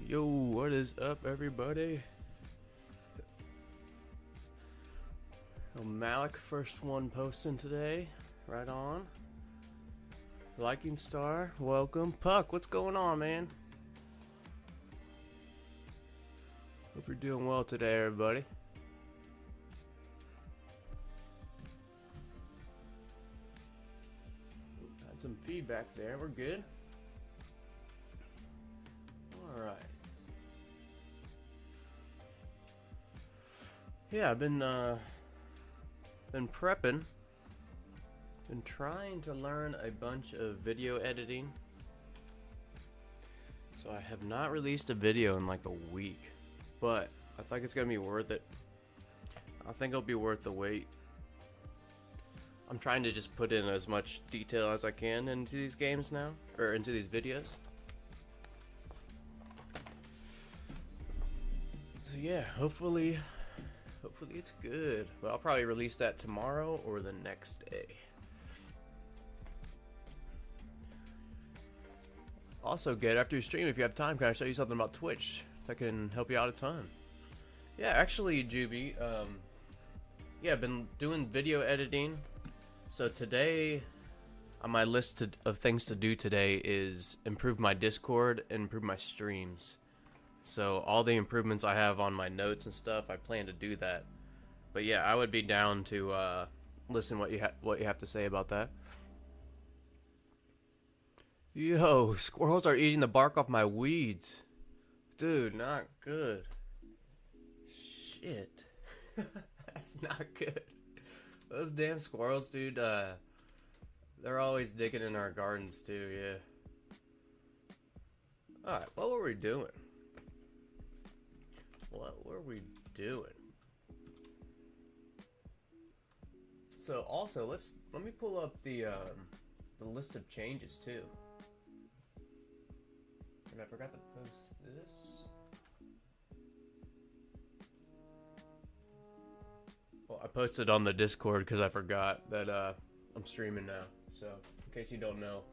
Yo, what is up, everybody? Malik, first one posting today. Right on. Liking Star, welcome. Puck, what's going on, man? Hope you're doing well today, everybody. Had some feedback there. We're good. Alright. Yeah, I've been prepping. Been trying to learn a bunch of video editing. So I have not released a video in like a week. But I think it's gonna be worth it. I think it'll be worth the wait. I'm trying to just put in as much detail as I can into these games now, or into these videos. So yeah, hopefully it's good. But I'll probably release that tomorrow or the next day. Also, get after you stream, if you have time, can I show you something about Twitch that can help you out a ton? Yeah, actually, Juby, yeah, I've been doing video editing. So today, on my list of things to do today is improve my Discord and improve my streams. So all the improvements I have on my notes and stuff, I plan to do that. But yeah, I would be down to listen what you have to say about that. Yo, squirrels are eating the bark off my weeds. Dude, not good. Shit. That's not good. Those damn squirrels, dude, they're always digging in our gardens too, yeah. Alright, what were we doing? What were we doing? So also, let me pull up the list of changes too. And I forgot to post this. Well, I posted on the Discord because I forgot that I'm streaming now. So, in case you don't know.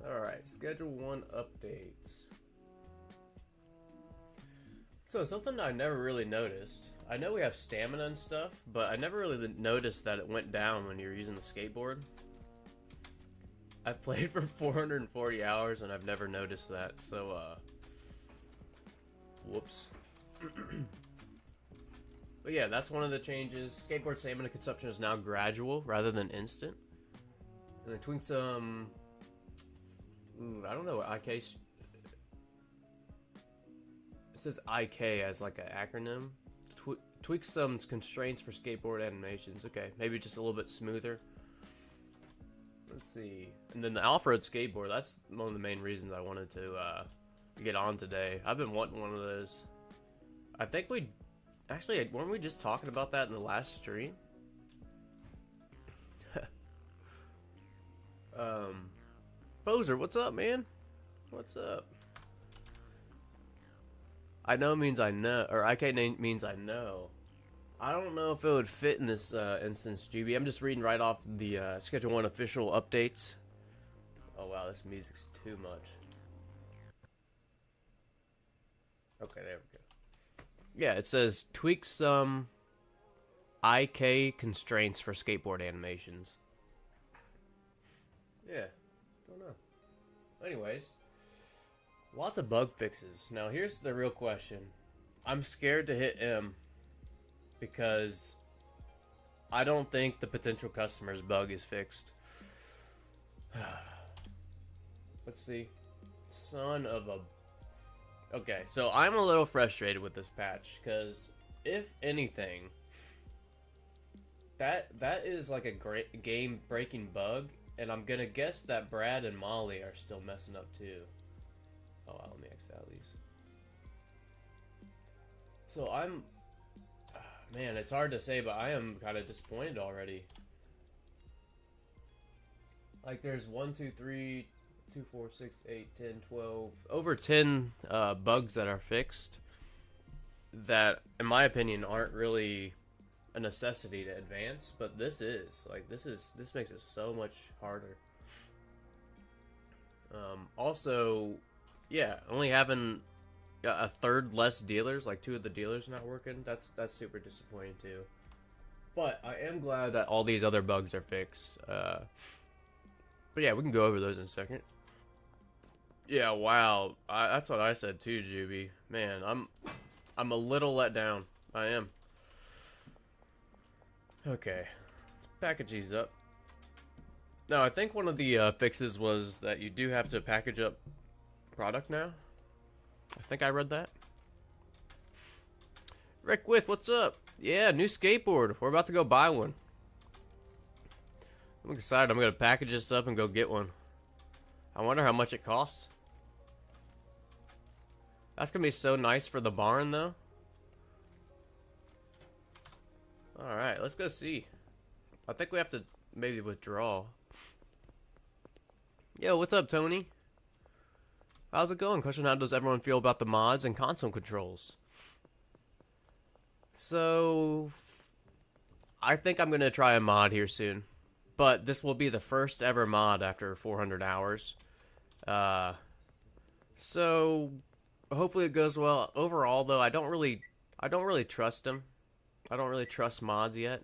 Alright, Schedule 1 updates. So, something I never really noticed. I know we have stamina and stuff, but I never really noticed that it went down when you're using the skateboard. I've played for 440 hours and I've never noticed that, so, whoops. But yeah, that's one of the changes. Skateboard stamina consumption is now gradual rather than instant. And they tweaked some... I don't know what IK... It says IK as like an acronym. Tweak some constraints for skateboard animations. Okay, maybe just a little bit smoother. Let's see. And then the Offroad skateboard, that's one of the main reasons I wanted to get on today. I've been wanting one of those. I think we... Actually, weren't we just talking about that in the last stream? Poser, what's up, man? What's up? I know means I know, or IK means I know. I don't know if it would fit in this instance, GB. I'm just reading right off the Schedule 1 official updates. Oh wow, this music's too much. Okay, there we go. Yeah, it says tweak some IK constraints for skateboard animations. Yeah, don't know. Anyways, lots of bug fixes. Now here's the real question. I'm scared to hit M because I don't think the potential customer's bug is fixed. Let's see. Son of a... Okay, so I'm a little frustrated with this patch because if anything, that is like a great game-breaking bug, and I'm gonna guess that Brad and Molly are still messing up too. Oh, let me X out these. So I'm... Man, it's hard to say, but I am kind of disappointed already. Like, there's 1, 2, 3, 2, 4, 6, 8, 10, 12... Over 10 bugs that are fixed that, in my opinion, aren't really a necessity to advance, but this is. Like, this makes it so much harder. Also... yeah, only having a third less dealers, like 2 of the dealers not working, that's super disappointing too. But I am glad that all these other bugs are fixed. But yeah, we can go over those in a second. Yeah, wow, that's what I said too, Juby. Man, I'm a little let down. I am. Okay, let's package these up. Now, I think one of the fixes was that you do have to package up product now. I think I read that. Rick With, what's up? Yeah, new skateboard. We're about to go buy one. I'm excited. I'm going to package this up and go get one. I wonder how much it costs. That's going to be so nice for the barn, though. Alright, let's go see. I think we have to maybe withdraw. Yo, what's up, Tony? How's it going? Question, how does everyone feel about the mods and console controls? So, I think I'm going to try a mod here soon. But this will be the first ever mod after 400 hours. So, hopefully it goes well. Overall, though, I don't really trust them. I don't really trust mods yet.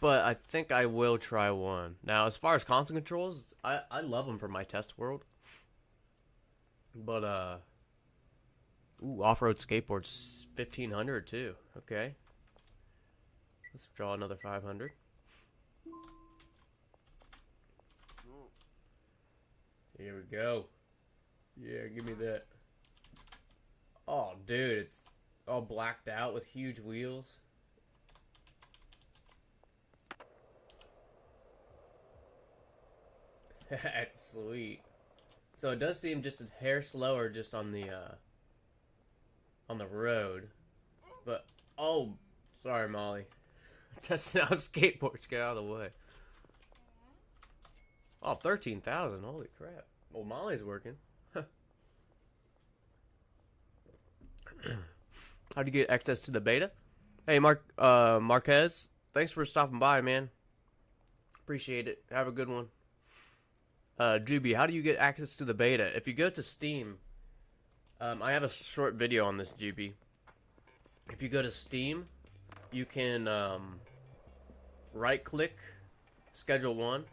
But I think I will try one. Now, as far as console controls, I love them for my test world. But, ooh, Offroad Skateboard's 1,500 too. Okay. Let's draw another 500. Here we go. Yeah, give me that. Oh, dude, it's all blacked out with huge wheels. That's sweet. So it does seem just a hair slower just on the road. But, oh, sorry, Molly. Testing out skateboards, get out of the way. Oh, 13,000, holy crap. Well, Molly's working. How do you get access to the beta? Hey, Marquez, thanks for stopping by, man. Appreciate it. Have a good one. Juby, how do you get access to the beta? If you go to Steam, I have a short video on this, Juby. If you go to Steam, you can right-click Schedule 1,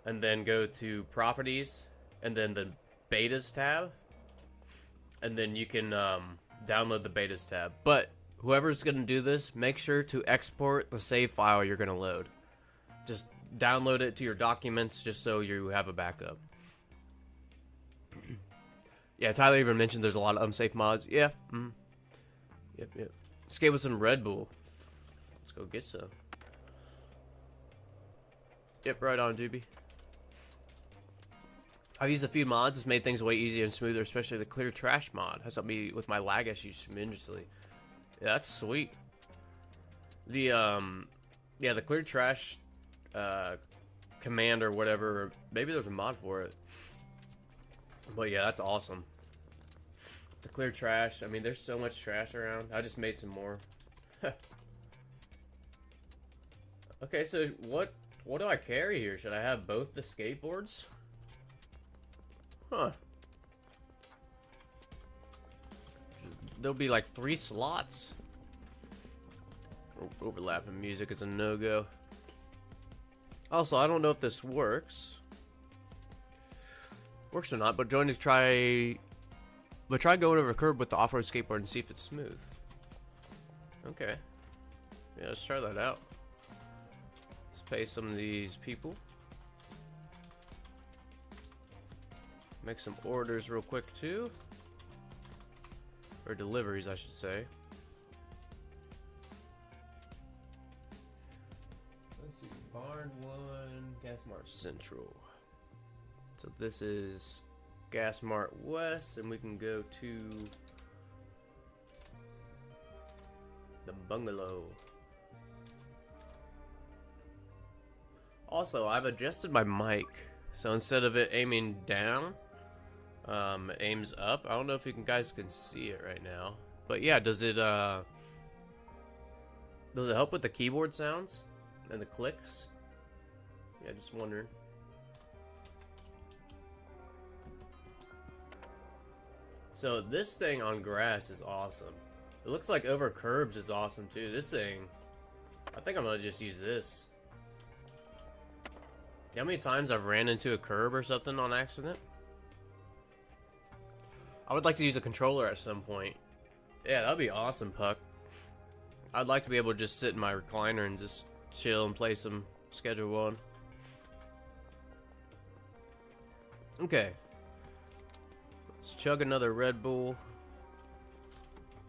and then go to Properties, and then the Betas tab, and then you can download the Betas tab. But whoever's going to do this, make sure to export the save file you're going to load. Just download it to your documents just so you have a backup. Yeah, Tyler even mentioned there's a lot of unsafe mods. Yeah. Yep. Skate with some Red Bull. Let's go get some. Yep, right on, Juby. I've used a few mods. It's made things way easier and smoother, especially the clear trash mod. Has helped me with my lag issues tremendously. Yeah, that's sweet. The the clear trash command or whatever, maybe there's a mod for it. But yeah, that's awesome. The clear trash, I mean, there's so much trash around. I just made some more. Okay, so what do I carry here? Should I have both the skateboards? Huh. There'll be like 3 slots. Overlapping music is a no-go. Also, I don't know if this works or not, but try going over a curb with the off-road skateboard and see if it's smooth. Okay. Yeah, let's try that out. Let's pay some of these people. Make some orders real quick too. Or deliveries, I should say. Let's see. Barn 1, Gas Mart Central. So this is Gas Mart West, and we can go to the bungalow. Also, I've adjusted my mic, so instead of it aiming down, it aims up. I don't know if you guys can see it right now, but yeah, does it help with the keyboard sounds and the clicks? Yeah, just wondering. So this thing on grass is awesome. It looks like over curbs is awesome too. This thing, I think I'm gonna just use this. You know how many times I've ran into a curb or something on accident? I would like to use a controller at some point. Yeah, that'd be awesome, Puck. I'd like to be able to just sit in my recliner and just chill and play some Schedule 1. Okay. Let's chug another Red Bull.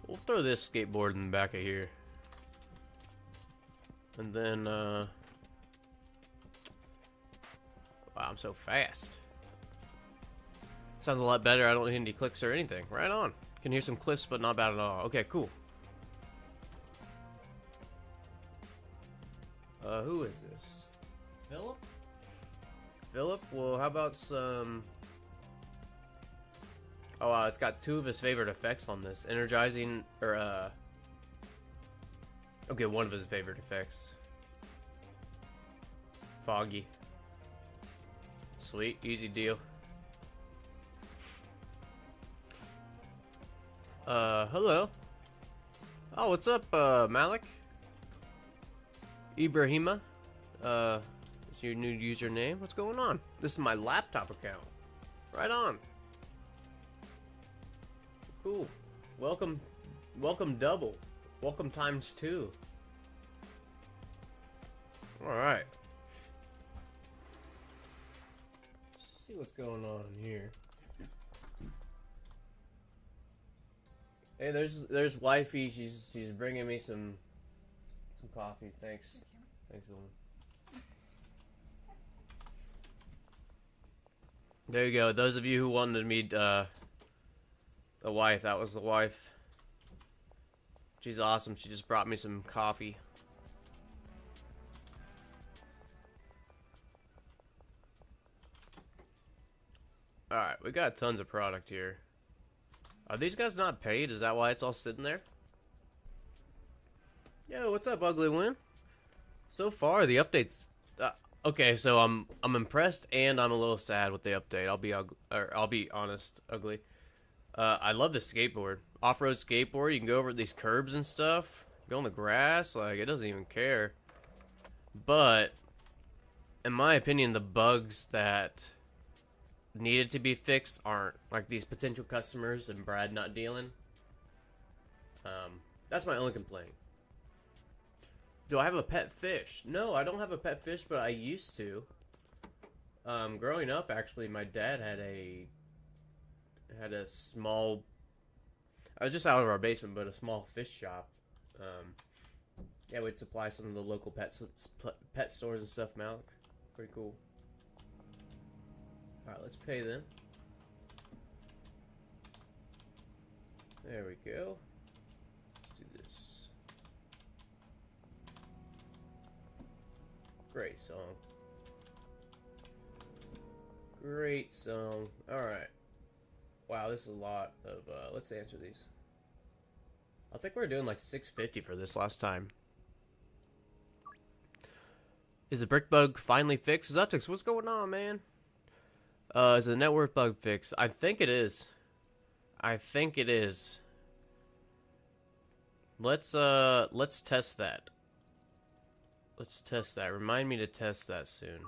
We'll throw this skateboard in the back of here. And then, wow, I'm so fast. Sounds a lot better. I don't need any clicks or anything. Right on. Can hear some cliffs, but not bad at all. Okay, cool. Who is this? Philip? Philip? Well, how about some... Oh, wow, it's got 2 of his favorite effects on this. Energizing, or, okay, one of his favorite effects. Foggy. Sweet, easy deal. Hello. Oh, what's up, Malik? Ibrahima? Is your new username? What's going on? This is my laptop account. Right on. Cool. Welcome double. Welcome times 2. Alright. See what's going on here. Hey, there's wifey. She's bringing me some coffee. Thanks. Thanks, Owen. There you go. Those of you who wanted to meet a wife, that was the wife. She's awesome. She just brought me some coffee. Alright, we got tons of product here. Are these guys not paid? Is that why it's all sitting there? Yo, what's up, Ugly Win? So far, the updates... okay, so I'm impressed and I'm a little sad with the update. I'll be honest, Ugly. I love the skateboard. Off-road skateboard, you can go over these curbs and stuff. Go on the grass, like, it doesn't even care. But, in my opinion, the bugs that needed to be fixed aren't. Like these potential customers and Brad not dealing. That's my only complaint. Do I have a pet fish? No, I don't have a pet fish, but I used to. Growing up, actually, my dad had a small... I was just out of our basement, but a small fish shop. Yeah, we'd supply some of the local pet stores and stuff, Malik. Pretty cool. Alright, let's pay them. There we go. Let's do this. Great song. Great song. Alright. Wow, this is a lot of, let's answer these. I think we're doing like 650 for this last time. Is the brick bug finally fixed? Zutix, what's going on, man? Is the network bug fixed? I think it is. I think it is. Let's test that. Let's test that. Remind me to test that soon.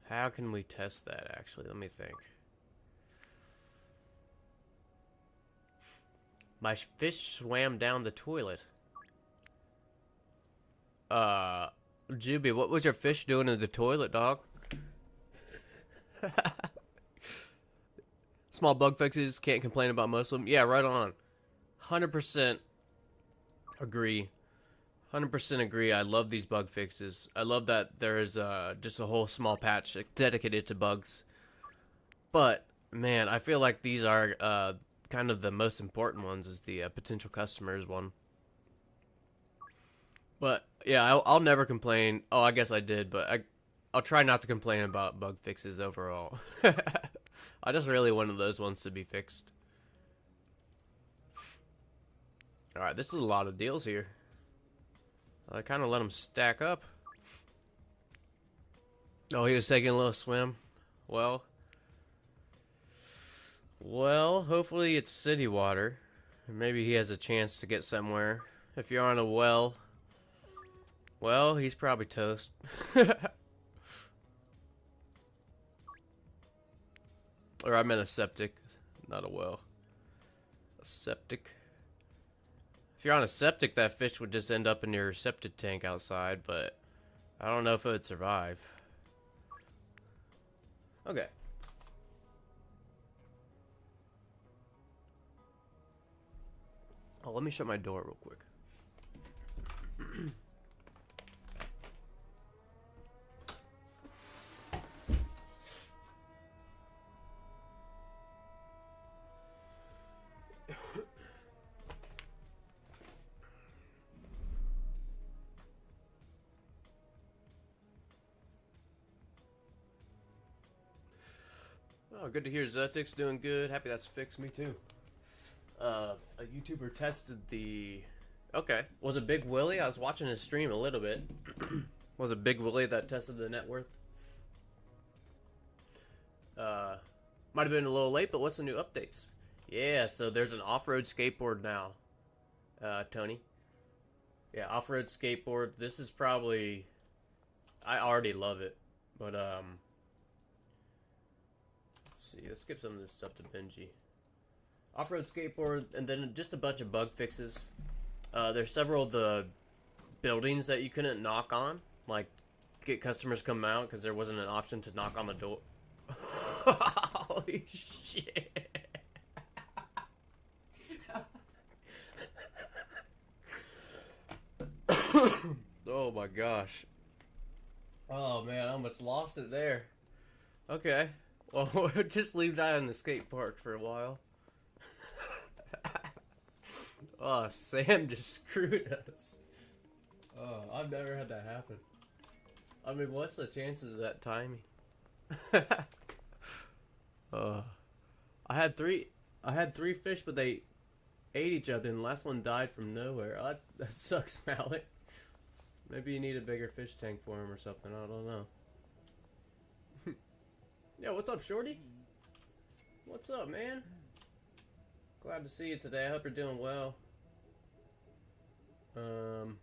How can we test that, actually? Let me think. My fish swam down the toilet. Juby, what was your fish doing in the toilet, dog? Small bug fixes, can't complain about most of them. Yeah, right on. 100% agree. 100% agree. I love these bug fixes. I love that there's just a whole small patch dedicated to bugs. But, man, I feel like these are kind of the most important ones, is the potential customers one. But, yeah, I'll never complain. Oh, I guess I did, but I'll try not to complain about bug fixes overall. I just really wanted those ones to be fixed. Alright, this is a lot of deals here. I kind of let them stack up. Oh, he was taking a little swim. Well, Well, hopefully it's city water. Maybe he has a chance to get somewhere. If you're on a well, he's probably toast. Or I meant a septic, not a well. A septic. If you're on a septic, that fish would just end up in your septic tank outside, but I don't know if it would survive. Okay. Oh, let me shut my door real quick. Oh, good to hear Zetic's doing good. Happy that's fixed. Me too. A YouTuber tested the... Okay. Was it Big Willie? I was watching his stream a little bit. Was it Big Willie that tested the net worth? Might have been a little late, but what's the new updates? Yeah, so there's an off-road skateboard now, Tony. Yeah, off-road skateboard. This is probably... I already love it, but, let's see. Let's skip some of this stuff to Benji. Off-road skateboard, and then just a bunch of bug fixes. There's several of the buildings that you couldn't knock on, like get customers come out because there wasn't an option to knock on the door. Holy shit! Oh my gosh! Oh man, I almost lost it there. Okay, well we'll just leave that in the skate park for a while. Oh, Sam just screwed us. Oh, I've never had that happen. I mean, what's the chances of that timing? I had three fish, but they ate each other, and the last one died from nowhere. Oh, that sucks, Malik. Maybe you need a bigger fish tank for him or something. I don't know. Yeah, what's up, Shorty? What's up, man? Glad to see you today. I hope you're doing well. We'll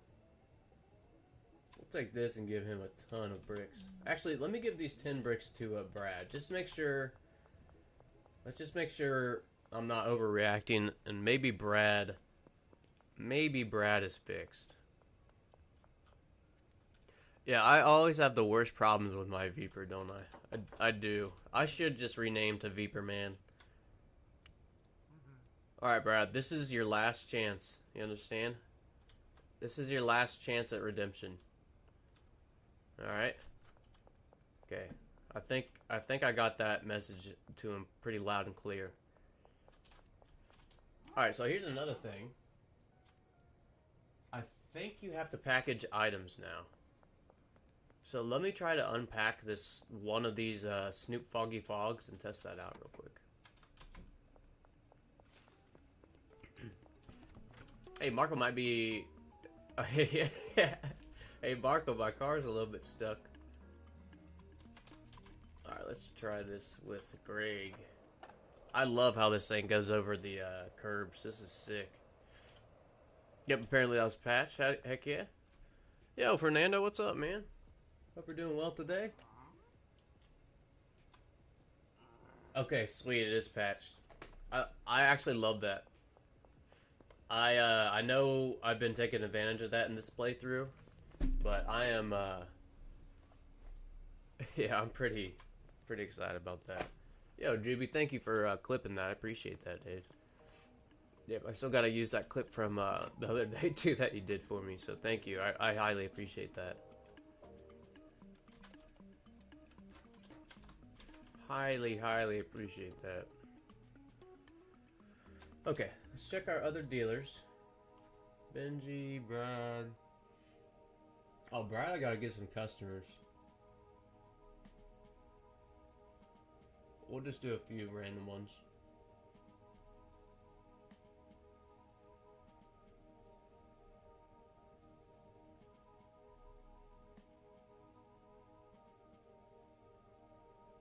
take this and give him a ton of bricks. Actually, let me give these 10 bricks to Brad. Just make sure. Let's just make sure I'm not overreacting, and maybe Brad is fixed. Yeah, I always have the worst problems with my Viper, don't I? I do. I should just rename to Viper Man. Alright, Brad, this is your last chance. You understand? This is your last chance at redemption. Alright? Okay. I think I got that message to him pretty loud and clear. Alright, so here's another thing. I think you have to package items now. So let me try to unpack this one of these Snoop Foggy Fogs and test that out real quick. Hey, Marco might be... Hey, Marco, my car's a little bit stuck. Alright, let's try this with Greg. I love how this thing goes over the curbs. This is sick. Yep, apparently that was patched. Heck yeah. Yo, Fernando, what's up, man? Hope you're doing well today. Okay, sweet, it is patched. I actually love that. I know I've been taking advantage of that in this playthrough, but I am yeah, I'm pretty excited about that. Yo, Juby, thank you for clipping that. I appreciate that, dude. Yep, I still got to use that clip from the other day too that you did for me, so thank you. I highly appreciate that. Highly appreciate that. Okay, let's check our other dealers. Benji, Brad. Oh, Brad, I gotta get some customers. We'll just do a few random ones.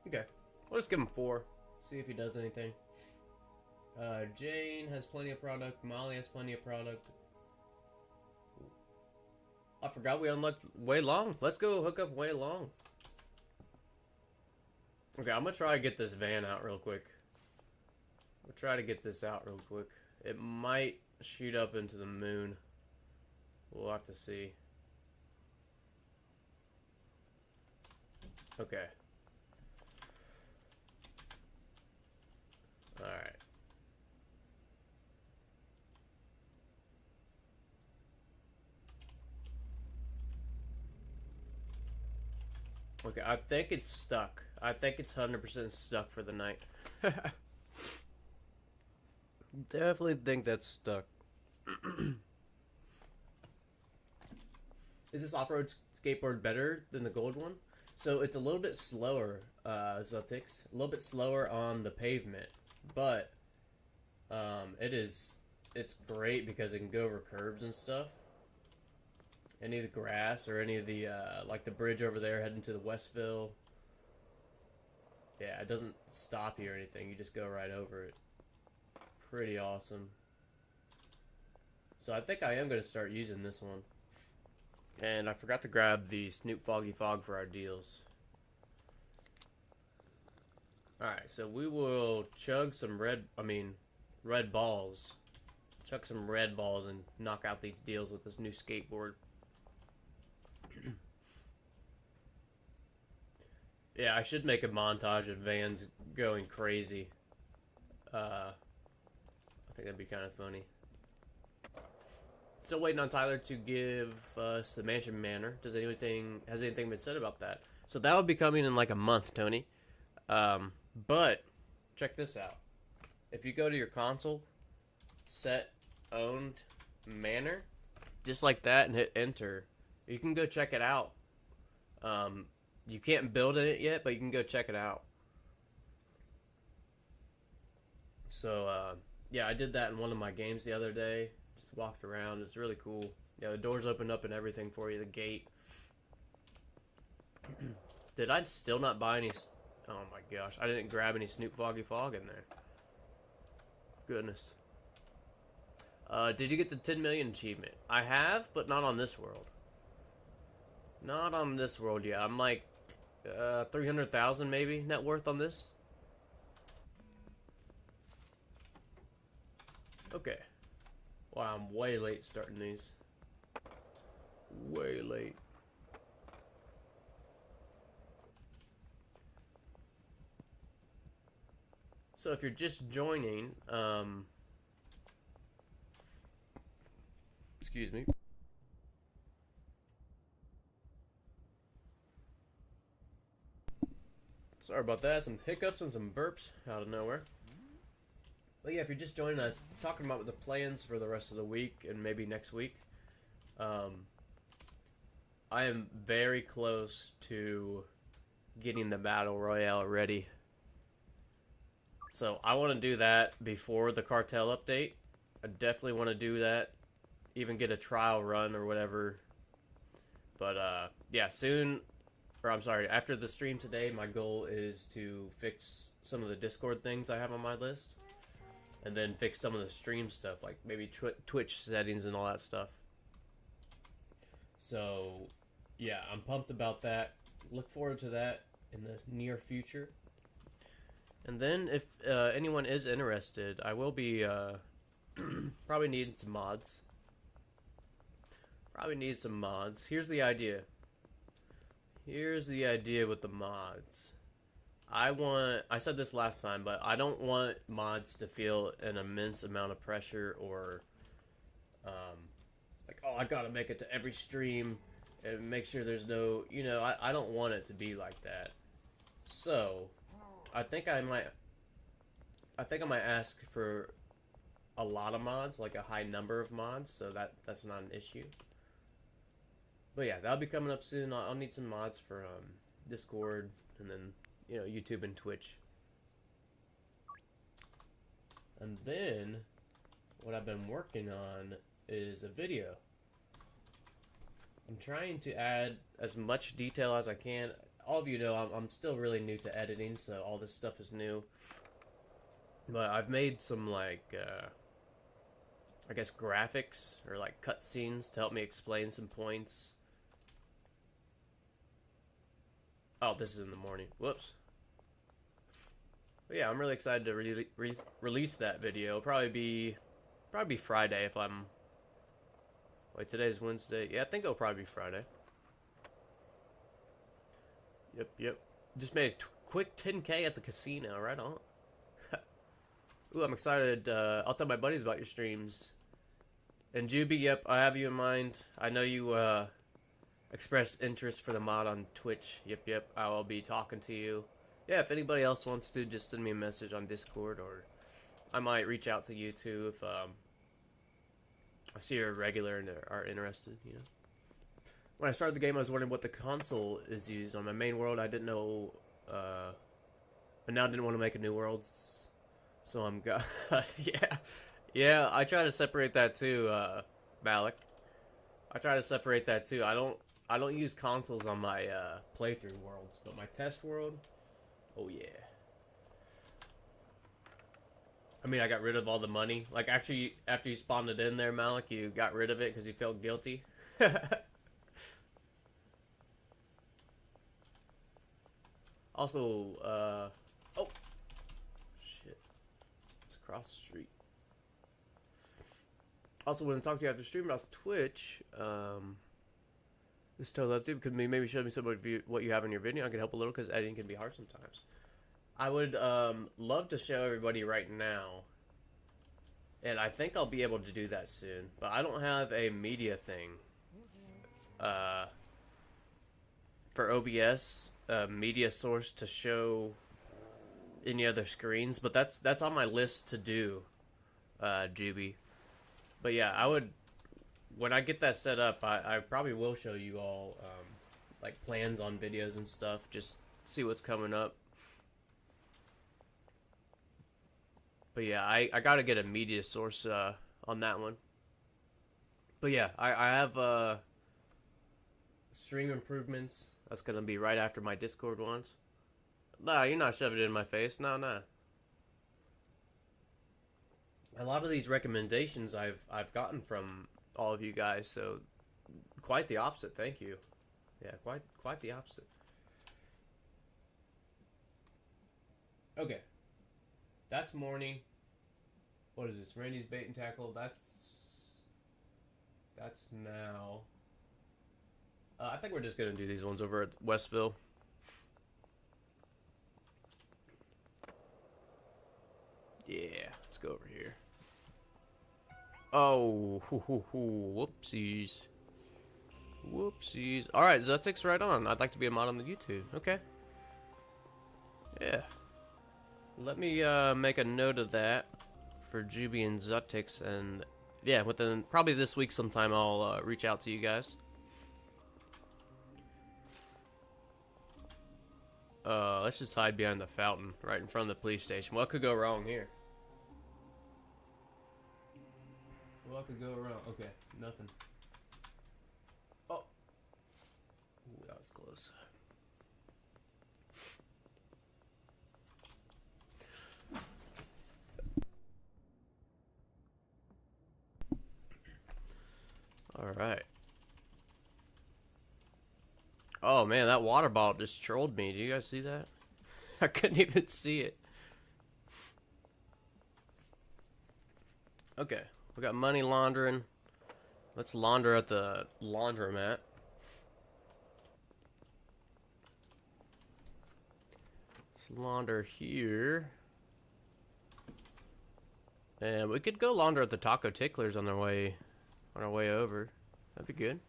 Okay, we'll just give him 4. See if he does anything. Jane has plenty of product. Molly has plenty of product. I forgot we unlocked Way Long. Let's go hook up Way Long. Okay, I'm gonna try to get this van out real quick. We'll try to get this out real quick. It might shoot up into the moon. We'll have to see. Okay. Alright. Okay, I think it's stuck. I think it's 100% stuck for the night. Definitely think that's stuck. Is this off-road skateboard better than the gold one? So it's a little bit slower, Zotix. A little bit slower on the pavement, but it's great because it can go over curbs and stuff. Any of the grass or any of the like the bridge over there heading to the Westville. Yeah, it doesn't stop you or anything. You just go right over it. Pretty awesome. So I think I am going to start using this one. And I forgot to grab the Snoop Foggy Fog for our deals. Alright, so we will chug some red balls. Chuck some red balls and knock out these deals with this new skateboard. Yeah, I should make a montage of vans going crazy. I think that'd be kind of funny. Still waiting on Tyler to give us the Mansion Manor. Has anything been said about that? So that will be coming in like a month, Tony. But check this out. If you go to your console, set owned manor, just like that, and hit enter, you can go check it out. You can't build it yet, but you can go check it out. So yeah, I did that in one of my games the other day. Just walked around. It's really cool. Yeah, the doors open up and everything for you. The gate. Did I still not buy any? Oh my gosh, I didn't grab any Snoop Foggy Fog in there. Goodness. Did you get the 10 million achievement? I have, but not on this world. Not on this world yet. I'm like 300,000 maybe net worth on this. Okay. Wow, I'm way late starting these. Way late. So if you're just joining, excuse me. Sorry about that. Some hiccups and some burps out of nowhere. But yeah, if you're just joining us, talking about the plans for the rest of the week and maybe next week. I am very close to getting the Battle Royale ready. So I want to do that before the cartel update. I definitely want to do that. Even get a trial run or whatever. But yeah, soon, or I'm sorry, after the stream today, my goal is to fix some of the Discord things I have on my list. And then fix some of the stream stuff, like maybe Twitch settings and all that stuff. So, yeah, I'm pumped about that. Look forward to that in the near future. And then, if anyone is interested, I will be probably needing some mods. Probably need some mods. Here's the idea. Here's the idea with the mods. I said this last time, but I don't want mods to feel an immense amount of pressure or like, oh, I gotta make it to every stream and make sure there's no, you know, I don't want it to be like that. So I think I might ask for a lot of mods, like a high number of mods, so that's not an issue. But yeah, that'll be coming up soon. I'll need some mods for Discord and then, you know, YouTube and Twitch. And then what I've been working on is a video. I'm trying to add as much detail as I can. All of you know I'm still really new to editing, so all this stuff is new. But I've made some like I guess graphics or like cutscenes to help me explain some points. Oh, this is in the morning. Whoops. But yeah, I'm really excited to release that video. It'll probably be Friday if I'm. Wait, today's Wednesday. Yeah, I think it'll probably be Friday. Yep. Just made a quick 10K at the casino. Right on. Ooh, I'm excited. I'll tell my buddies about your streams. And Juby, yep, I have you in mind. I know you expressed interest for the mod on Twitch. Yep, I will be talking to you. Yeah, if anybody else wants to, just send me a message on Discord, or I might reach out to you too if I see you're a regular and are interested, you know. When I started the game, I was wondering what the console is used on. My main world, I didn't know, but now I didn't want to make a new world, so I'm yeah, I try to separate that too, Malik. I try to separate that too. I don't use consoles on my playthrough worlds, but my test world, oh yeah. I mean, I got rid of all the money. Like, actually, after you spawned it in there, Malik, you got rid of it because you felt guilty. Also, oh, shit. It's across the street. Also, when I talk to you after stream about Twitch, this is totally up to you, because maybe show me some of what you have in your video. I can help a little, because editing can be hard sometimes. I would love to show everybody right now, and I think I'll be able to do that soon, but I don't have a media thing for OBS, media source to show any other screens, but that's on my list to do, Juby. But yeah, I would, when I get that set up, I probably will show you all like plans on videos and stuff, just see what's coming up. But yeah, I gotta get a media source on that one. But yeah, I have stream improvements. That's gonna be right after my Discord ones. Nah, you're not shoving it in my face. No. A lot of these recommendations I've gotten from all of you guys, so quite the opposite. Thank you. Yeah, quite the opposite. Okay. That's morning. What is this? Randy's bait and tackle. That's now. I think we're just gonna do these ones over at Westville. Yeah, let's go over here. Oh, whoopsies. Whoopsies. Alright, Zutik's right on. I'd like to be a mod on the YouTube. Okay. Yeah. Let me make a note of that for Juby and Zutix, and yeah, within probably this week sometime I'll reach out to you guys. Let's just hide behind the fountain right in front of the police station. What could go wrong here? What could go wrong? Okay, nothing. Oh. Ooh, that was close. Alright. Oh man, that water bottle just trolled me. Do you guys see that? I couldn't even see it. Okay, we got money laundering. Let's launder at the laundromat. Let's launder here. And we could go launder at the Taco Ticklers on our way over. That'd be good.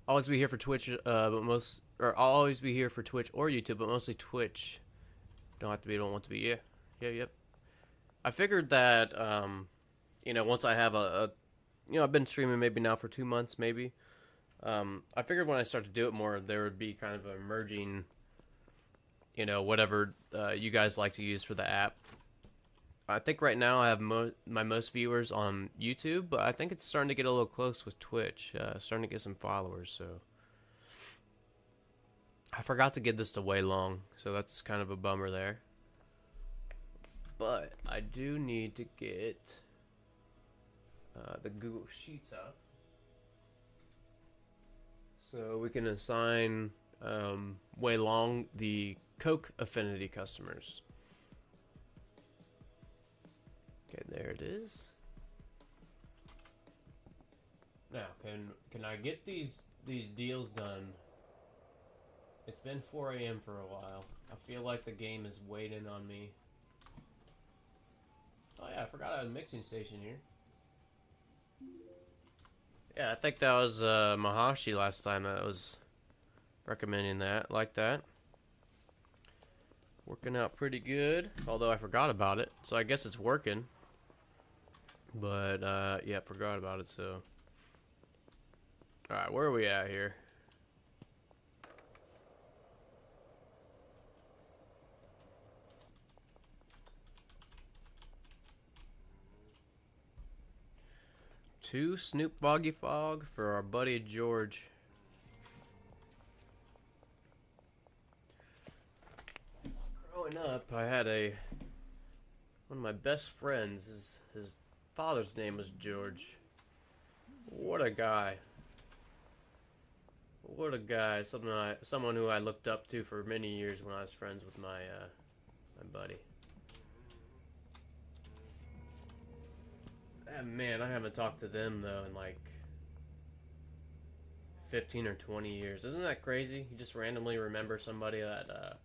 Always be here for Twitch, I'll always be here for Twitch or YouTube, but mostly Twitch. Don't want to be. Yeah, yep. I figured that, you know, once I have you know, I've been streaming maybe now for 2 months, maybe. I figured when I start to do it more, there would be kind of a merging, you know, whatever you guys like to use for the app. I think right now I have my most viewers on YouTube, but I think it's starting to get a little close with Twitch. Starting to get some followers, so. I forgot to get this to way long, so that's kind of a bummer there. But I do need to get the Google Sheets up, so we can assign way long the Coke affinity customers. Okay, there it is. Now, can I get these deals done? It's been 4 a.m. for a while. I feel like the game is waiting on me. Oh yeah, I forgot I had a mixing station here. Yeah, I think that was Mahashi last time that was recommending that, like that. Working out pretty good, although I forgot about it, so I guess it's working. But, yeah, forgot about it, so. Alright, where are we at here? Two Snoop Foggy Fog for our buddy George. Growing up, I had one of my best friends. His father's name was George. What a guy! What a guy! Someone who I looked up to for many years when I was friends with my buddy. Man, I haven't talked to them though in like 15 or 20 years. Isn't that crazy? You just randomly remember somebody that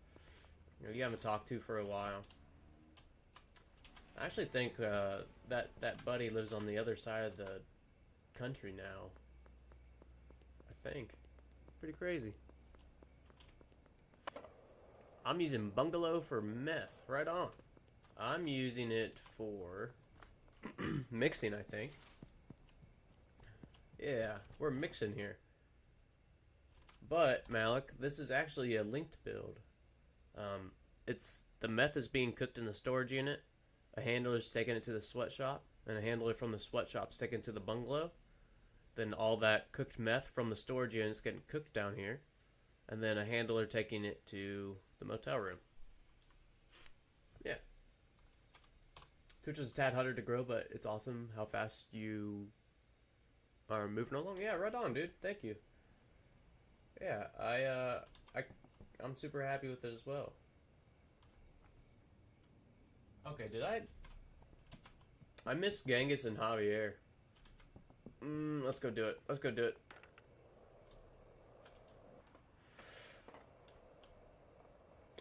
you haven't talked to for a while. I actually think that buddy lives on the other side of the country now. I think. Pretty crazy. I'm using bungalow for meth. Right on. I'm using it for mixing, I think. Yeah, we're mixing here. But, Malik, this is actually a linked build. The meth is being cooked in the storage unit. A handler's taking it to the sweatshop, and a handler from the sweatshop's taking it to the bungalow. Then all that cooked meth from the storage unit is getting cooked down here. And then a handler taking it to the motel room. Yeah. Twitch is a tad harder to grow, but it's awesome how fast you are moving along. Yeah, right on, dude. Thank you. Yeah, I'm super happy with it as well. Okay, I missed Genghis and Javier. Let's go do it. Let's go do it.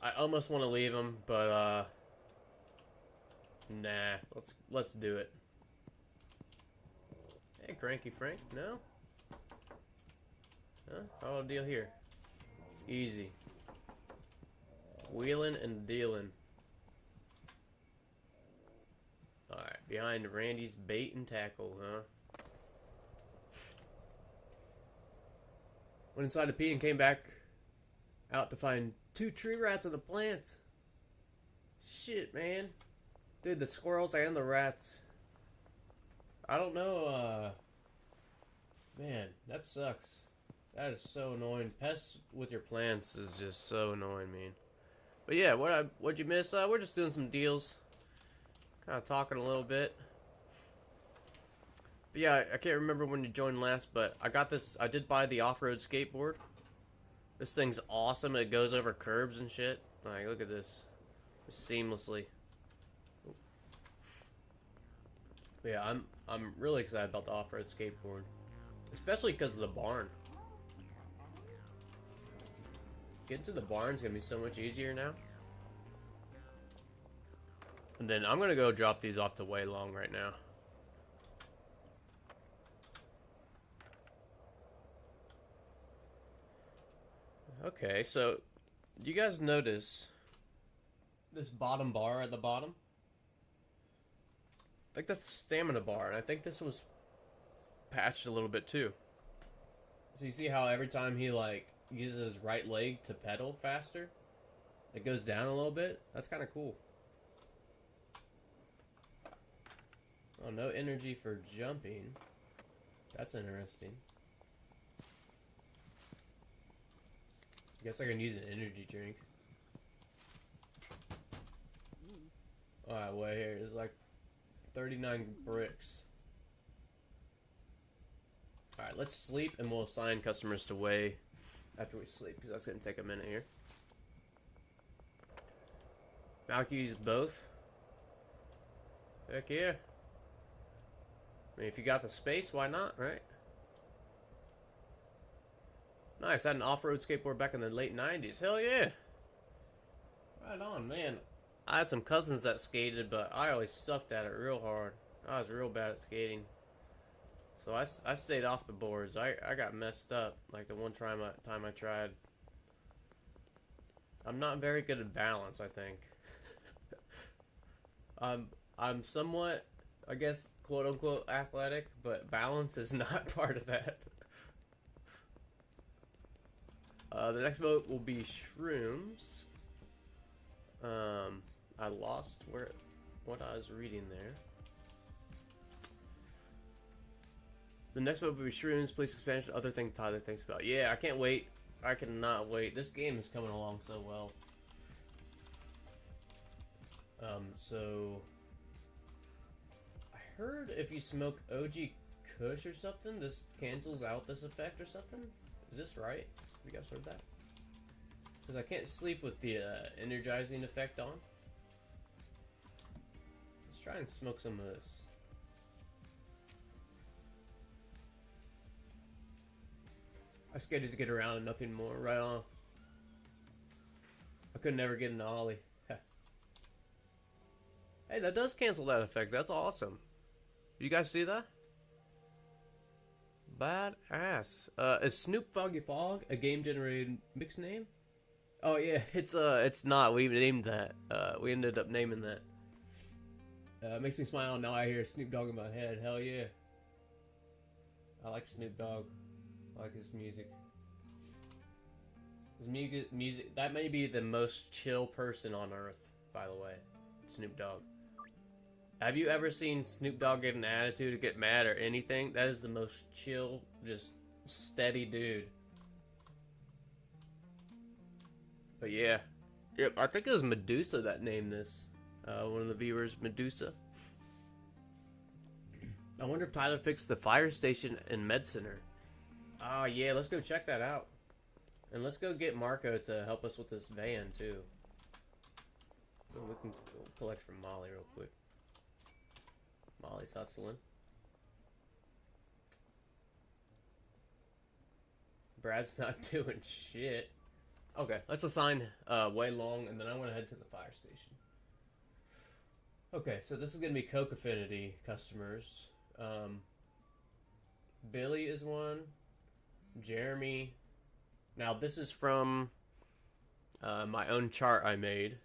I almost want to leave him, but nah. Let's do it. Hey, Cranky Frank. No? Huh? How deal here? Easy. Wheeling and dealing. Alright, behind Randy's bait and tackle, huh? Went inside to pee and came back out to find 2 tree rats in the plants. Shit, man. Dude, the squirrels and the rats. I don't know, man, that sucks. That is so annoying. Pests with your plants is just so annoying, man. But yeah, what'd you miss? We're just doing some deals. Kind of talking a little bit. But yeah, I can't remember when you joined last, but I got this. I did buy the off-road skateboard. This thing's awesome. It goes over curbs and shit. Like, look at this. Just seamlessly. But yeah, I'm really excited about the off-road skateboard. Especially because of the barn. Getting to the barn's gonna be so much easier now. And then I'm gonna go drop these off to Way Long right now. Okay, so do you guys notice this bottom bar at the bottom? I think that's the stamina bar, and I think this was patched a little bit too. So you see how every time he like uses his right leg to pedal faster, it goes down a little bit? That's kind of cool. Oh, no energy for jumping. That's interesting. Guess I can use an energy drink. Alright, wait here. There's like 39 bricks. Alright, let's sleep and we'll assign customers to weigh after we sleep, because that's going to take a minute here. Now I can use both. Heck yeah. I mean, if you got the space, why not, right? Nice, I had an off-road skateboard back in the late 90s. Hell yeah. Right on, man. I had some cousins that skated, but I always sucked at it real hard. I was real bad at skating. So I stayed off the boards. I got messed up, like the one time I tried. I'm not very good at balance, I think. I'm somewhat, I guess, quote-unquote athletic, but balance is not part of that. The next vote will be shrooms. I lost what I was reading there. The next vote will be shrooms, police expansion, other thing Tyler thinks about. Yeah, I can't wait. I cannot wait. This game is coming along so well. So I heard if you smoke OG Kush or something, this cancels out this effect or something. Is this right? Have you guys heard that? Because I can't sleep with the energizing effect on. Let's try and smoke some of this. I skated to get around and nothing more. Right on. I could never get an ollie. Hey, that does cancel that effect. That's awesome. You guys see that? Badass. Is Snoop Foggy Fog a game-generated mix name? Oh yeah, it's not. We named that. We ended up naming that. Makes me smile now I hear Snoop Dogg in my head. Hell yeah. I like Snoop Dogg. I like his music. His music. That may be the most chill person on earth, by the way. Snoop Dogg. Have you ever seen Snoop Dogg get an attitude or get mad or anything? That is the most chill, just steady dude. But yeah. Yep, I think it was Medusa that named this. One of the viewers, Medusa. I wonder if Tyler fixed the fire station in Med Center. Oh yeah, let's go check that out. And let's go get Marco to help us with this van too. We can go collect from Molly real quick. Molly's hustling. Brad's not doing shit. Okay, let's assign Way Long, and then I want to head to the fire station. Okay, so this is going to be Coke Affinity customers. Billy is one. Jeremy. Now, this is from my own chart I made.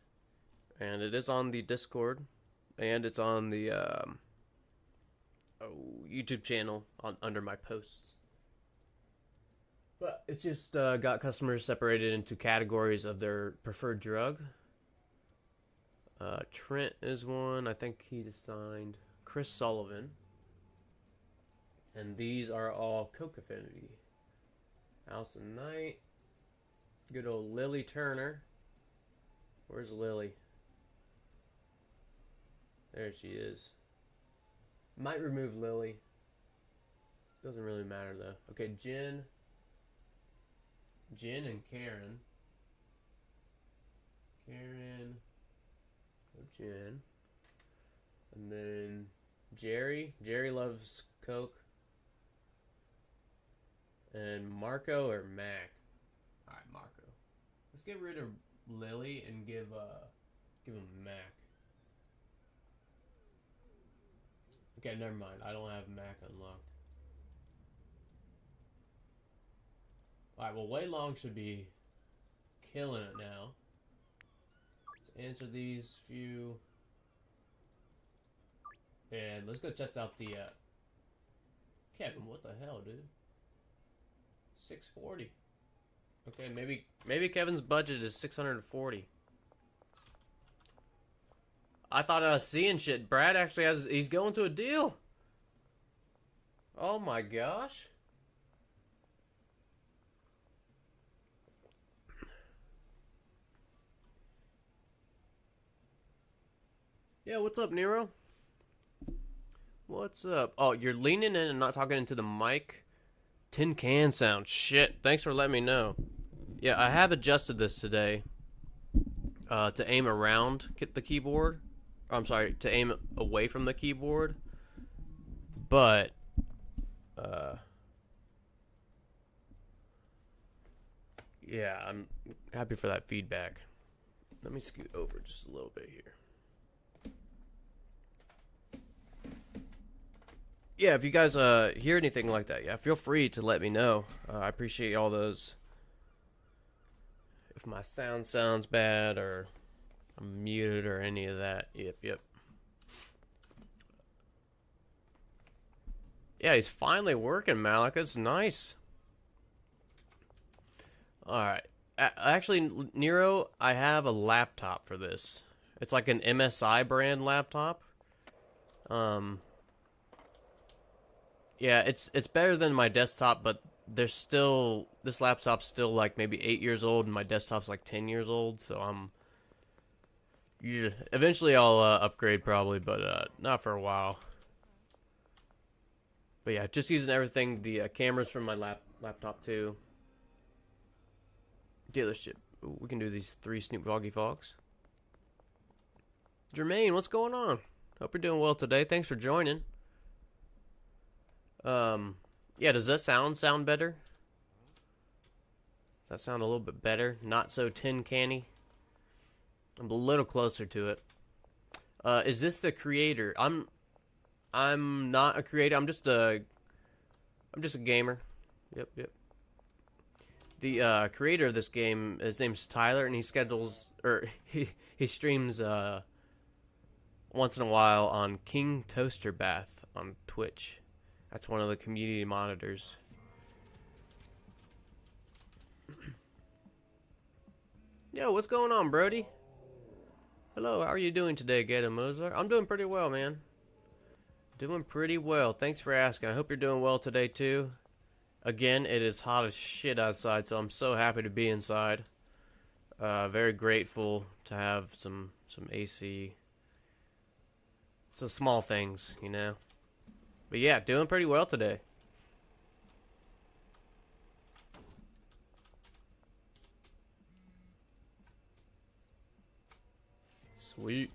And it is on the Discord. And it's on the YouTube channel under my posts. But it just got customers separated into categories of their preferred drug. Trent is one. I think he's assigned Chris Sullivan. And these are all Coke Affinity. Allison Knight. Good old Lily Turner. Where's Lily? There she is. Might remove Lily. Doesn't really matter though. Okay, Jen and Karen. Jen. And then Jerry. Jerry loves Coke. And Marco or Mac. Alright, Marco. Let's get rid of Lily and give him Mac. Okay, never mind. I don't have Mac unlocked. Alright, well, Way Long should be killing it now. Let's answer these few. And let's go test out the, Kevin, what the hell, dude? 640. Okay, maybe Kevin's budget is 640. I thought I was seeing shit. Brad actually he's going to a deal. Oh my gosh. Yeah, what's up, Nero? What's up? Oh, you're leaning in and not talking into the mic? Tin can sound. Shit. Thanks for letting me know. Yeah, I have adjusted this today to aim around the keyboard. I'm sorry, to aim away from the keyboard. But, yeah, I'm happy for that feedback. Let me scoot over just a little bit here. Yeah, if you guys hear anything like that, yeah, feel free to let me know. I appreciate all those. If my sound sounds bad or I'm muted or any of that. Yep. Yeah, he's finally working, Malik. That's nice. Alright. Actually, Nero, I have a laptop for this. It's like an MSI brand laptop. Yeah, it's better than my desktop, but there's still, this laptop's still like maybe 8 years old, and my desktop's like 10 years old, so yeah, eventually I'll upgrade probably, but not for a while. But yeah, just using everything, the cameras from my laptop too. Dealership. Ooh, we can do these 3 Snoop Doggy Fogs. Jermaine, what's going on? Hope you're doing well today. Thanks for joining. Yeah, does that sound better? Does that sound a little bit better? Not so tin canny? I'm a little closer to it. Is this the creator? I'm not a creator. I'm just a gamer. Yep. The creator of this game, his name's Tyler, and he streams once in a while on King Toaster Bath on Twitch. That's one of the community monitors. Yo, what's going on, Brody? Hello, how are you doing today, Gator Mozart? I'm doing pretty well, man. Doing pretty well. Thanks for asking. I hope you're doing well today, too. Again, it is hot as shit outside, so I'm so happy to be inside. Very grateful to have some AC. It's the small things, you know. But yeah, doing pretty well today. Sweet.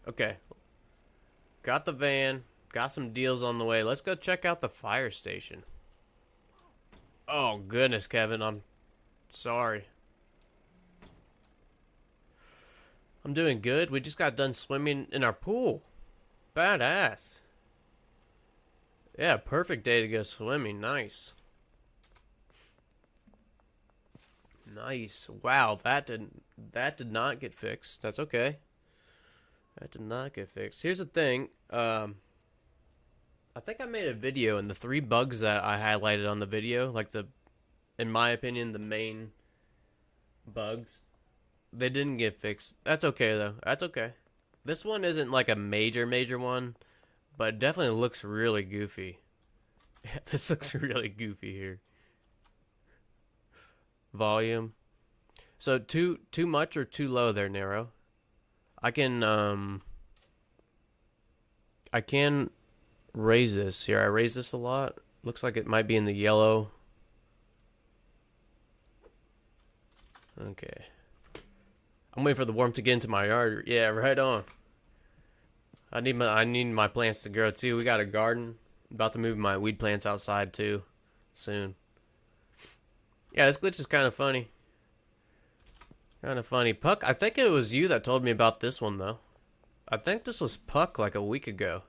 Okay. Got the van. Got some deals on the way. Let's go check out the fire station. Oh, goodness, Kevin. I'm sorry. I'm doing good. We just got done swimming in our pool. Badass. Yeah, perfect day to go swimming. Nice. Nice. Wow, that did not get fixed. That's okay. That did not get fixed. Here's the thing. I think I made a video, and the 3 bugs that I highlighted on the video, like in my opinion, the main bugs, they didn't get fixed. That's okay though. That's okay. This one isn't like a major one, but it definitely looks really goofy. This looks really goofy here. Volume. So too much or too low there, Nero? I can raise this here. I raise this a lot. Looks like it might be in the yellow. Okay. I'm waiting for the warmth to get into my yard. Yeah, right on. I need my plants to grow too. We got a garden. About to move my weed plants outside too soon. Yeah, this glitch is kind of funny. Puck, I think it was you that told me about this one though. I think this was Puck like a week ago.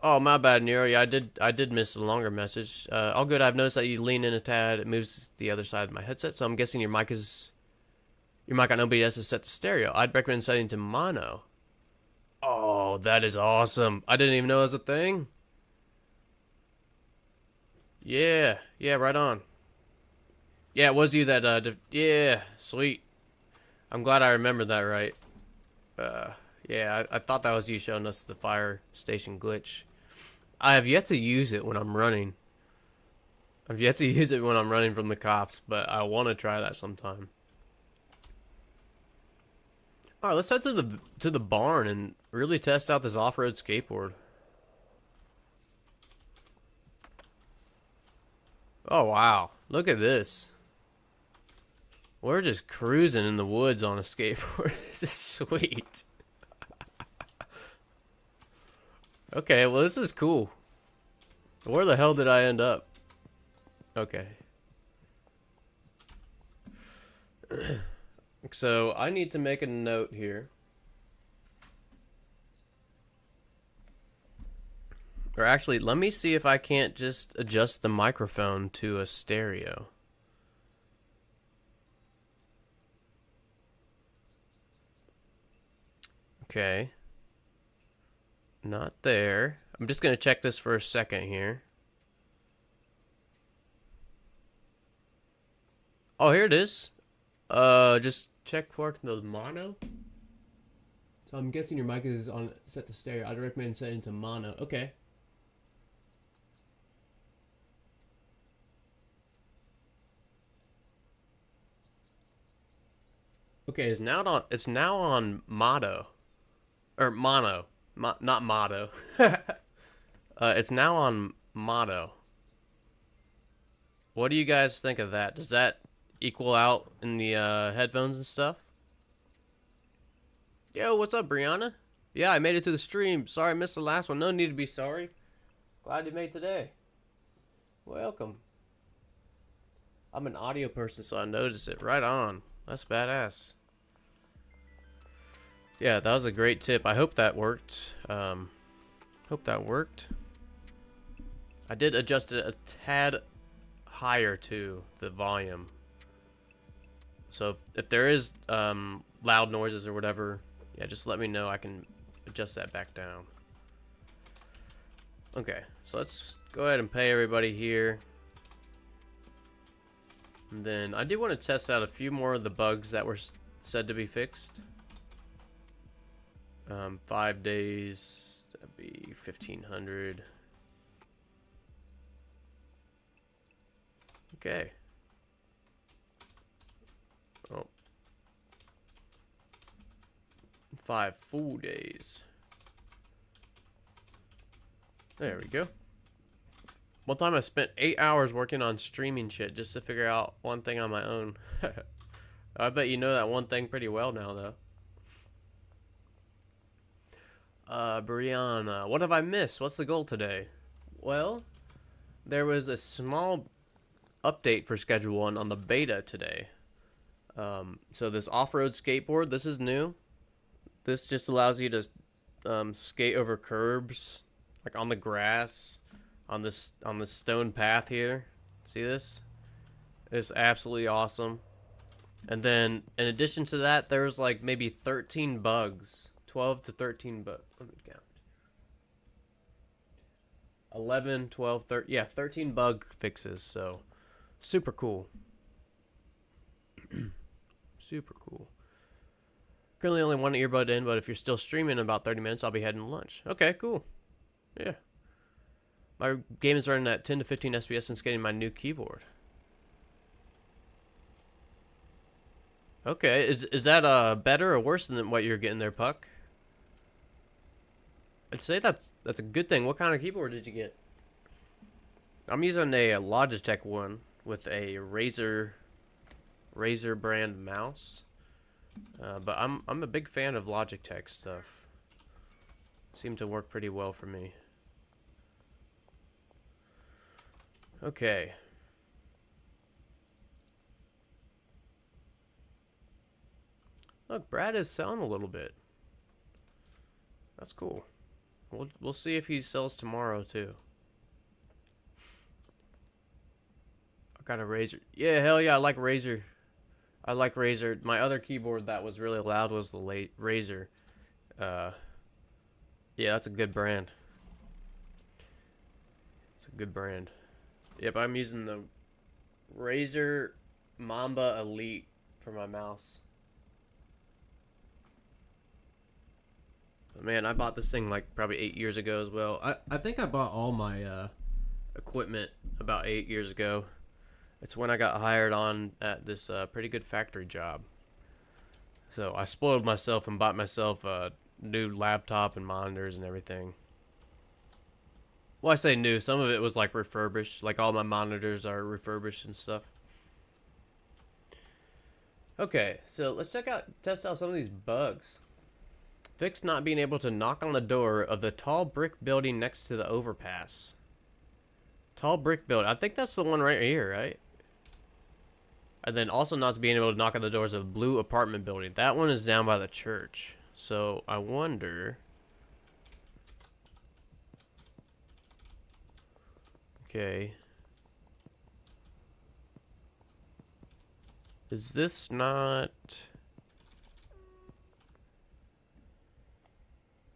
Oh, my bad, Nero. Yeah, I did miss a longer message. All good. I've noticed that you lean in a tad. It moves the other side of my headset, so I'm guessing your mic on OBS is set to stereo. I'd recommend setting to mono. Oh, that is awesome. I didn't even know it was a thing. Yeah, right on. Yeah, it was you that, yeah, sweet. I'm glad I remembered that right. Yeah, I thought that was you showing us the fire station glitch. I have yet to use it when I'm running. I've yet to use it when I'm running from the cops, but I want to try that sometime. All right, let's head to the barn and really test out this off-road skateboard. Oh wow, look at this. We're just cruising in the woods on a skateboard. This is sweet. Okay, well this is cool. Where the hell did I end up? Okay. So I need to make a note here. Or actually, let me see if I can't just adjust the microphone to a stereo. Okay. Not there. I'm just gonna check this for a second here. Oh, here it is. Just check for the mono. So I'm guessing your mic is on set to stereo. I'd recommend setting to mono. Okay. Okay, it's now on mono. Or mono. Not motto. It's now on mono. What do you guys think of that? Does that equal out in the headphones and stuff? Yo, what's up, Brianna? Yeah, I made it to the stream. Sorry I missed the last one. No need to be sorry. Glad you made today. Welcome. I'm an audio person, so I noticed it. Right on. That's badass. Yeah, that was a great tip. I hope that worked. Hope that worked. I did adjust it a tad higher to the volume. So if there is loud noises or whatever, yeah, just let me know. I can adjust that back down. Okay, so let's go ahead and pay everybody here. And then I do want to test out a few more of the bugs that were said to be fixed. 5 days, that'd be 1,500. Okay. Oh. 5 full days. There we go. One time I spent 8 hours working on streaming shit just to figure out one thing on my own. I bet you know that one thing pretty well now, though. Brianna, what have I missed? What's the goal today? Well, there was a small update for Schedule 1 on the beta today. So this off-road skateboard, this is new. This just allows you to skate over curbs, like on the grass, on this stone path here. See this? It's absolutely awesome. And then in addition to that, there's like maybe 13 bugs. 12 to 13 bugs. Let me count. 11, 12, 13. Yeah, 13 bug fixes. So super cool. Super cool. Currently only one earbud in, but if you're still streaming in about 30 minutes, I'll be heading to lunch. Okay, cool. Yeah. My game is running at 10 to 15 FPS and skating my new keyboard. Okay, is that better or worse than what you're getting there, Puck? I'd say that's a good thing. What kind of keyboard did you get? I'm using a Logitech one with a Razer brand mouse. But I'm a big fan of Logitech stuff. Seemed to work pretty well for me. Okay. Look, Brad is selling a little bit. That's cool. We'll see if he sells tomorrow too. I got a Razer. Yeah, hell yeah, I like Razer. I like Razer. My other keyboard that was really loud was the Razer. Yeah, that's a good brand. It's a good brand. Yep, I'm using the Razer Mamba Elite for my mouse. Man, I bought this thing like probably 8 years ago as well. I think I bought all my equipment about 8 years ago. It's when I got hired on at this pretty good factory job. So I spoiled myself and bought myself a new laptop and monitors and everything. Well, I say new. Some of it was like refurbished. Like all my monitors are refurbished and stuff. Okay, so let's test out some of these bugs. Fix not being able to knock on the door of the tall brick building next to the overpass. Tall brick building. I think that's the one right here, right? And then also not being able to knock on the doors of a blue apartment building. That one is down by the church. So I wonder... Okay. Is this not...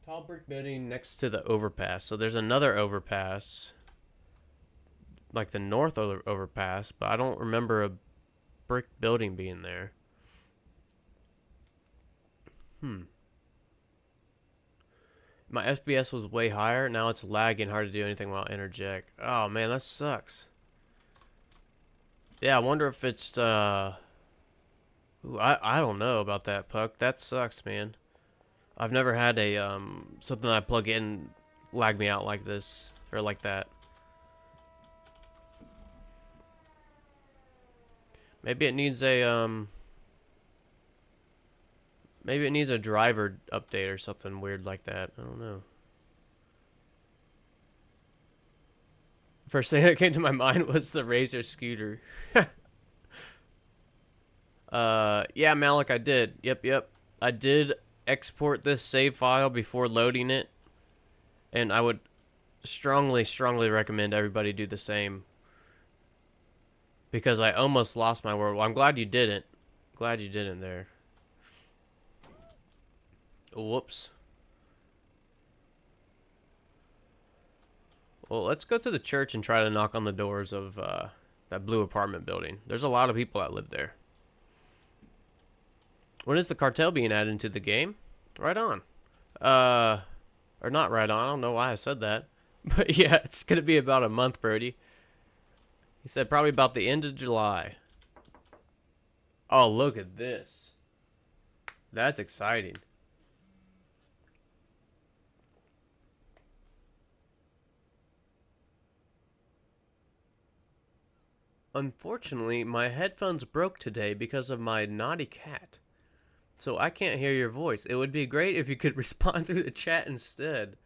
Tall brick building next to the overpass. So there's another overpass. Like the north overpass. But I don't remember a brick building being there. My FPS was way higher. Now it's lagging. Hard to do anything while interject. Oh man, that sucks. Yeah, I wonder if it's... Ooh, I don't know about that, Puck. That sucks, man. I've never had a something I plug in lag me out like this or like that. Maybe it needs a maybe it needs a driver update or something weird like that. I don't know. First thing that came to my mind was the Razor scooter. Yeah, Malik, I did. Yep. I did export this save file before loading it, and I would strongly recommend everybody do the same, because I almost lost my word. Well, I'm glad you didn't. Glad you didn't there. Whoops. Well, let's go to the church and try to knock on the doors of that blue apartment building. There's a lot of people that live there. When is the cartel being added into the game? Right on. Or not right on. I don't know why I said that. But yeah, it's going to be about a month, Brody. He said probably about the end of July. Oh, look at this. That's exciting. Unfortunately, my headphones broke today because of my naughty cat. So I can't hear your voice. It would be great if you could respond through the chat instead.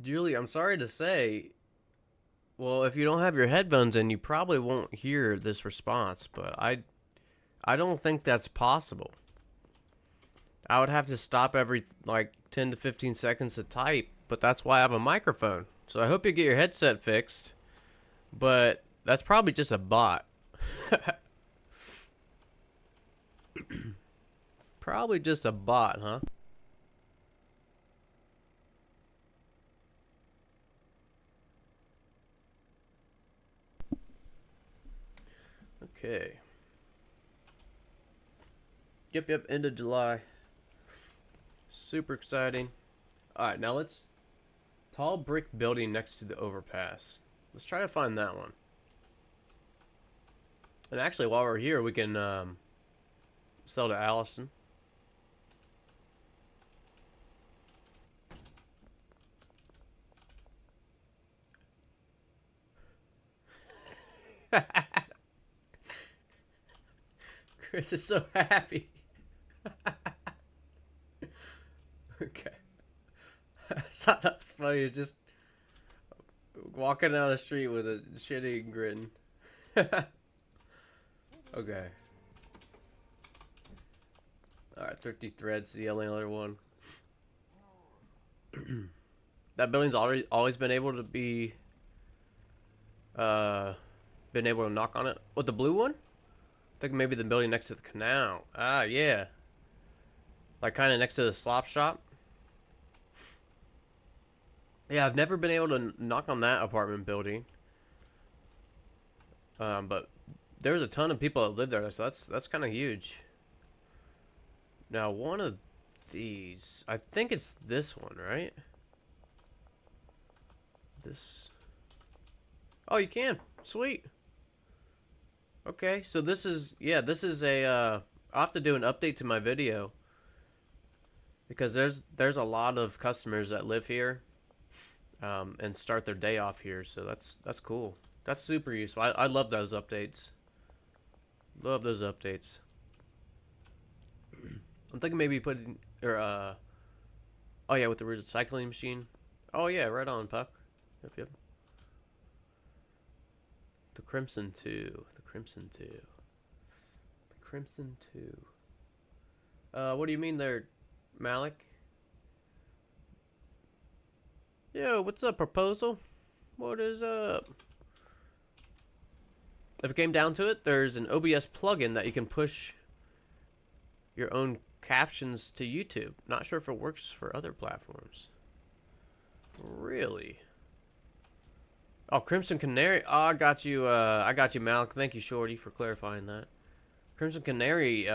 Julie, I'm sorry to say, well, if you don't have your headphones in, you probably won't hear this response, but I don't think that's possible. I would have to stop every like 10 to 15 seconds to type, but that's why I have a microphone. So I hope you get your headset fixed, but that's probably just a bot. Probably just a bot, huh? Okay. Yep, end of July. Super exciting. Alright, now let's... Tall brick building next to the overpass. Let's try to find that one. And actually, while we're here, we can sell to Allison. Chris is so happy. Okay. I thought that was funny. It's just walking down the street with a shitty grin. Okay. Alright, Thrifty Threads, the only other one. That building's always been able to be been able to knock on it. What, the blue one? I think maybe the building next to the canal. Ah, yeah. Like kind of next to the slop shop. Yeah, I've never been able to knock on that apartment building. But there's a ton of people that live there, so that's kind of huge. Now, one of these, I think it's this one, right? This. Oh, you can. Sweet. Okay, so this is, yeah, this is a I'll have to do an update to my video because there's a lot of customers that live here and start their day off here, so that's cool. That's super useful. I love those updates. Love those updates. I'm thinking maybe putting or oh yeah, with the recycling machine. Oh yeah, right on, Puck. Yep, yep. The Crimson 2. The Crimson 2. The Crimson 2. What do you mean there, Malik? Yo, what's up, Proposal? What is up? If it came down to it, there's an OBS plugin that you can push your own captions to YouTube. Not sure if it works for other platforms. Really? Oh, Crimson Canary. Oh, I got you, Malik. Thank you, Shorty, for clarifying that. Crimson Canary,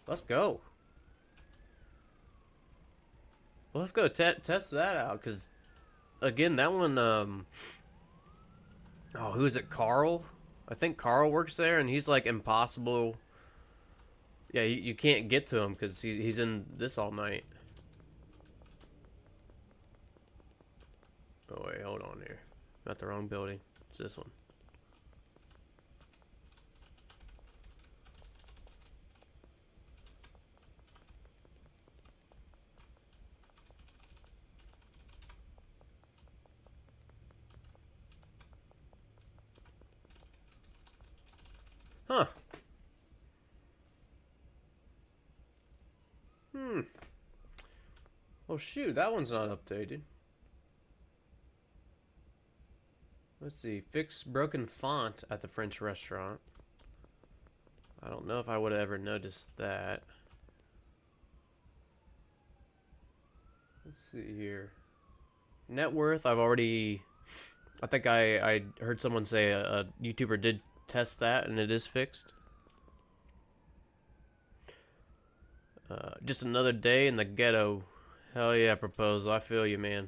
let's go. Well, let's go test that out, because, again, that one, oh, who is it, Carl? I think Carl works there, and he's, like, impossible. Yeah, you can't get to him, because he's in this all night. Oh, wait, hold on here. Not the wrong building. It's this one. Huh. Oh, shoot, that one's not updated. Let's see. Fix broken font at the French restaurant. I don't know if I would have ever noticed that. Let's see here. Net worth, I've already... I think I heard someone say a YouTuber did test that, and it is fixed. Just another day in the ghetto. Hell yeah, Proposal. I feel you, man.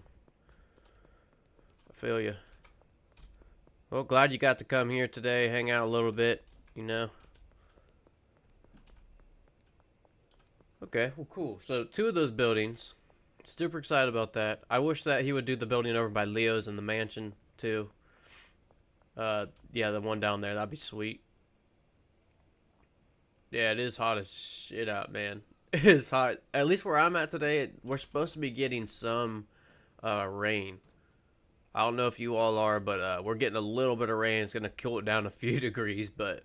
I feel you. Well, glad you got to come here today, hang out a little bit, you know. Okay, well, cool. So, 2 of those buildings. Super excited about that. I wish that he would do the building over by Leo's and the mansion, too. Yeah, the one down there. That'd be sweet. Yeah, it is hot as shit out, man. It is hot. At least where I'm at today, we're supposed to be getting some rain. I don't know if you all are, but we're getting a little bit of rain. It's going to cool it down a few degrees, but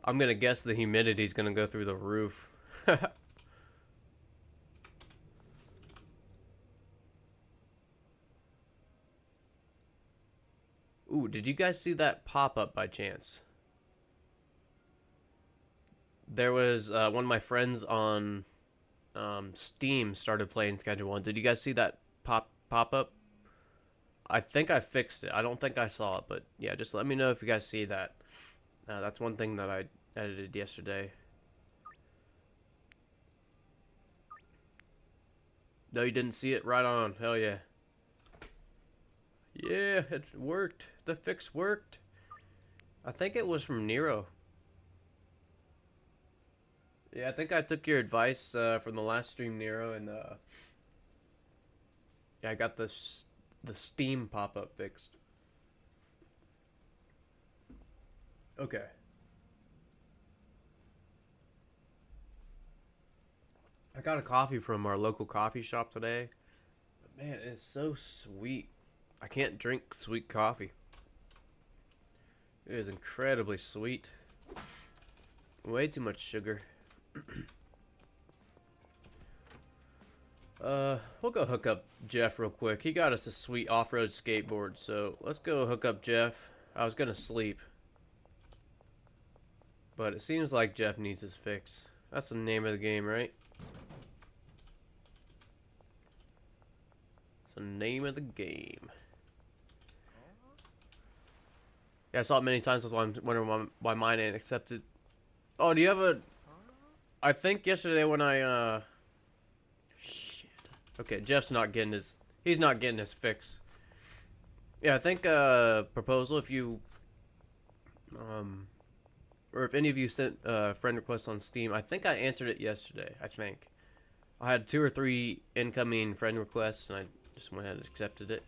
I'm going to guess the humidity is going to go through the roof. Ooh, did you guys see that pop-up by chance? There was one of my friends on Steam started playing Schedule 1. Did you guys see that pop-up? I think I fixed it. I don't think I saw it, but yeah, just let me know if you guys see that. That's one thing that I edited yesterday. No, you didn't see it? Right on. Hell yeah. Yeah, it worked. The fix worked. I think it was from Nero. Yeah, I think I took your advice from the last stream, Nero, and yeah, I got the Steam pop-up fixed. Okay. I got a coffee from our local coffee shop today. But man, it's so sweet. I can't drink sweet coffee. It is incredibly sweet. Way too much sugar. We'll go hook up Jeff real quick. He got us a sweet off-road skateboard, so let's go hook up Jeff. I was gonna sleep, but it seems like Jeff needs his fix. That's the name of the game, right? It's the name of the game. Yeah, I saw it many times. That's why I'm wondering why mine ain't accepted. Oh, do you have a... I think yesterday when I, Shit. Okay, Jeff's not getting his... He's not getting his fix. Yeah, I think, Proposal, if you... or if any of you sent friend requests on Steam. I think I answered it yesterday. I think I had 2 or 3 incoming friend requests, and I just went ahead and accepted it.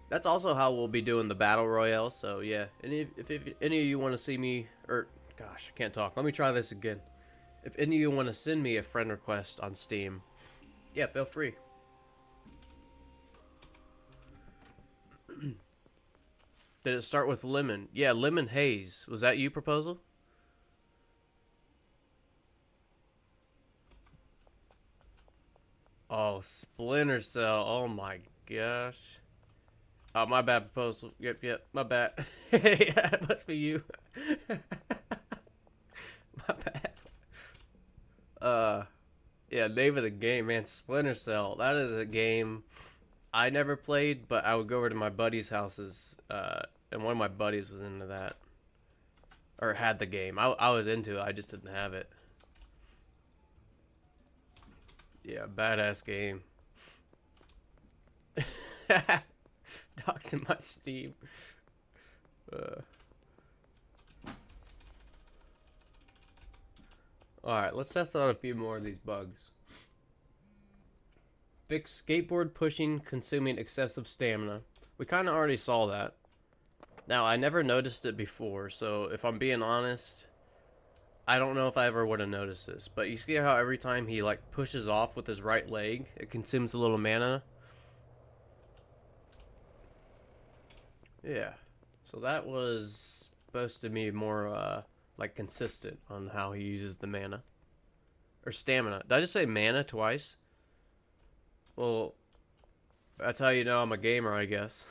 That's also how we'll be doing the battle royale. So yeah, if any of you want to see me, or gosh, I can't talk. Let me try this again. If any of you want to send me a friend request on Steam, yeah, feel free. Did it start with lemon? Yeah, lemon haze. Was that you, Proposal? Oh, Splinter Cell. Oh my gosh. Oh, my bad, Proposal. Yep, my bad. Yeah, it must be you. My bad. Yeah, name of the game, man. Splinter Cell. That is a game I never played, but I would go over to my buddies' houses, and one of my buddies was into that. Or had the game. I was into it, I just didn't have it. Yeah, badass game. Doxing my Steam. Alright, let's test out a few more of these bugs. Fix skateboard pushing, consuming excessive stamina. We kind of already saw that. Now, I never noticed it before, so if I'm being honest, I don't know if I ever would have noticed this. But you see how every time he like pushes off with his right leg, it consumes a little mana? Yeah. So that was supposed to be more like consistent on how he uses the mana. Or stamina. Did I just say mana twice? Well, that's how you know I'm a gamer, I guess.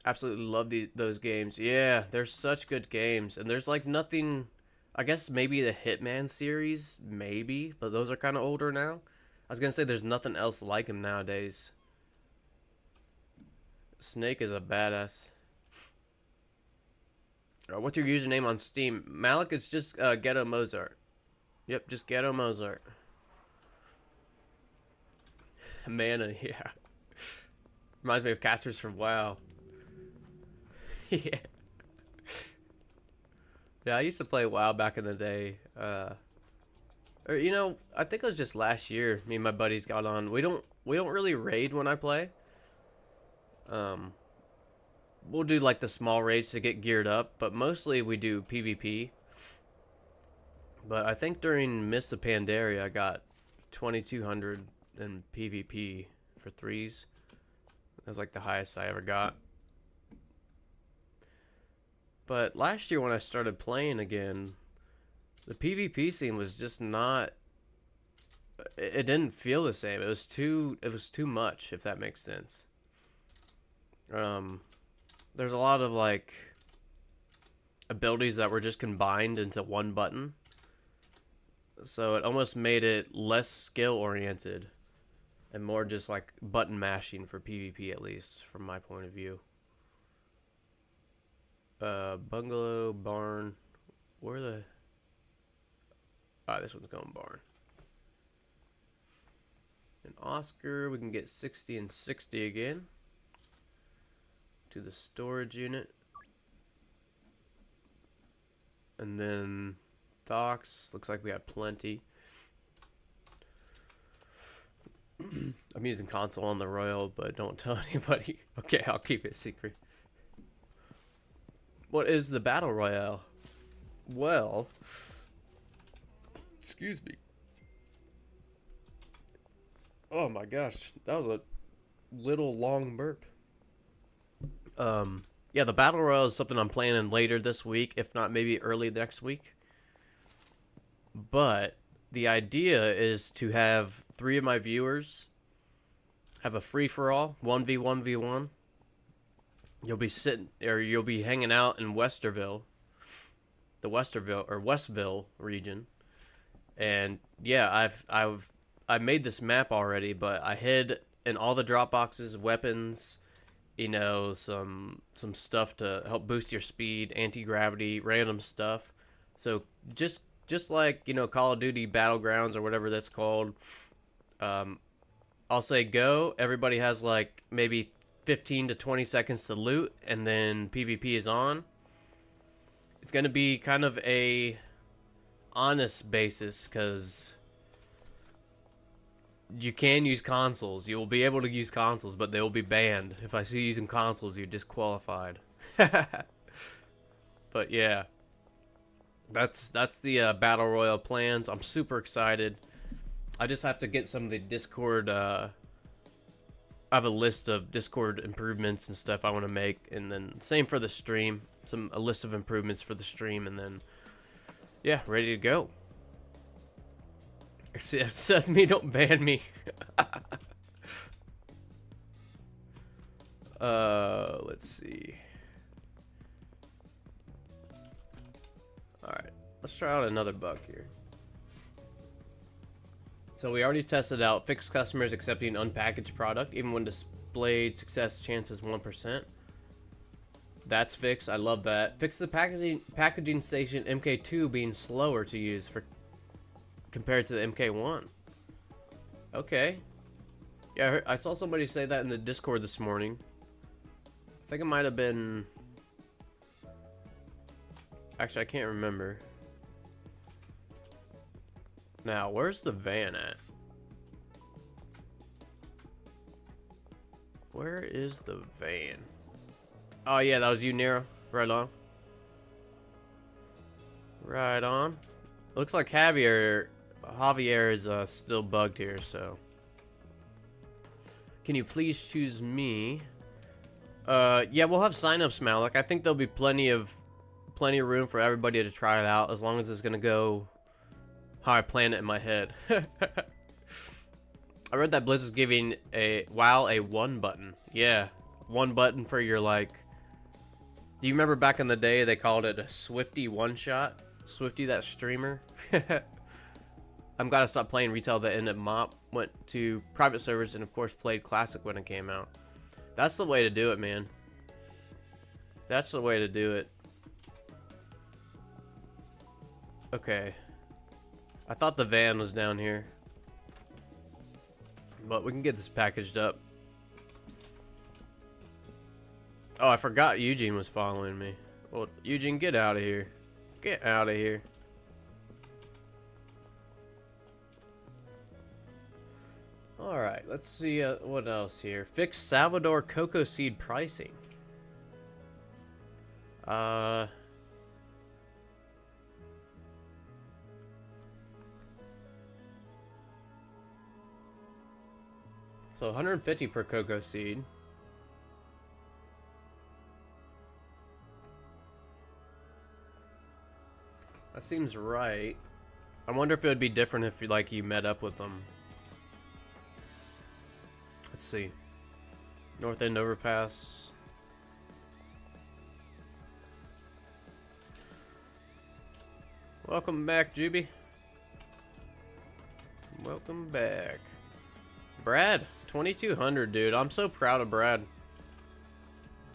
Absolutely love those games. Yeah, they're such good games. And there's like nothing... I guess maybe the Hitman series, maybe. But those are kind of older now. I was going to say there's nothing else like him nowadays. Snake is a badass. What's your username on Steam? Malik, it's just Ghetto Mozart. Yep, just Ghetto Mozart. Mana, yeah. Reminds me of casters from WoW. Yeah. Yeah, I used to play WoW back in the day. Or you know, I think it was just last year. Me and my buddies got on. We don't really raid when I play. We'll do like the small raids to get geared up, but mostly we do PvP. But I think during Mists of Pandaria, I got 2200 in PvP for 3s. That was like the highest I ever got. But last year when I started playing again, the PvP scene was just not... It didn't feel the same. It was too much, if that makes sense. There's a lot of like abilities that were just combined into one button. So it almost made it less skill oriented and more just like button mashing for PvP, at least from my point of view. Bungalow, barn. Where the... Ah, this one's going barn. And Oscar, we can get 60 and 60 again. To the storage unit. And then docks. Looks like we have plenty. I'm using console on the Royal, but don't tell anybody. Okay, I'll keep it secret. What is the Battle Royale? Well, excuse me. Oh my gosh, that was a little long burp. Yeah, the Battle Royale is something I'm planning later this week, if not maybe early next week. But the idea is to have 3 of my viewers have a free-for-all, 1v1v1. You'll be sitting, or you'll be hanging out in Westerville, the Westville region. And yeah, I made this map already, but I hid in all the drop boxes, weapons, you know, some stuff to help boost your speed, anti-gravity, random stuff. So just like, you know, Call of Duty Battlegrounds or whatever that's called, I'll say go. Everybody has like maybe 15 to 20 seconds to loot, and then PvP is on. It's going to be kind of a honest basis, because you can use consoles. You will be able to use consoles, but they will be banned. If I see you using consoles, you're disqualified. But yeah, that's the Battle Royale plans. I'm super excited. I just have to get some of the Discord. I have a list of Discord improvements and stuff I want to make, and then same for the stream. A list of improvements for the stream, and then yeah, ready to go. It says me, don't ban me. Let's see. Alright, let's try out another bug here. So we already tested out fixed customers accepting unpackaged product, even when displayed success chance is 1%. That's fixed. I love that. Fix the packaging station MK2 being slower to use compared to the MK1. Okay. Yeah, I saw somebody say that in the Discord this morning. I think it might have been... Actually, I can't remember. Now, where's the van at? Where is the van? Oh, yeah, that was you, Nero. Right on. Right on. Looks like Javier is still bugged here, so. Can you please choose me? Yeah, we'll have signups, Malik. I think there'll be plenty of room for everybody to try it out, as long as it's gonna go how I plan it in my head. I read that Blizz is giving WoW a 1 button. Yeah, 1 button for your, like... Do you remember back in the day they called it a Swifty one-shot? Swifty, that streamer? I'm glad I stopped playing retail that ended MOP. Went to private servers and, of course, played Classic when it came out. That's the way to do it, man. That's the way to do it. Okay. I thought the van was down here. But we can get this packaged up. Oh, I forgot Eugene was following me. Well, Eugene, get out of here. Get out of here. Alright, let's see what else here. Fix Salvador cocoa seed pricing. So 150 per cocoa seed. That seems right. I wonder if it would be different if you met up with them. Let's see. North End Overpass. Welcome back, Juby. Welcome back. Brad, 2200, dude. I'm so proud of Brad.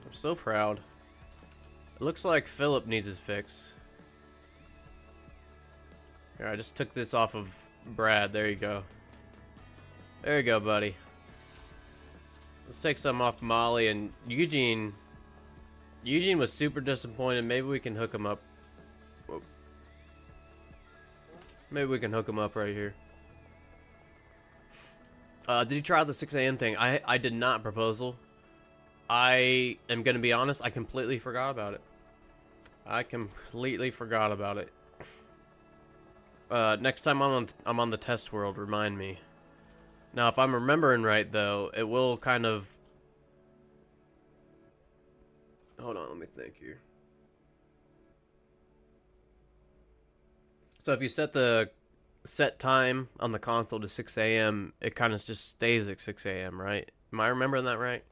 I'm so proud. It looks like Philip needs his fix. Here, I just took this off of Brad. There you go. There you go, buddy. Let's take some off Molly and Eugene. Eugene was super disappointed. Maybe we can hook him up. Whoa. Maybe we can hook him up right here. Did you try out the 6 a.m. thing? I did not, Proposal. I am going to be honest, I completely forgot about it. I completely forgot about it. Next time I'm on the test world, remind me. Now, if I'm remembering right, though, it will kind of... Hold on, let me think here. So if you set the time on the console to 6 a.m., it kind of just stays at 6 a.m., right? Am I remembering that right?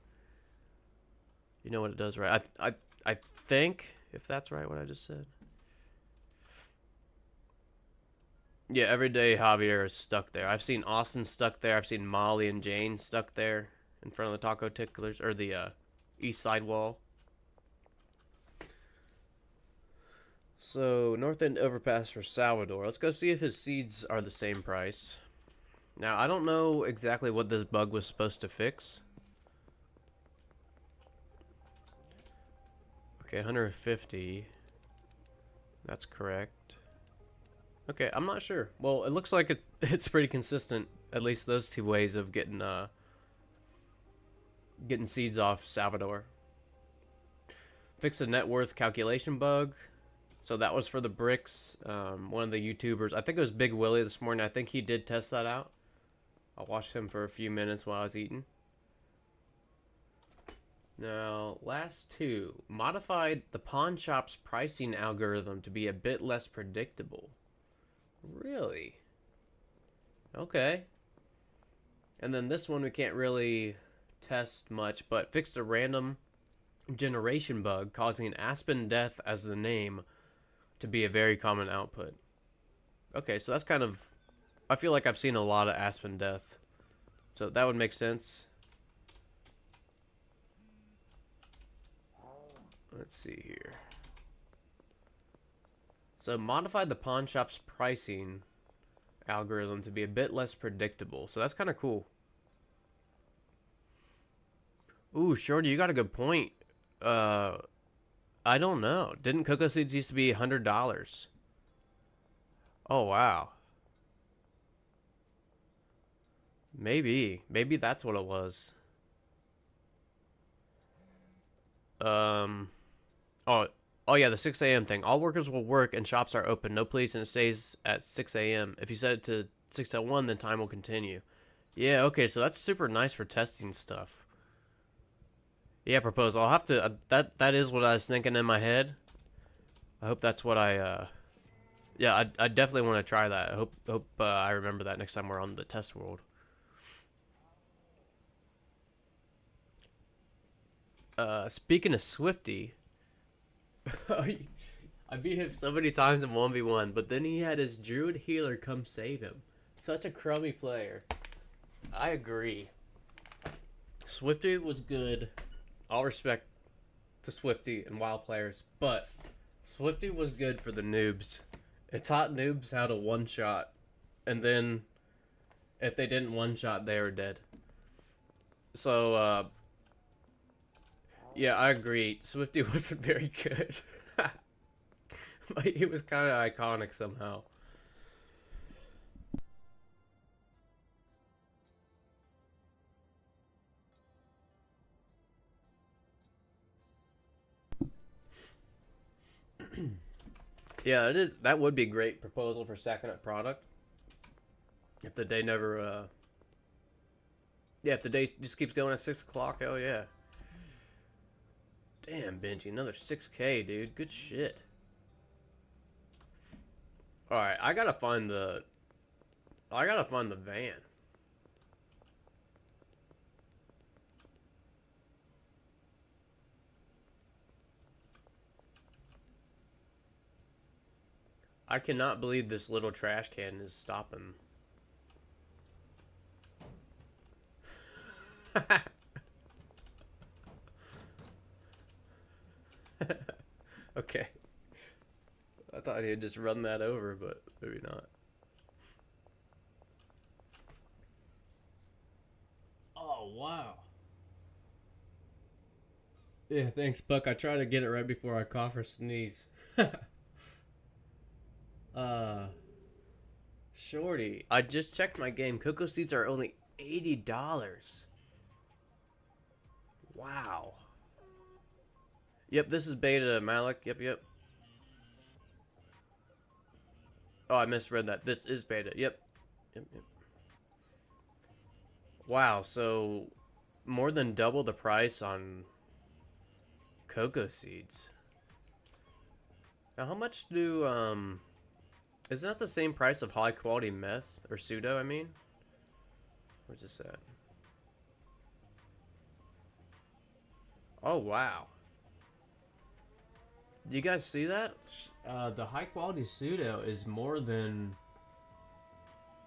You know what it does, right? I think, if that's right, what I just said. Yeah, every day Javier is stuck there. I've seen Austin stuck there. I've seen Molly and Jane stuck there in front of the Taco Ticklers, or the east side wall. So, North End Overpass for Salvador. Let's go see if his seeds are the same price. Now, I don't know exactly what this bug was supposed to fix. Okay, 150. That's correct. Okay, I'm not sure. Well, it looks like it's pretty consistent. At least those two ways of getting getting seeds off Salvador. Fix a net worth calculation bug. So that was for the bricks. One of the YouTubers, I think it was Big Willie this morning. I think he did test that out. I watched him for a few minutes while I was eating. Now, last two. Modified the pawn shop's pricing algorithm to be a bit less predictable. Really? Okay. And then this one we can't really test much, but fixed a random generation bug causing aspen death as the name to be a very common output. Okay, so that's kind of... I feel like I've seen a lot of aspen death. So that would make sense. Let's see here. So modified the pawn shop's pricing algorithm to be a bit less predictable. So that's kind of cool. Ooh, Shorty, you got a good point. I don't know. Didn't cocoa seeds used to be $100? Oh, wow. Maybe that's what it was. Oh yeah, the 6 a.m. thing. All workers will work and shops are open. No police, and it stays at 6 a.m. If you set it to 6:01, then time will continue. Yeah, okay, so that's super nice for testing stuff. Yeah, proposal. I'll have to. That is what I was thinking in my head. I hope that's what I. Yeah, I definitely want to try that. I hope I remember that next time we're on the test world. Speaking of Swifty, I beat him so many times in 1v1, but then he had his druid healer come save him. Such a crummy player. I agree. Swifty was good. All respect to Swifty and WoW players, but Swifty was good for the noobs. It taught noobs how to one-shot, and then if they didn't one-shot, they were dead. So, yeah, I agree. Swifty wasn't very good. But he was kind of iconic somehow. Yeah, it is. That would be a great proposal for second up product. If the day never, yeah, if the day just keeps going at 6 o'clock, hell yeah. Damn, Benji, another 6K, dude. Good shit. Alright, I gotta find the van. I cannot believe this little trash can is stopping. Okay. I thought he'd just run that over, but maybe not. Oh, wow. Yeah, thanks, Buck. I try to get it right before I cough or sneeze. Shorty, I just checked my game. Cocoa seeds are only $80. Wow. Yep, this is beta, Malik. Yep. Oh, I misread that. This is beta. Yep. Wow, so more than double the price on cocoa seeds. Now, how much do, isn't that the same price of high quality meth? Or pseudo, I mean? Where's this at? Oh, wow. Do you guys see that? The high quality pseudo is more than,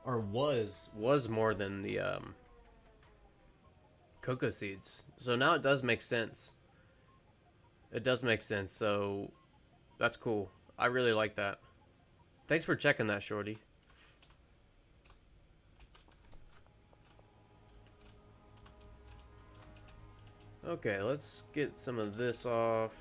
or was more than the cocoa seeds. So now it does make sense. It does make sense. So that's cool. I really like that. Thanks for checking that, Shorty. Okay, let's get some of this off.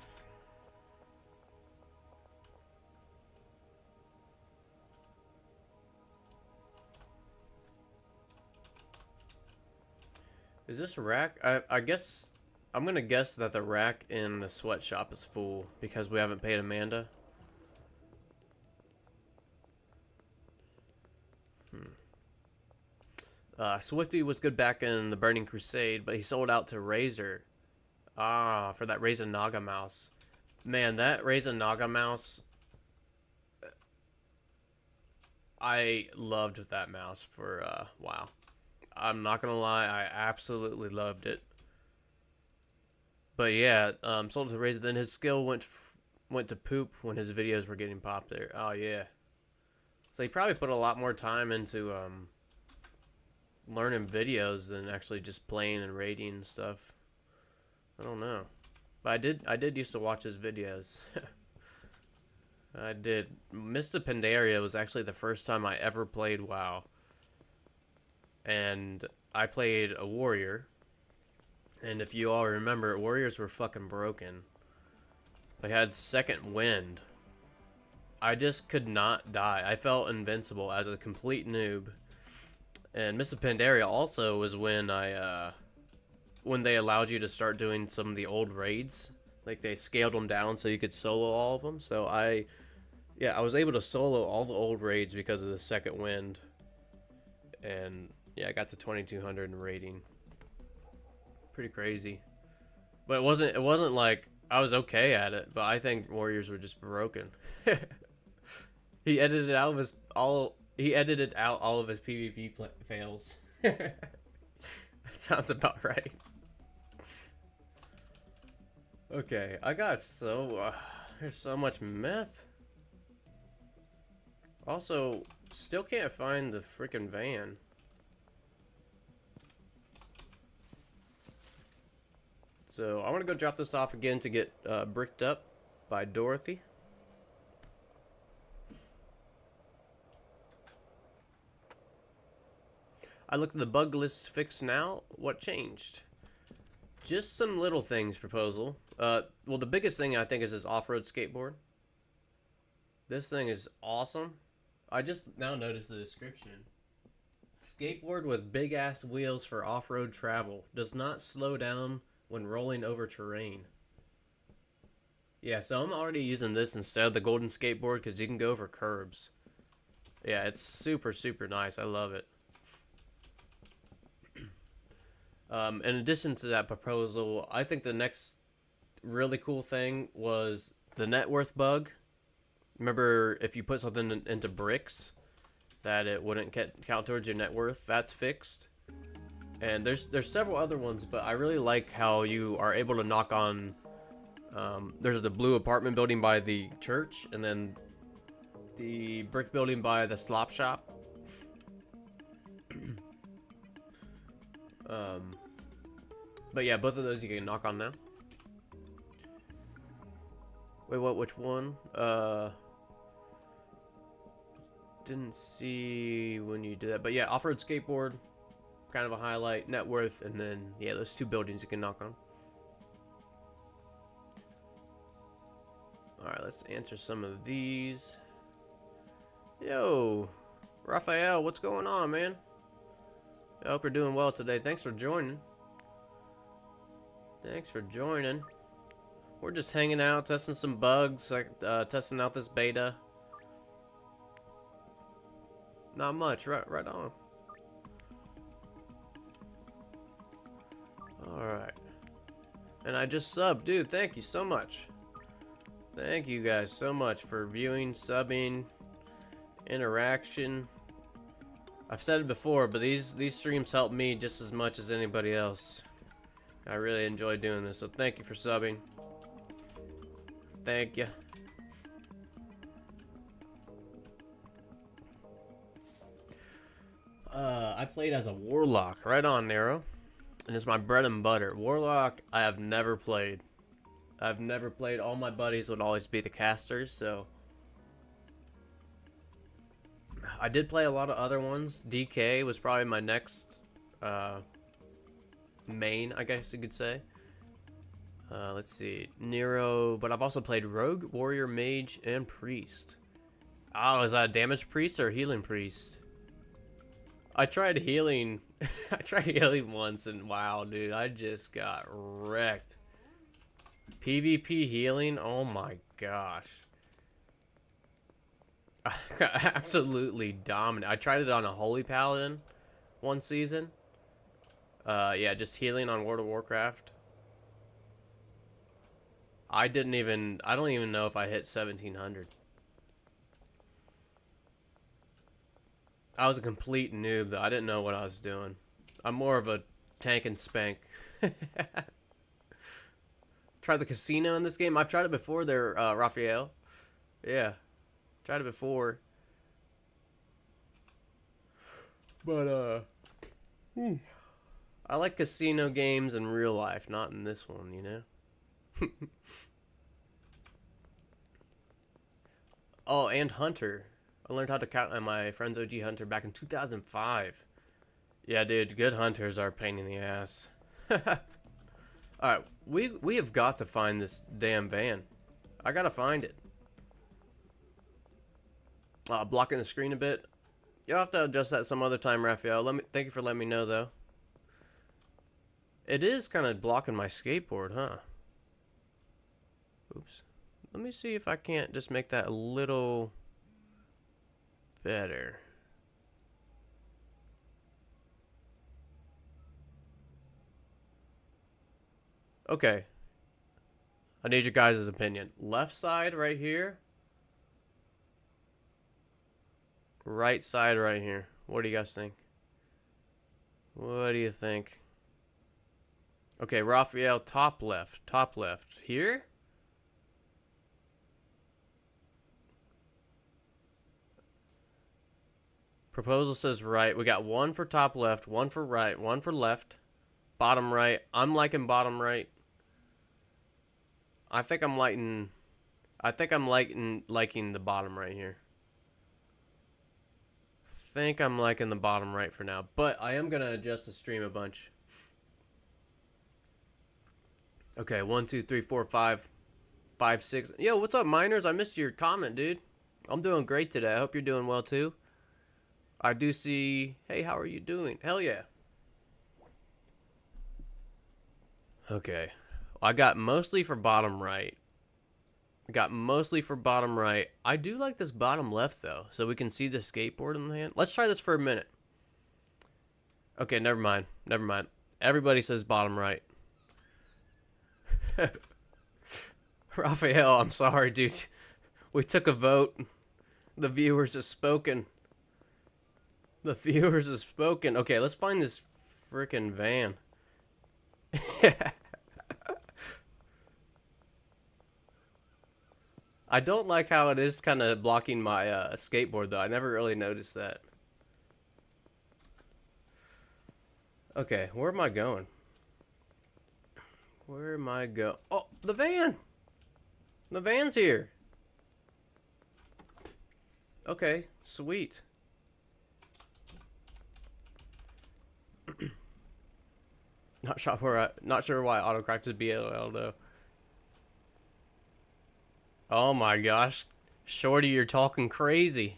Is this rack? I guess I'm gonna guess that the rack in the sweatshop is full because we haven't paid Amanda. Swifty was good back in the Burning Crusade, but he sold out to Razor. Ah, for that Razor Naga mouse. Man, that Razor Naga mouse, I loved that mouse for a while. I'm not gonna lie, I absolutely loved it. But yeah, sold to Razor. Then his skill went to poop when his videos were getting popular. Oh yeah, so he probably put a lot more time into learning videos than actually just playing and raiding and stuff. I don't know, but I did used to watch his videos. I did. Mr. Pandaria was actually the first time I ever played WoW. And I played a warrior. And if you all remember, warriors were fucking broken. They had second wind. I just could not die. I felt invincible as a complete noob. And Mr. Pandaria also was when when they allowed you to start doing some of the old raids. Like they scaled them down so you could solo all of them. So I was able to solo all the old raids because of the second wind. And yeah, I got to 2200 in rating. Pretty crazy. But it wasn't like I was okay at it, but I think warriors were just broken. He edited out all of his PvP fails. That sounds about right. Okay, I got there's so much meth. Also, still can't find the freaking van. So I want to go drop this off again to get bricked up by Dorothy. I looked at the bug list fixed now. What changed? Just some little things, proposal. Well, the biggest thing I think is this off-road skateboard. This thing is awesome. I just now noticed the description. Skateboard with big-ass wheels for off-road travel. Does not slow down when rolling over terrain. Yeah, so I'm already using this instead of the golden skateboard because you can go over curbs. Yeah, it's super, super nice. I love it. In addition to that proposal, I think the next really cool thing was the net worth bug. Remember, if you put something into bricks, that it wouldn't count towards your net worth. That's fixed. And there's several other ones, but I really like how you are able to knock on. There's the blue apartment building by the church, and then the brick building by the slop shop. But yeah, both of those you can knock on now. Wait, what? Which one? Didn't see when you did that, but yeah, off-road skateboard, kind of a highlight. Net worth, and then yeah, those two buildings you can knock on. All right, let's answer some of these. Yo, Raphael, what's going on, man? I hope you're doing well today. Thanks for joining. Thanks for joining. We're just hanging out, testing some bugs, like testing out this beta. Not much, right on. Alright. And I just subbed, dude, thank you so much. Thank you guys so much for viewing, subbing, interaction. I've said it before, but these streams help me just as much as anybody else. I really enjoy doing this, so thank you for subbing. Thank you. I played as a warlock, right on, Nero. And it's my bread and butter. Warlock, I have never played. I've never played. All my buddies would always be the casters, so... I did play a lot of other ones. DK was probably my next main, I guess you could say. Let's see. Nero, but I've also played Rogue, Warrior, Mage, and Priest. Oh, is that a damage priest or healing priest? I tried healing I tried healing once and wow, dude, I just got wrecked. PvP healing? Oh my gosh. I got absolutely dominant. I tried it on a Holy Paladin one season. Yeah, just healing on World of Warcraft. I don't even know if I hit 1700. I was a complete noob though. I didn't know what I was doing. I'm more of a tank and spank. Tried the casino in this game. I've tried it before there, Raphael. Yeah. Tried it before. But, I like casino games in real life, not in this one, you know? Oh, and Hunter. I learned how to count on my friend's OG Hunter back in 2005. Yeah, dude, good hunters are a pain in the ass. Alright, we have got to find this damn van. I gotta find it. Blocking the screen a bit. You'll have to adjust that some other time, Raphael. Thank you for letting me know, though. It is kind of blocking my skateboard, huh? Oops. Let me see if I can't just make that a little better. Okay. I need your guys' opinion. Left side right here. Right side right here. What do you guys think? What do you think? Okay, Raphael, top left. Top left. Here? Proposal says right. We got one for top left, one for right, one for left. Bottom right. I'm liking bottom right. I think I'm liking the bottom right here. Think I'm liking the bottom right for now, but I am gonna adjust the stream a bunch. Okay, 1, 2, 3, 4, 5, 5, 6. Yo, what's up, miners? I missed your comment, dude. I'm doing great today. I hope you're doing well too. I do see. Hey, how are you doing? Hell yeah. Okay, I got mostly for bottom right. I do like this bottom left, though, so we can see the skateboard in the hand. Let's try this for a minute. Okay, never mind. Everybody says bottom right. Raphael, I'm sorry, dude. We took a vote. The viewers have spoken. Okay, let's find this freaking van. I don't like how it is kind of blocking my skateboard, though. I never really noticed that. Okay, where am I going? Oh, the van! The van's here! Okay, sweet. Not sure why autocorrect is BLL, though. Oh my gosh. Shorty, you're talking crazy.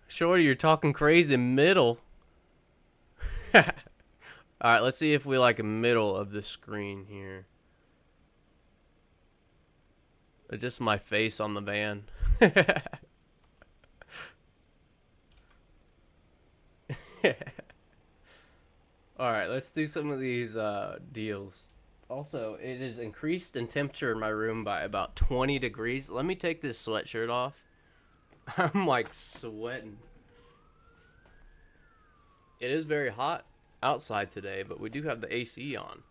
Middle. Alright, let's see if we like a middle of the screen here. Just my face on the van. Alright, let's do some of these deals. Also, it is increased in temperature in my room by about 20 degrees. Let me take this sweatshirt off. I'm like sweating. It is very hot outside today, but we do have the AC on.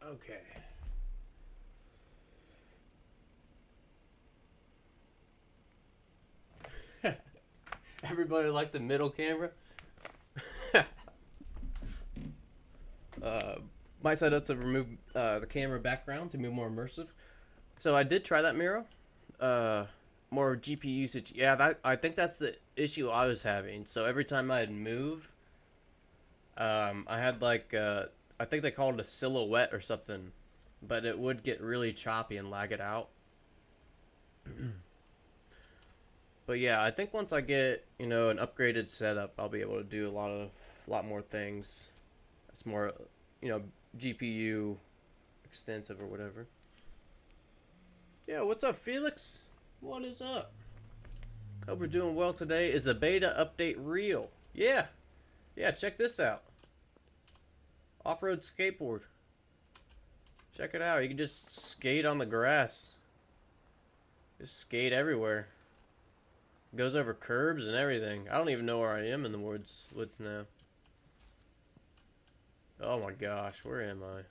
Okay. Everybody like the middle camera? Might set up to remove the camera background to be more immersive. So I did try that mirror. More GPU usage. Yeah, I think that's the issue I was having. So every time I'd move, I had like I think they called it a silhouette or something, but it would get really choppy and lag it out. But yeah, I think once I get, you know, an upgraded setup, I'll be able to do a lot more things. It's more, you know, GPU extensive or whatever. Yeah, what's up, Felix? What is up? Hope we're doing well today. Is the beta update real? Yeah. Yeah, check this out. Off-road skateboard. Check it out. You can just skate on the grass. Just skate everywhere. Goes over curbs and everything. I don't even know where I am in the woods now. Oh my gosh, where am I?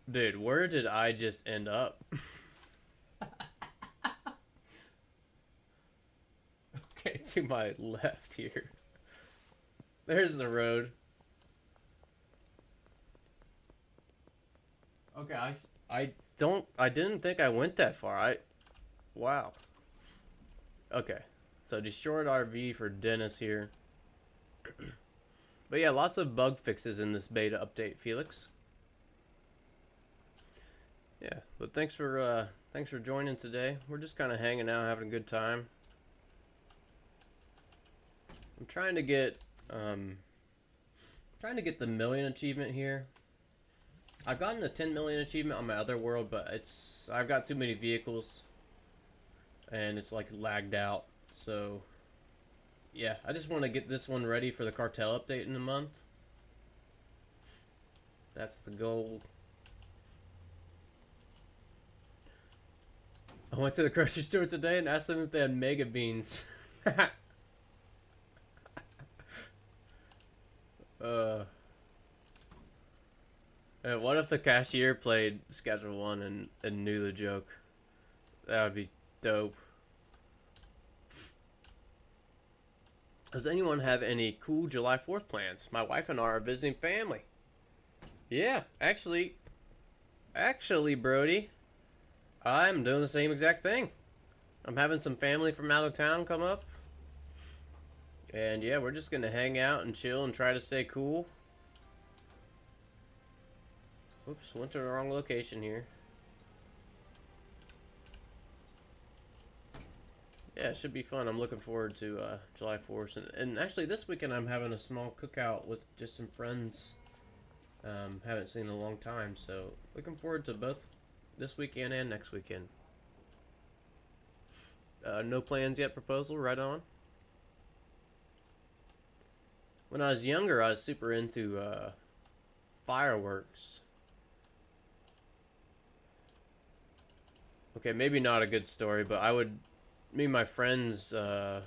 Dude, where did I just end up? Okay, to my left here. There's the road. Okay, I didn't think I went that far. Wow. Okay, so destroyed RV for Dennis here. But yeah, lots of bug fixes in this beta update, Felix. Yeah, but thanks for joining today. We're just kind of hanging out, having a good time. I'm trying to get the million achievement here. I've gotten a 10 million achievement on my other world, but I've got too many vehicles and it's like lagged out. So yeah, I just want to get this one ready for the cartel update in a month. That's the goal. I went to the grocery store today and asked them if they had mega beans. What if the cashier played Schedule 1 and knew the joke? That would be dope. Does anyone have any cool July 4th plans? My wife and I are visiting family. Yeah, actually, Brody, I'm doing the same exact thing. I'm having some family from out of town come up. And yeah, we're just going to hang out and chill and try to stay cool. Oops, went to the wrong location here. Yeah, it should be fun. I'm looking forward to July 4th. And actually, this weekend I'm having a small cookout with just some friends. Haven't seen in a long time, so looking forward to both this weekend and next weekend. No plans yet proposal, right on. When I was younger, I was super into fireworks. Okay, maybe not a good story, but me and my friends, okay,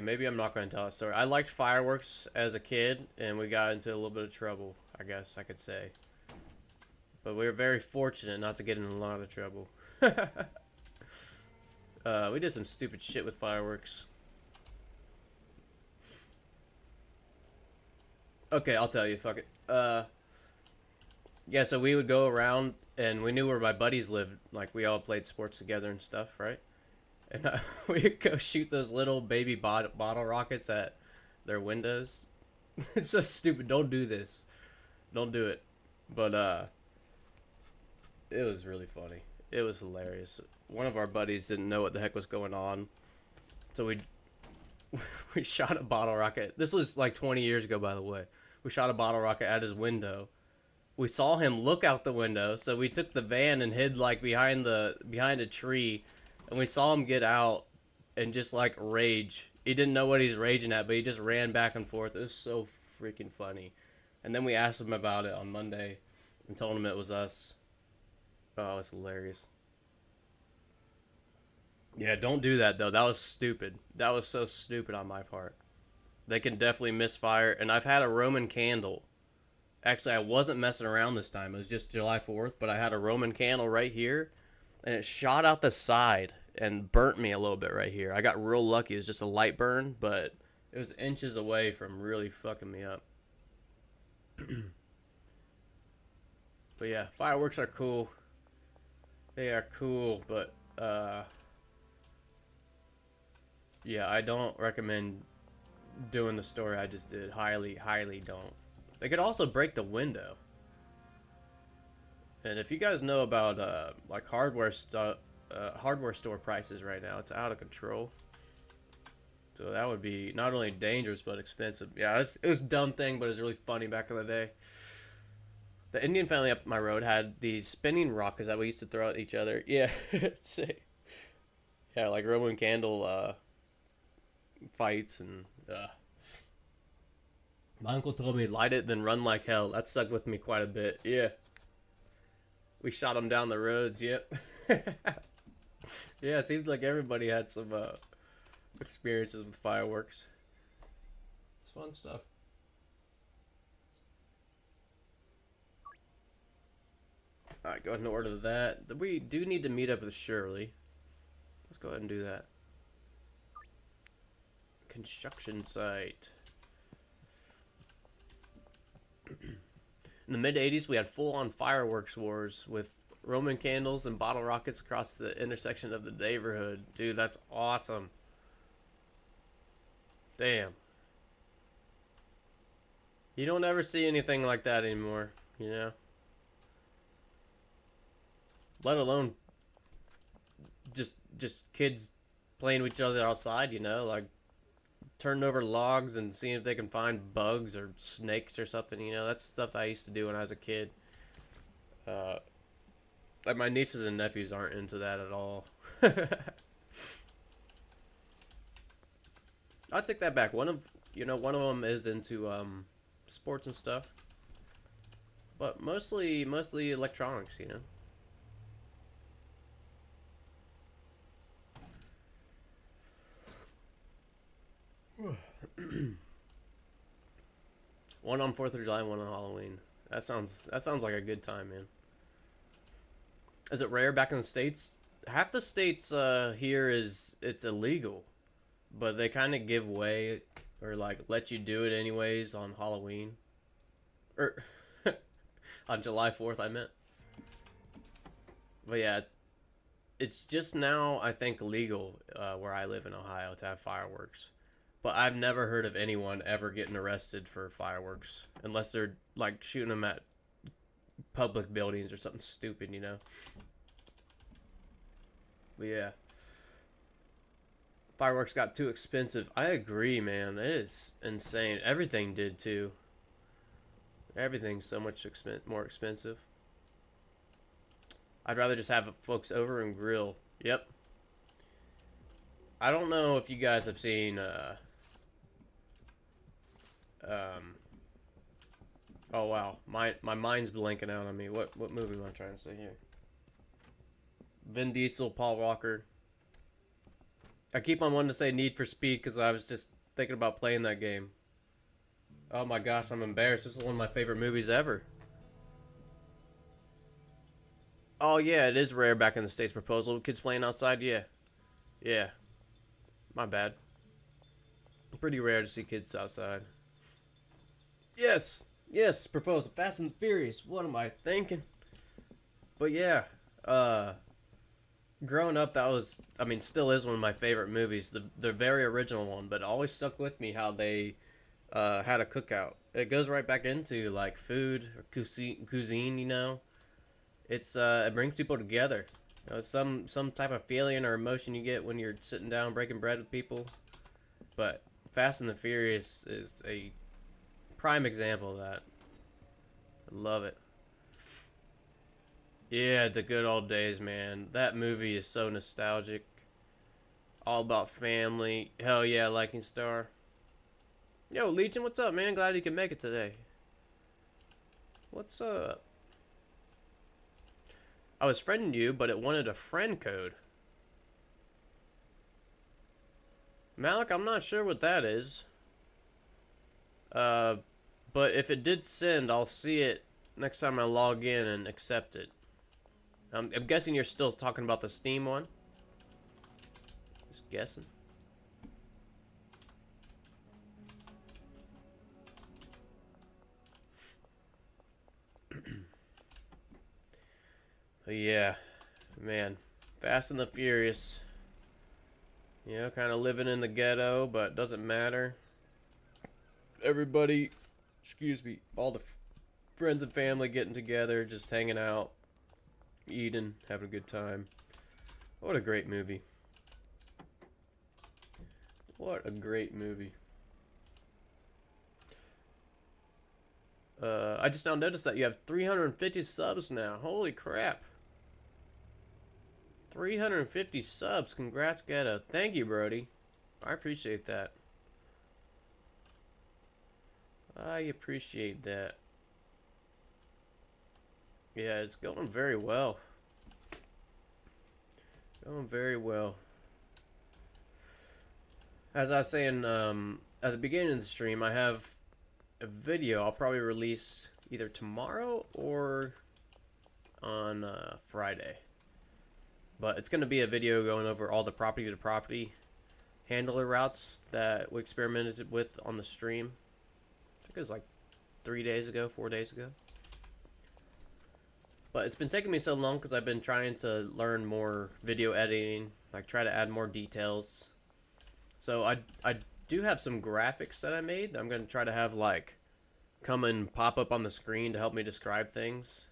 maybe I'm not going to tell a story. I liked fireworks as a kid, and we got into a little bit of trouble, I guess I could say. But we were very fortunate not to get in a lot of trouble. We did some stupid shit with fireworks. Okay, I'll tell you, fuck it. Yeah, so we would go around, and we knew where my buddies lived. Like, we all played sports together and stuff, right? And we'd go shoot those little baby bottle rockets at their windows. It's so stupid. Don't do this. Don't do it. But, it was really funny. It was hilarious. One of our buddies didn't know what the heck was going on. So we shot a bottle rocket. This was like 20 years ago, by the way. We shot a bottle rocket at his window. We saw him look out the window, so we took the van and hid like behind a tree, and we saw him get out and just like rage. He didn't know what he's raging at, but he just ran back and forth. It was so freaking funny. And then we asked him about it on Monday and told him it was us. Oh, it was hilarious. Yeah, don't do that though. That was stupid. That was so stupid on my part. They can definitely misfire, and I've had a Roman candle. Actually, I wasn't messing around this time. It was just July 4th, but I had a Roman candle right here, and it shot out the side and burnt me a little bit right here. I got real lucky. It was just a light burn, but it was inches away from really fucking me up. But yeah, fireworks are cool. They are cool, but yeah, I don't recommend doing the story I just did. Highly don't. They could also break the window. And if you guys know about like hardware store prices right now, it's out of control. So that would be not only dangerous but expensive. Yeah, it was a dumb thing, but it was really funny back in the day. The Indian family up my road had these spinning rockets that we used to throw at each other. Yeah, yeah, like Roman candle fights and. My uncle told me light it, then run like hell. That stuck with me quite a bit. Yeah. We shot them down the roads. Yep. Yeah, it seems like everybody had some experiences with fireworks. It's fun stuff. Alright, go ahead and order that. We do need to meet up with Shirley. Let's go ahead and do that. Construction site. In the mid-'80s, we had full-on fireworks wars with Roman candles and bottle rockets across the intersection of the neighborhood. Dude, that's awesome. Damn. You don't ever see anything like that anymore, you know? Let alone just kids playing with each other outside, you know? Like, turning over logs and seeing if they can find bugs or snakes or something, you know? That's stuff that I used to do when I was a kid. Like, my nieces and nephews aren't into that at all. I'll take that back. One of them is into sports and stuff, but mostly electronics, you know. One on 4th of July, one on Halloween. That sounds like a good time, man. Is it rare back in the States? Half the states here it's illegal, but they kind of give way or like let you do it anyways on Halloween, or on July 4th, I meant. But yeah, it's just now I think legal where I live in Ohio to have fireworks. But I've never heard of anyone ever getting arrested for fireworks unless they're like shooting them at public buildings or something stupid, you know. But yeah, fireworks got too expensive. I agree, man. It is insane. Everything did too. Everything's so much more expensive. I'd rather just have folks over and grill. Yep. I don't know if you guys have seen oh wow, my mind's blanking out on me. What movie am I trying to say here? Vin Diesel, Paul Walker. I keep on wanting to say Need for Speed because I was just thinking about playing that game. Oh my gosh, I'm embarrassed. This is one of my favorite movies ever. Oh yeah, it is rare back in the States. Proposal, kids playing outside. Yeah, yeah. My bad. Pretty rare to see kids outside. Yes, yes. Proposal, Fast and Furious. What am I thinking? But yeah, growing up, that was, I mean, still is one of my favorite movies. The very original one, but it always stuck with me how they had a cookout. It goes right back into like food or cuisine, you know. It's it brings people together. You know, some type of feeling or emotion you get when you're sitting down breaking bread with people. But Fast and the Furious is a prime example of that. I love it. Yeah, the good old days, man. That movie is so nostalgic. All about family. Hell yeah, Liking Star. Yo, Legion, what's up, man? Glad you can make it today. What's up? I was friending you, but it wanted a friend code. Malik, I'm not sure what that is. But if it did send, I'll see it next time I log in and accept it. I'm guessing you're still talking about the Steam one. Just guessing. But yeah, man, Fast and the Furious. You know, kind of living in the ghetto, but doesn't matter. Everybody excuse me, all the friends and family getting together, just hanging out, eating, having a good time. What a great movie. What a great movie. I just now noticed that you have 350 subs now. Holy crap. 350 subs. Congrats, Ghetto. Thank you, Brody. I appreciate that. I appreciate that. Yeah, it's going very well. Going very well. As I was saying at the beginning of the stream, I have a video I'll probably release either tomorrow or on Friday. But it's going to be a video going over all the property-to-property handler routes that we experimented with on the stream. I think it was like 3 days ago, 4 days ago. But it's been taking me so long because I've been trying to learn more video editing, like try to add more details. So I do have some graphics that I made that I'm going to try to have like come and pop up on the screen to help me describe things.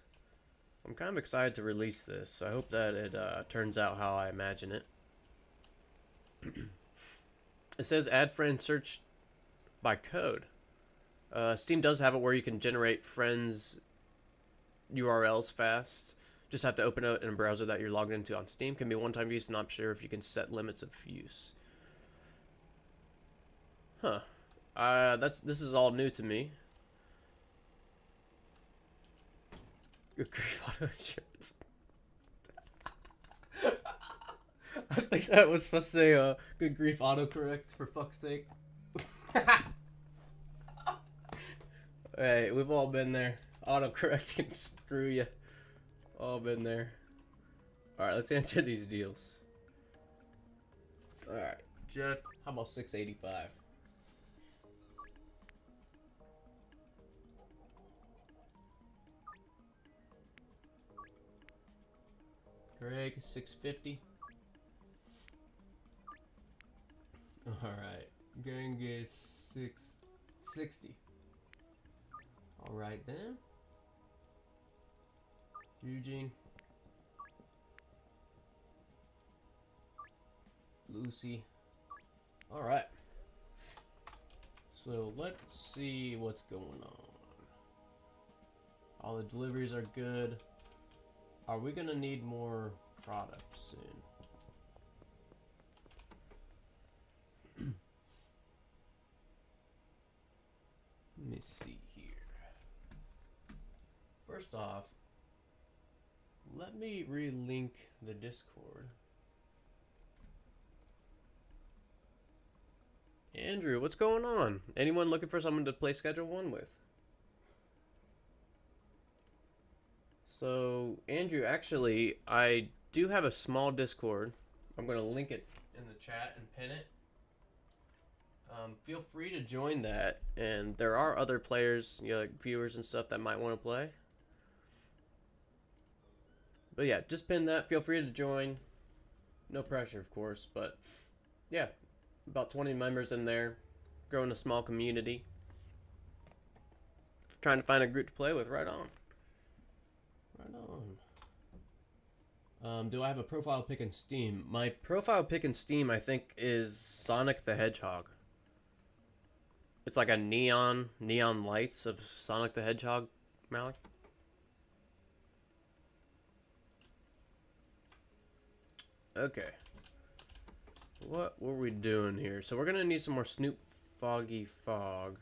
I'm kind of excited to release this. I hope that it turns out how I imagine it. It says add friend search by code. Steam does have it where you can generate friends URLs fast. Just have to open it in a browser that you're logged into on Steam. Can be one-time use, not sure if you can set limits of use. Huh. This is all new to me. Good grief, auto insurance. I think that was supposed to say good grief autocorrect, for fuck's sake. Hey, we've all been there. Autocorrect can screw you. All been there. Alright, let's answer these deals. Alright, Jeff, how about 685? Greg, 650. Alright, gang is 660. Alright then. Eugene. Lucy. Alright. So let's see what's going on. All the deliveries are good. Are we gonna need more product soon? Let me see here. First off, let me relink the Discord. Andrew, what's going on? Anyone looking for someone to play Schedule 1 with? So, Andrew, actually, I do have a small Discord. I'm going to link it in the chat and pin it. Feel free to join that. And there are other players, you know, like viewers and stuff that might want to play. But yeah, just pin that. Feel free to join. No pressure, of course. But yeah, about 20 members in there. Growing a small community. Trying to find a group to play with. Right on. Right on. Do I have a profile pic in Steam? My profile pic in Steam, I think, is Sonic the Hedgehog. It's like a neon lights of Sonic the Hedgehog, Malik. Okay. What were we doing here? So we're gonna need some more Snoop Foggy Fog.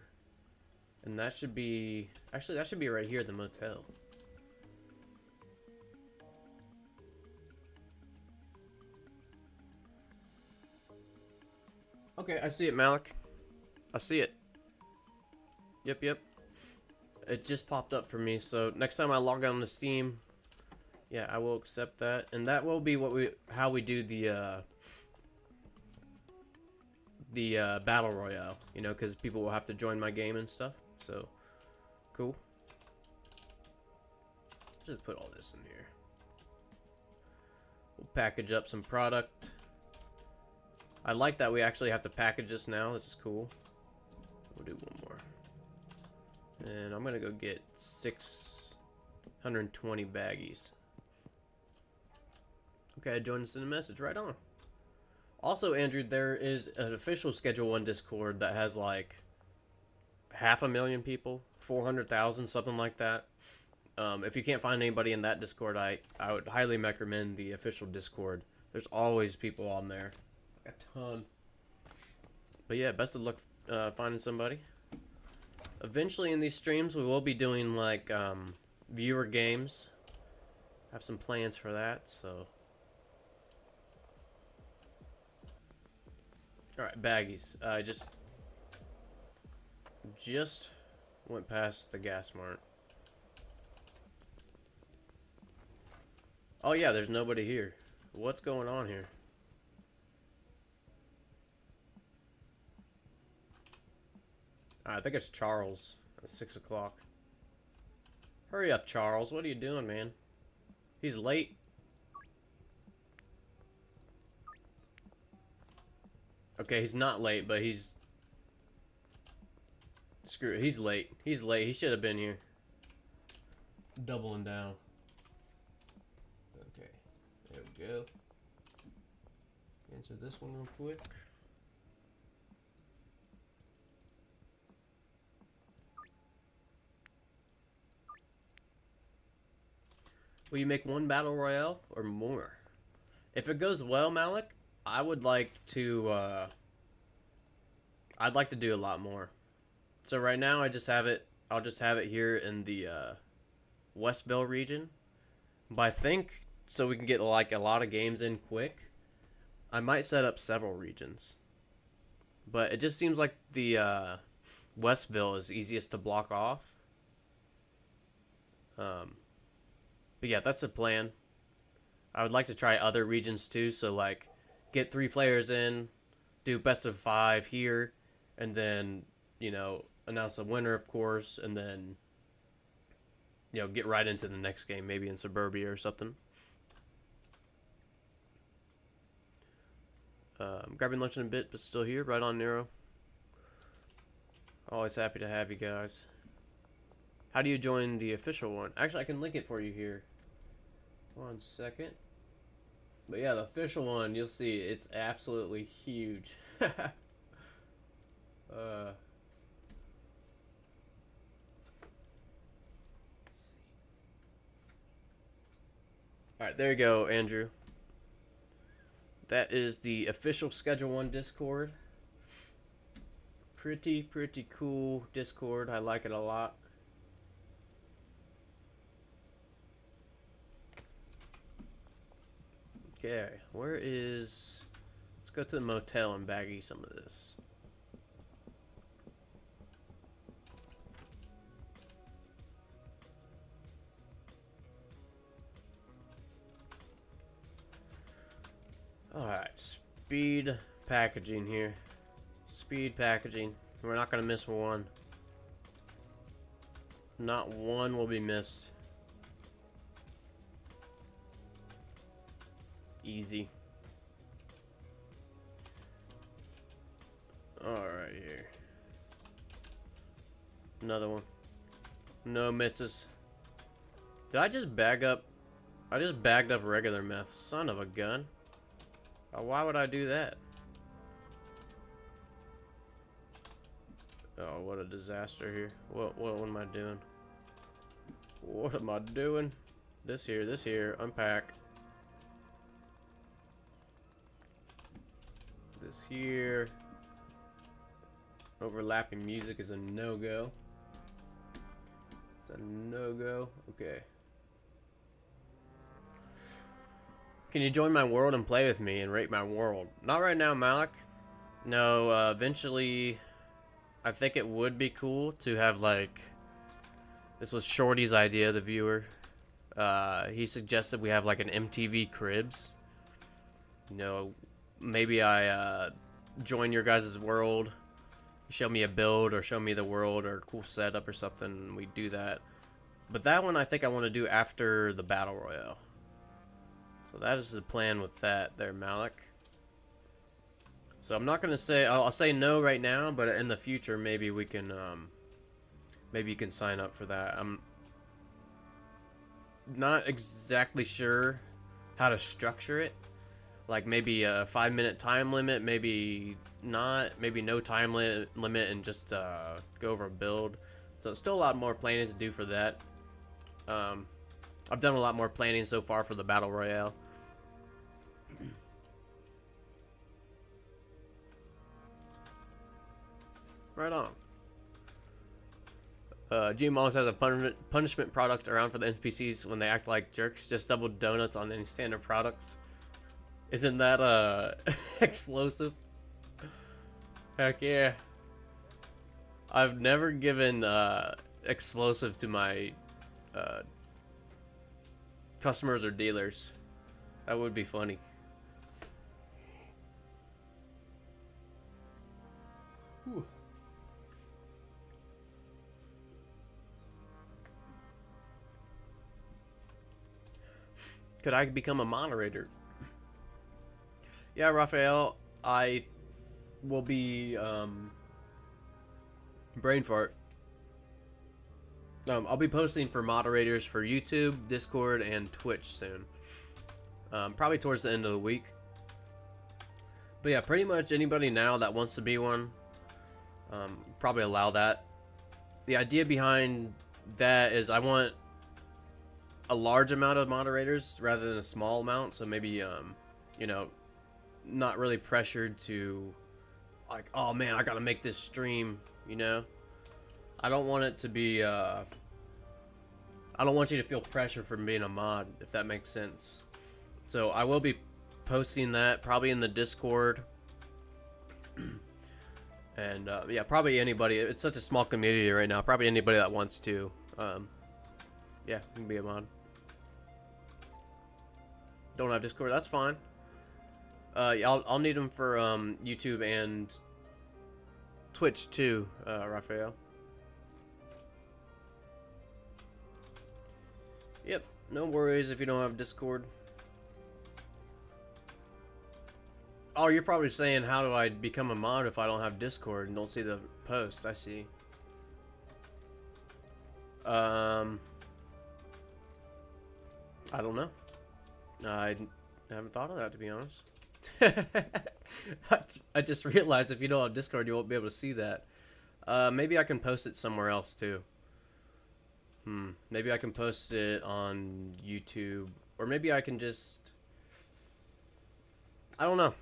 And that should be... Actually, that should be right here at the motel. Okay, I see it, Malik. I see it. Yep. It just popped up for me, so next time I log on to Steam, yeah, I will accept that. And that will be how we do the battle royale, you know, because people will have to join my game and stuff. So, cool. Just put all this in here. We'll package up some product. I like that we actually have to package this now. This is cool. We'll do one more. And I'm gonna go get 620 baggies. Okay, join us in a message. Right on. Also, Andrew, there is an official Schedule 1 Discord that has like 500,000 people, 400,000, something like that. If you can't find anybody in that Discord, I would highly recommend the official Discord. There's always people on there. A ton. But yeah, best of luck finding somebody. Eventually in these streams, we will be doing like viewer games. Have some plans for that, so. Alright, baggies. I just went past the gas mart. Oh yeah, there's nobody here. What's going on here? I think it's Charles at 6 o'clock. Hurry up, Charles. What are you doing, man? He's late. Okay, he's not late, but he's... Screw it. He's late. He's late. He should have been here. Doubling down. Okay. There we go. Answer this one real quick. Will you make one battle royale or more? If it goes well, Malik, I would like to I'd like to do a lot more. So right now I'll just have it here in the Westville region. But I think so we can get like a lot of games in quick, I might set up several regions. But it just seems like the Westville is easiest to block off. But yeah, that's the plan. I would like to try other regions too, so like get 3 players in, do best of 5 here, and then, you know, announce a winner, of course, and then, you know, get right into the next game, maybe in Suburbia or something. Grabbing lunch in a bit, but still here, right on Nero. Always happy to have you guys. How do you join the official one? Actually, I can link it for you here. 1 second. But yeah, the official one, you'll see, it's absolutely huge. Alright, there you go, Andrew. That is the official Schedule 1 Discord. Pretty cool Discord. I like it a lot. Okay, where is... Let's go to the motel and baggy some of this. Alright, speed packaging here. Speed packaging. We're not going to miss one. Not one will be missed. Easy. Alright, here. Another one. No misses. Did I just bag up? I just bagged up regular meth. Son of a gun. Why would I do that? Oh, what a disaster here. What am I doing? What am I doing? This here, unpack. This here. Overlapping music is a no-go. It's a no-go. Okay. Can you join my world and play with me and rate my world? Not right now, Malik. No, eventually, I think it would be cool to have, like, this was Shorty's idea, the viewer. He suggested we have, like, an MTV Cribs. You know, maybe I join your guys' world, show me a build or show me the world or a cool setup or something, and we do that. But that one I think I want to do after the Battle Royale. So that is the plan with that there, Malik. So I'm not going to say, I'll say no right now, but in the future maybe we can maybe you can sign up for that. I'm not exactly sure how to structure it. Like maybe a 5-minute time limit, maybe not, maybe no time limit and just go over a build. So still a lot more planning to do for that. I've done a lot more planning so far for the Battle Royale. Right on. GM always has a punishment product around for the NPCs when they act like jerks. Just double donuts on any standard products. Isn't that explosive? Heck yeah. I've never given explosive to my customers or dealers. That would be funny. Whew. Could I become a moderator? Yeah, Raphael, I will be brain fart. I'll be posting for moderators for YouTube, Discord, and Twitch soon. Probably towards the end of the week. But yeah, pretty much anybody now that wants to be one, probably allow that. The idea behind that is I want a large amount of moderators rather than a small amount. So maybe, you know, not really pressured to, like, oh man, I gotta make this stream, you know? I don't want it to be, I don't want you to feel pressure from being a mod, if that makes sense. So I will be posting that probably in the Discord. And yeah, probably anybody. It's such a small community right now. Probably anybody that wants to, yeah, you can be a mod. Don't have Discord, that's fine. I'll need them for YouTube and Twitch too, Raphael. Yep, no worries if you don't have Discord. Oh, you're probably saying, how do I become a mod if I don't have Discord and don't see the post? I see. I don't know. I haven't thought of that, to be honest. I just realized if you don't have Discord, you won't be able to see that. Maybe I can post it somewhere else too. Maybe I can post it on YouTube, or maybe I can just, I don't know.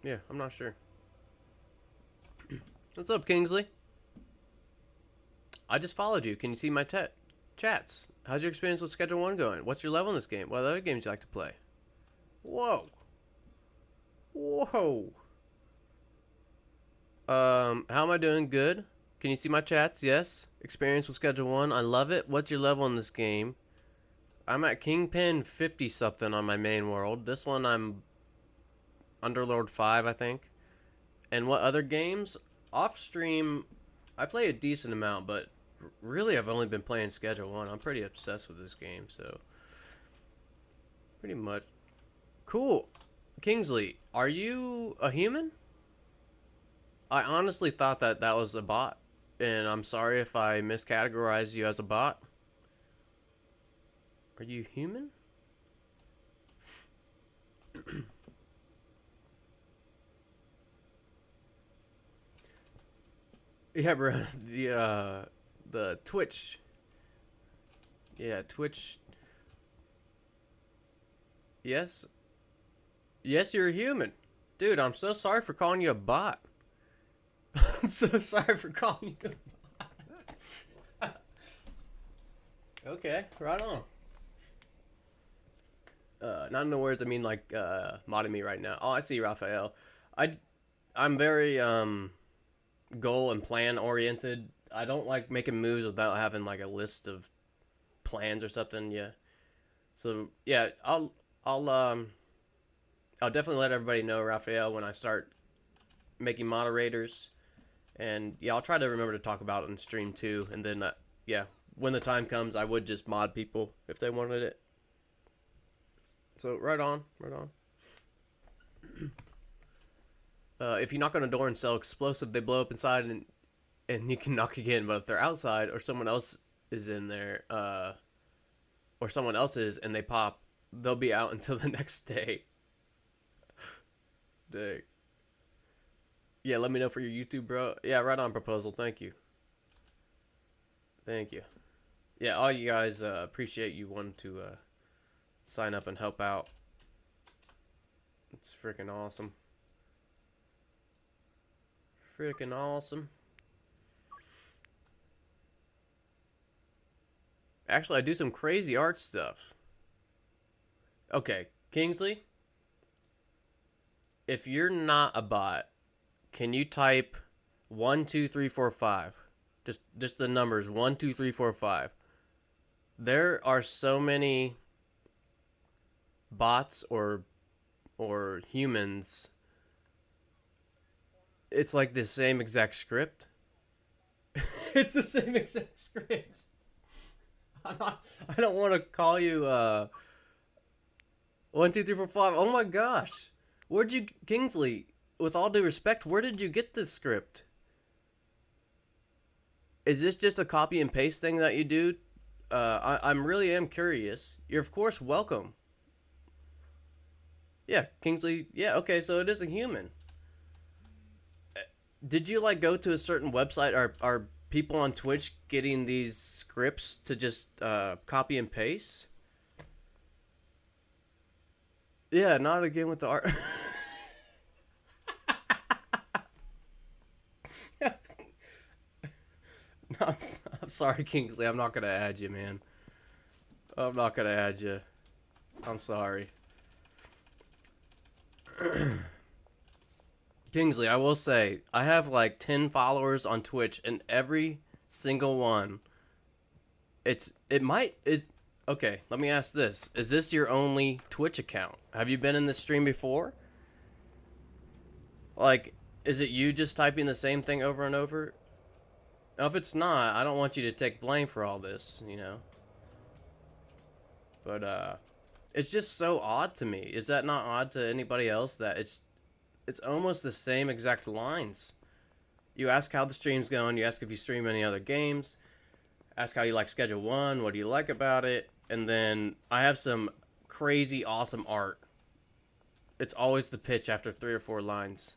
Yeah, I'm not sure. What's up, Kingsley? I just followed you. Can you see my chats? How's your experience with Schedule 1 going? What's your level in this game? What other games do you like to play? Whoa. Whoa. How am I doing? Good. Can you see my chats? Yes. Experience with Schedule 1. I love it. What's your level in this game? I'm at Kingpin 50 something on my main world. This one I'm Underlord 5, I think. And what other games? Off stream, I play a decent amount, but really I've only been playing Schedule 1. I'm pretty obsessed with this game, so pretty much. Cool. Kingsley, are you a human? I honestly thought that that was a bot, and I'm sorry if I miscategorized you as a bot. Are you human? Yeah, bro. The Twitch. Yeah, Twitch. Yes. Yes, you're a human. Dude, I'm so sorry for calling you a bot. I'm so sorry for calling you a bot. Okay, right on. Not in the words, I mean like modding me right now. Oh, I see, Raphael. I'm very goal and plan oriented. I don't like making moves without having like a list of plans or something. Yeah. So yeah, I'll definitely let everybody know, Raphael, when I start making moderators, and yeah, I'll try to remember to talk about it on stream too. And then yeah, when the time comes, I would just mod people if they wanted it. So right on, right on. If you knock on a door and sell explosive, they blow up inside, and and you can knock again. But if they're outside or someone else is in there, or someone else is, and they pop, they'll be out until the next day. Dang. Yeah, let me know for your YouTube, bro. Yeah, right on, Proposal. Thank you. Thank you. Yeah, all you guys, appreciate you wanting to sign up and help out. It's freaking awesome. Freaking awesome. Actually, I do some crazy art stuff. Okay, Kingsley, if you're not a bot, can you type 1, 2, 3, 4, 5? Just the numbers 1, 2, 3, 4, 5. There are so many bots or humans. It's like the same exact script. It's the same exact script. I don't want to call you 1, 2, 3, 4, 5. Oh my gosh. Where'd you, Kingsley, with all due respect, where did you get this script? Is this just a copy and paste thing that you do? I'm really am curious. You're of course welcome. Yeah, Kingsley. Yeah, okay, so it is a human. Did you like go to a certain website? Are people on Twitch getting these scripts to just copy and paste? Yeah, not again with the art. No, I'm sorry, Kingsley. I'm not gonna add you, man. I'm not gonna add you. I'm sorry. Kingsley, I will say, I have like 10 followers on Twitch, and every single one, okay, let me ask this. Is this your only Twitch account? Have you been in this stream before? Like, is it you just typing the same thing over and over? Now, if it's not, I don't want you to take blame for all this, you know? But, it's just so odd to me. Is that not odd to anybody else that it's almost the same exact lines? You ask how the stream's going, you ask if you stream any other games, ask how you like Schedule 1, what do you like about it, and then I have some crazy awesome art. It's always the pitch after 3 or 4 lines.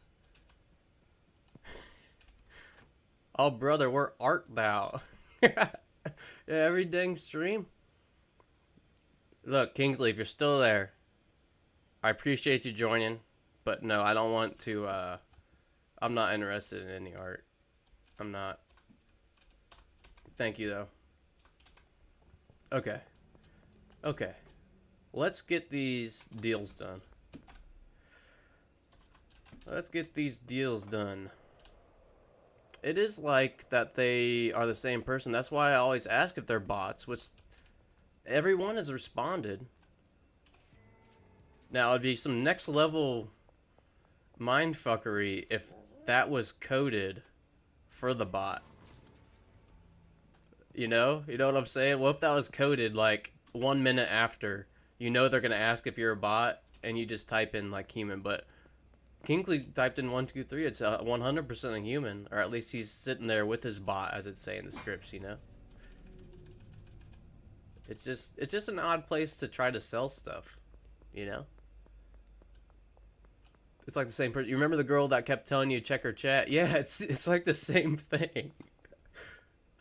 Oh, brother, where art thou? Yeah, every dang stream. Look, Kingsley, if you're still there, I appreciate you joining, but no, I don't want to, I'm not interested in any art. I'm not. Thank you, though. Okay. Okay. Let's get these deals done. Let's get these deals done. It is like that they are the same person. That's why I always ask if they're bots, which everyone has responded. Now, it'd be some next level mindfuckery if that was coded for the bot. You know? You know what I'm saying? What if that was coded like 1 minute after? You know they're going to ask if you're a bot, and you just type in like human, but Kingsley typed in 1, 2, 3. It's 100% a human, or at least he's sitting there with his bot, as it's saying in the scripts. You know, it's just an odd place to try to sell stuff. You know, it's like the same person. You remember the girl that kept telling you check her chat? Yeah, it's like the same thing.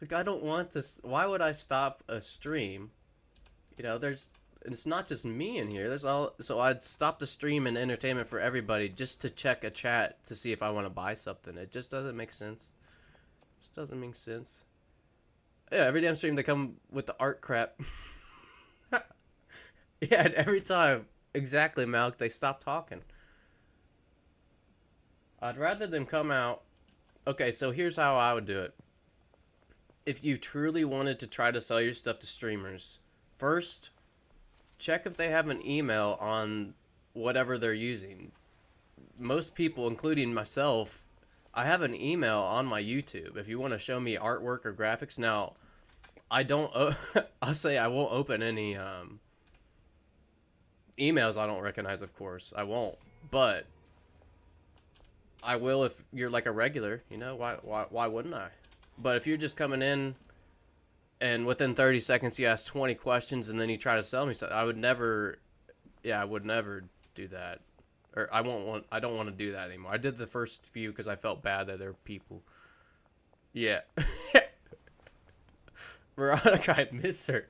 Like, I don't want this. Why would I stop a stream? You know, it's not just me in here. So I'd stop the stream and entertainment for everybody just to check a chat to see if I want to buy something. It just doesn't make sense. It just doesn't make sense. Yeah, every damn stream they come with the art crap. Yeah, and every time, exactly, Malk, they stop talking. I'd rather them come out. Okay, so here's how I would do it. If you truly wanted to try to sell your stuff to streamers, first, check if they have an email on whatever they're using. Most people, including myself, I have an email on my YouTube. If you want to show me artwork or graphics, now, I don't, I'll say I won't open any emails I don't recognize, of course. I won't. But I will if you're like a regular, you know, why wouldn't I? But if you're just coming in and within 30 seconds you ask 20 questions and then you try to sell me something, I would never, yeah, I would never do that. Or I don't want to do that anymore. I did the first few because I felt bad that there were people. Yeah. Veronica, I miss her.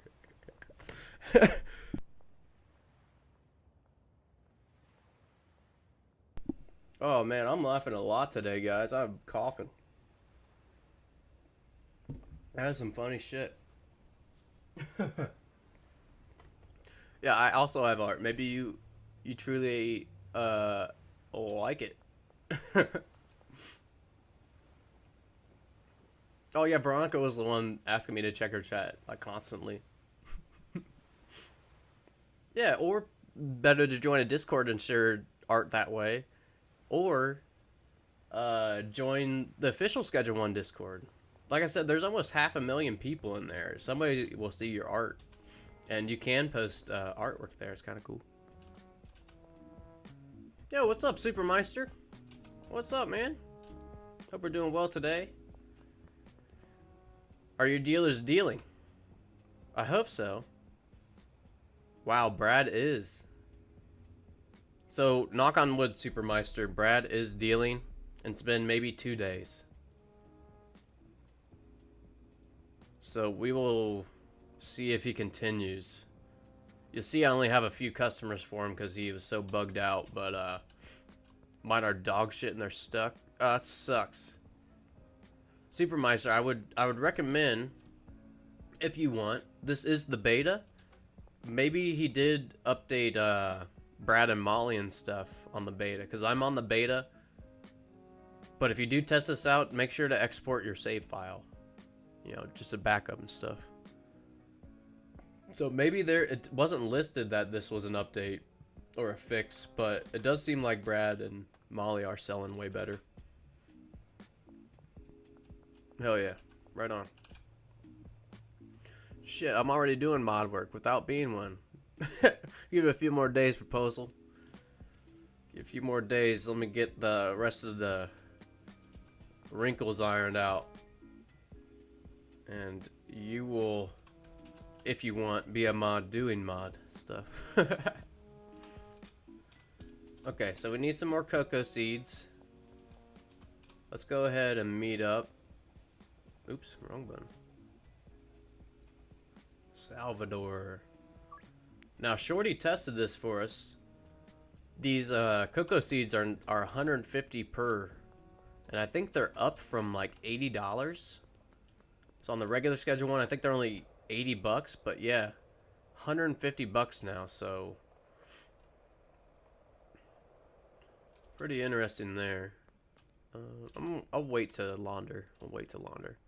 Oh man, I'm laughing a lot today, guys. I'm coughing. That is some funny shit. Yeah, I also have art. Maybe you truly like it. Oh yeah, Veronica was the one asking me to check her chat like constantly. Yeah, or better to join a Discord and share art that way, or join the official Schedule 1 Discord. Like I said, there's almost 500,000 people in there. Somebody will see your art, and you can post artwork there. It's kind of cool. Yo, what's up, Supermeister? What's up, man? Hope we're doing well today. Are your dealers dealing? I hope so. Wow, Brad is. So, knock on wood, Supermeister. Brad is dealing, and it's been maybe 2 days. So, we will see if he continues. You'll see I only have a few customers for him because he was so bugged out, but, mine are dog shit and they're stuck. That sucks. Supermeister, I would recommend, if you want, this is the beta. Maybe he did update Brad and Molly and stuff on the beta, because I'm on the beta. But if you do test this out, make sure to export your save file. You know, just a backup and stuff. So maybe it wasn't listed that this was an update or a fix, but it does seem like Brad and Molly are selling way better. Hell yeah, right on. Shit, I'm already doing mod work without being one. Give it a few more days, proposal. Give a few more days, let me get the rest of the wrinkles ironed out. And you will, if you want, be a mod doing mod stuff. Okay, so we need some more cocoa seeds. Let's go ahead and meet up. Oops, wrong button. Salvador. Now, Shorty tested this for us. These cocoa seeds are 150 per, and I think they're up from like $80. So on the regular Schedule 1, I think they're only 80 bucks, but yeah, 150 bucks now. So pretty interesting there. I'll wait to launder. I'll wait to launder.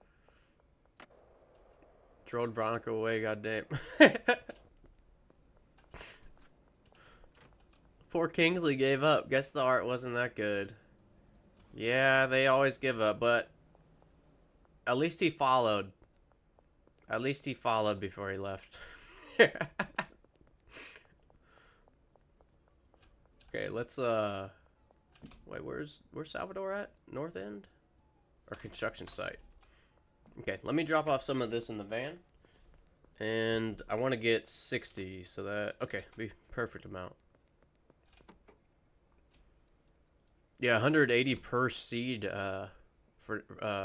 Trolled Veronica away, goddamn. Poor Kingsley gave up. Guess the art wasn't that good. Yeah, they always give up, but at least he followed. At least he followed before he left. Okay, let's wait, where's Salvador at? North End? Or construction site? Okay, let me drop off some of this in the van. And I want to get 60, so that... Okay, be perfect amount. Yeah, 180 per seed for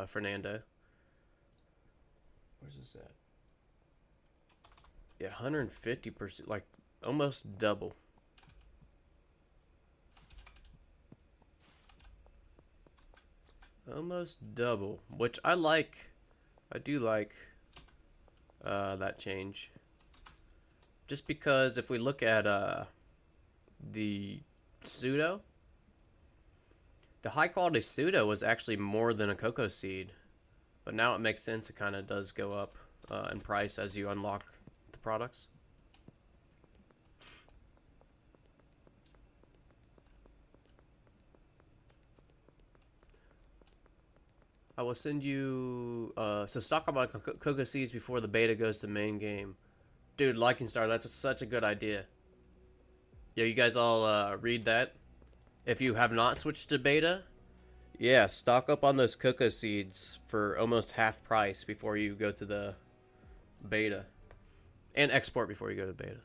Fernando. Where's this at? Yeah, 150 per seed, like almost double. Almost double, which I like. I do like that change. Just because if we look at the pseudo, the high quality pseudo was actually more than a cocoa seed, but now it makes sense. It kind of does go up in price as you unlock the products. I will send you so stock up on cocoa seeds before the beta goes to main game. Dude, Liking Star, that's such a good idea. Yeah, you guys all read that. If you have not switched to beta, Yeah, stock up on those cocoa seeds for almost half price before you go to the beta. And export before you go to beta.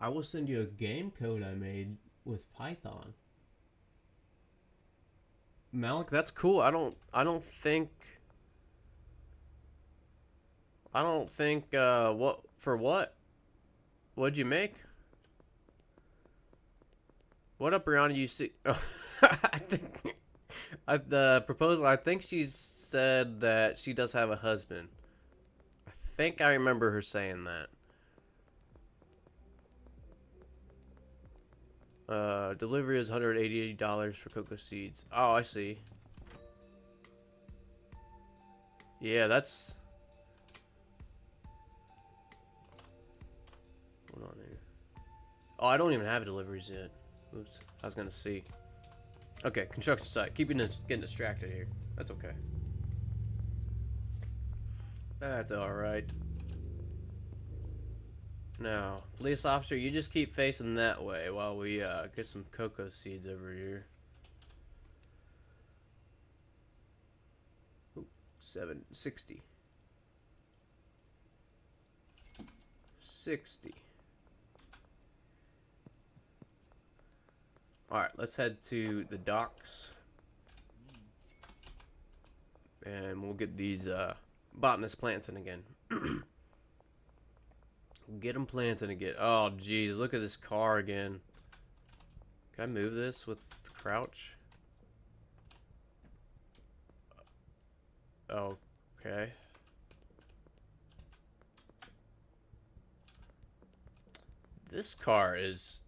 I will send you a game code I made with Python. Malik, that's cool. I don't think what for what? What'd you make? What up, Brianna? You see I think the proposal, I think she said that she does have a husband. I think I remember her saying that. Delivery is $180 for cocoa seeds. Oh, I see. Yeah, that's... Hold on here. Oh, I don't even have deliveries yet. Oops, I was gonna see. Okay, construction site. Getting distracted here. That's okay. That's alright. Now, police officer, you just keep facing that way while we get some cocoa seeds over here. Ooh, 760. 60. Alright, let's head to the docks. And we'll get these botanist plants in again. Get them planted again. Oh, jeez, look at this car again. Can I move this with crouch? Okay. This car is...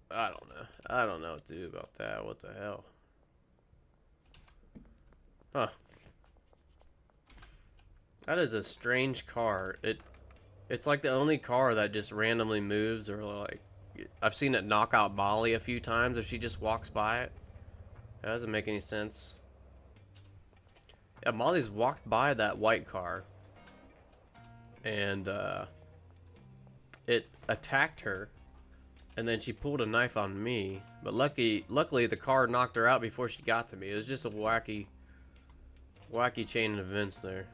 I don't know. I don't know what to do about that. What the hell? Huh. That is a strange car. It's like the only car that just randomly moves, or like I've seen it knock out Molly a few times if she just walks by it. That doesn't make any sense. Yeah, Molly's walked by that white car and it attacked her, and then she pulled a knife on me, but luckily the car knocked her out before she got to me. It was just a wacky chain of events there.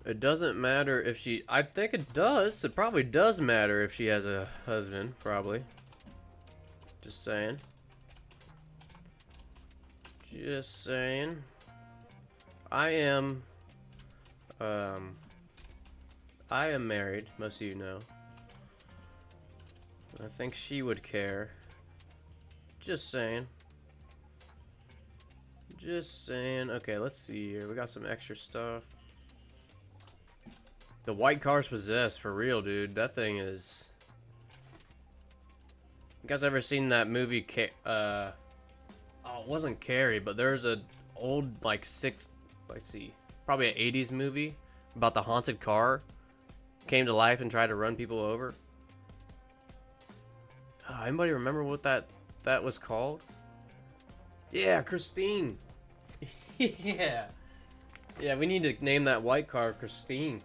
It doesn't matter if she... I think it does. It probably does matter if she has a husband, probably. Just saying. Just saying. I am married, most of you know. I think she would care. Just saying. Just saying. Okay, let's see here. We got some extra stuff. The white car's possessed, for real, dude. That thing is... You guys ever seen that movie, oh, it wasn't Carrie, but there's a old, like, let's see, probably an 80s movie about the haunted car. Came to life and tried to run people over. Anybody remember what that was called? Yeah, Christine. Yeah. Yeah, we need to name that white car Christine.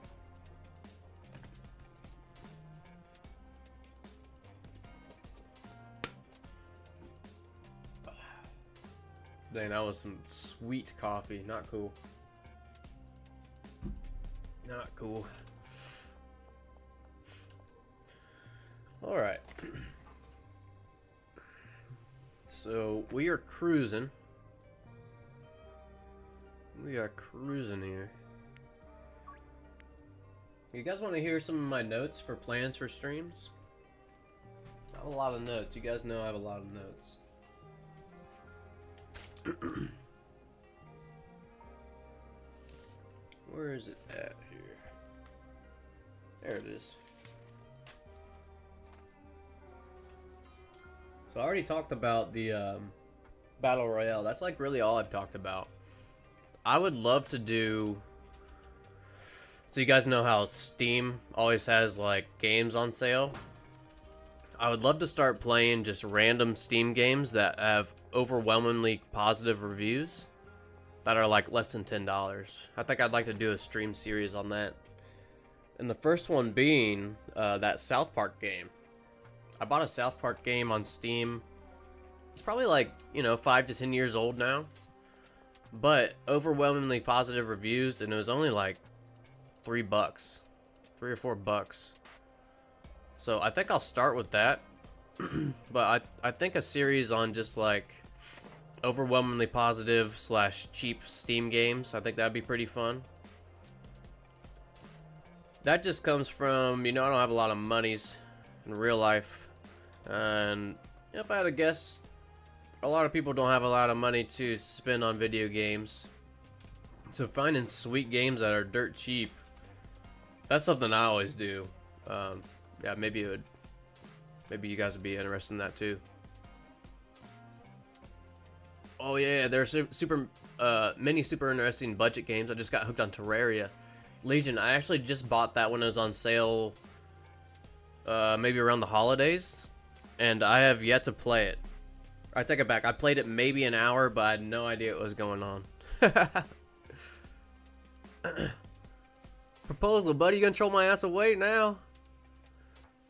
Dang, that was some sweet coffee. Not cool. Not cool. Alright. So, we are cruising. We are cruising here. You guys want to hear some of my notes for plans for streams? I have a lot of notes. You guys know I have a lot of notes. Where is it at here? There it is. So I already talked about the Battle Royale. That's like really all I've talked about. I would love to do... So you guys know how Steam always has like games on sale? I would love to start playing just random Steam games that have overwhelmingly positive reviews that are like less than $10. I think I'd like to do a stream series on that. And the first one being that South Park game. I bought a South Park game on Steam. It's probably like, you know, 5 to 10 years old now. But overwhelmingly positive reviews, and it was only like $3. $3 or $4. So I think I'll start with that. But I think a series on just like overwhelmingly positive / cheap Steam games, I think that'd be pretty fun. That just comes from, you know, I don't have a lot of monies in real life. And if I had to guess, a lot of people don't have a lot of money to spend on video games. So finding sweet games that are dirt cheap, that's something I always do. Yeah, maybe you guys would be interested in that too. Oh yeah, there's many super interesting budget games. I just got hooked on Terraria. Legion, I actually just bought that when it was on sale, maybe around the holidays, and I have yet to play it. I take it back. I played it maybe an hour, but I had no idea what was going on. Proposal, buddy, you gonna troll my ass away now?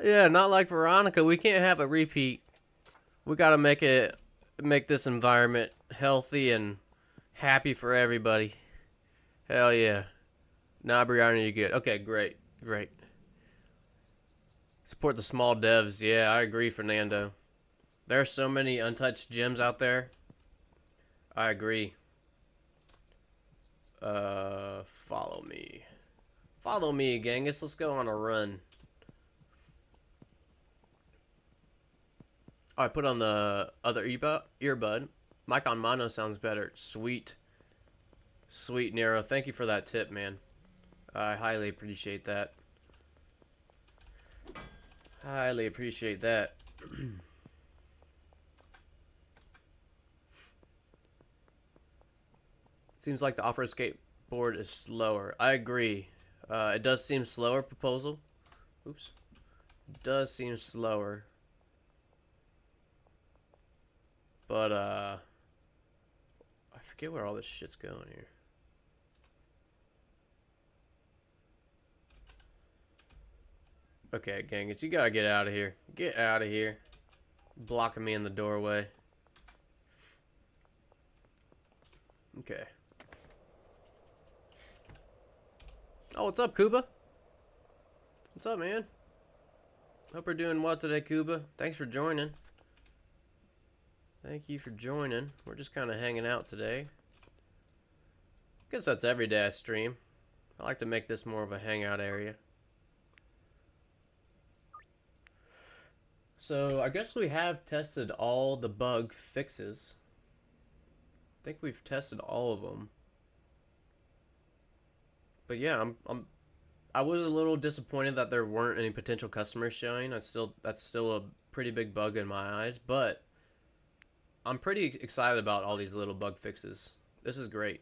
Yeah, not like Veronica. We can't have a repeat. We gotta make this environment healthy and happy for everybody. Hell yeah. Nah, Brianna, you're good. Okay, great. Great. Support the small devs. Yeah, I agree, Fernando. There are so many untouched gems out there. I agree. Follow me. Follow me, Genghis. Let's go on a run. Oh, I put on the other earbud. Mic on mono sounds better. Sweet. Sweet, Nero. Thank you for that tip, man. I highly appreciate that. Highly appreciate that. Seems like the off-road skateboard is slower. I agree. It does seem slower, Proposal. Oops. It does seem slower. But, I forget where all this shit's going here. Okay, Genghis, you gotta get out of here. Get out of here. Blocking me in the doorway. Okay. Oh, what's up, Kuba? What's up, man? Hope we're doing well today, Kuba. Thanks for joining. Thank you for joining. We're just kind of hanging out today. Guess that's every day I stream. I like to make this more of a hangout area. So, I guess we have tested all the bug fixes. I think we've tested all of them. But yeah, I was a little disappointed that there weren't any potential customers showing. That's still a pretty big bug in my eyes, but I'm pretty excited about all these little bug fixes. This is great.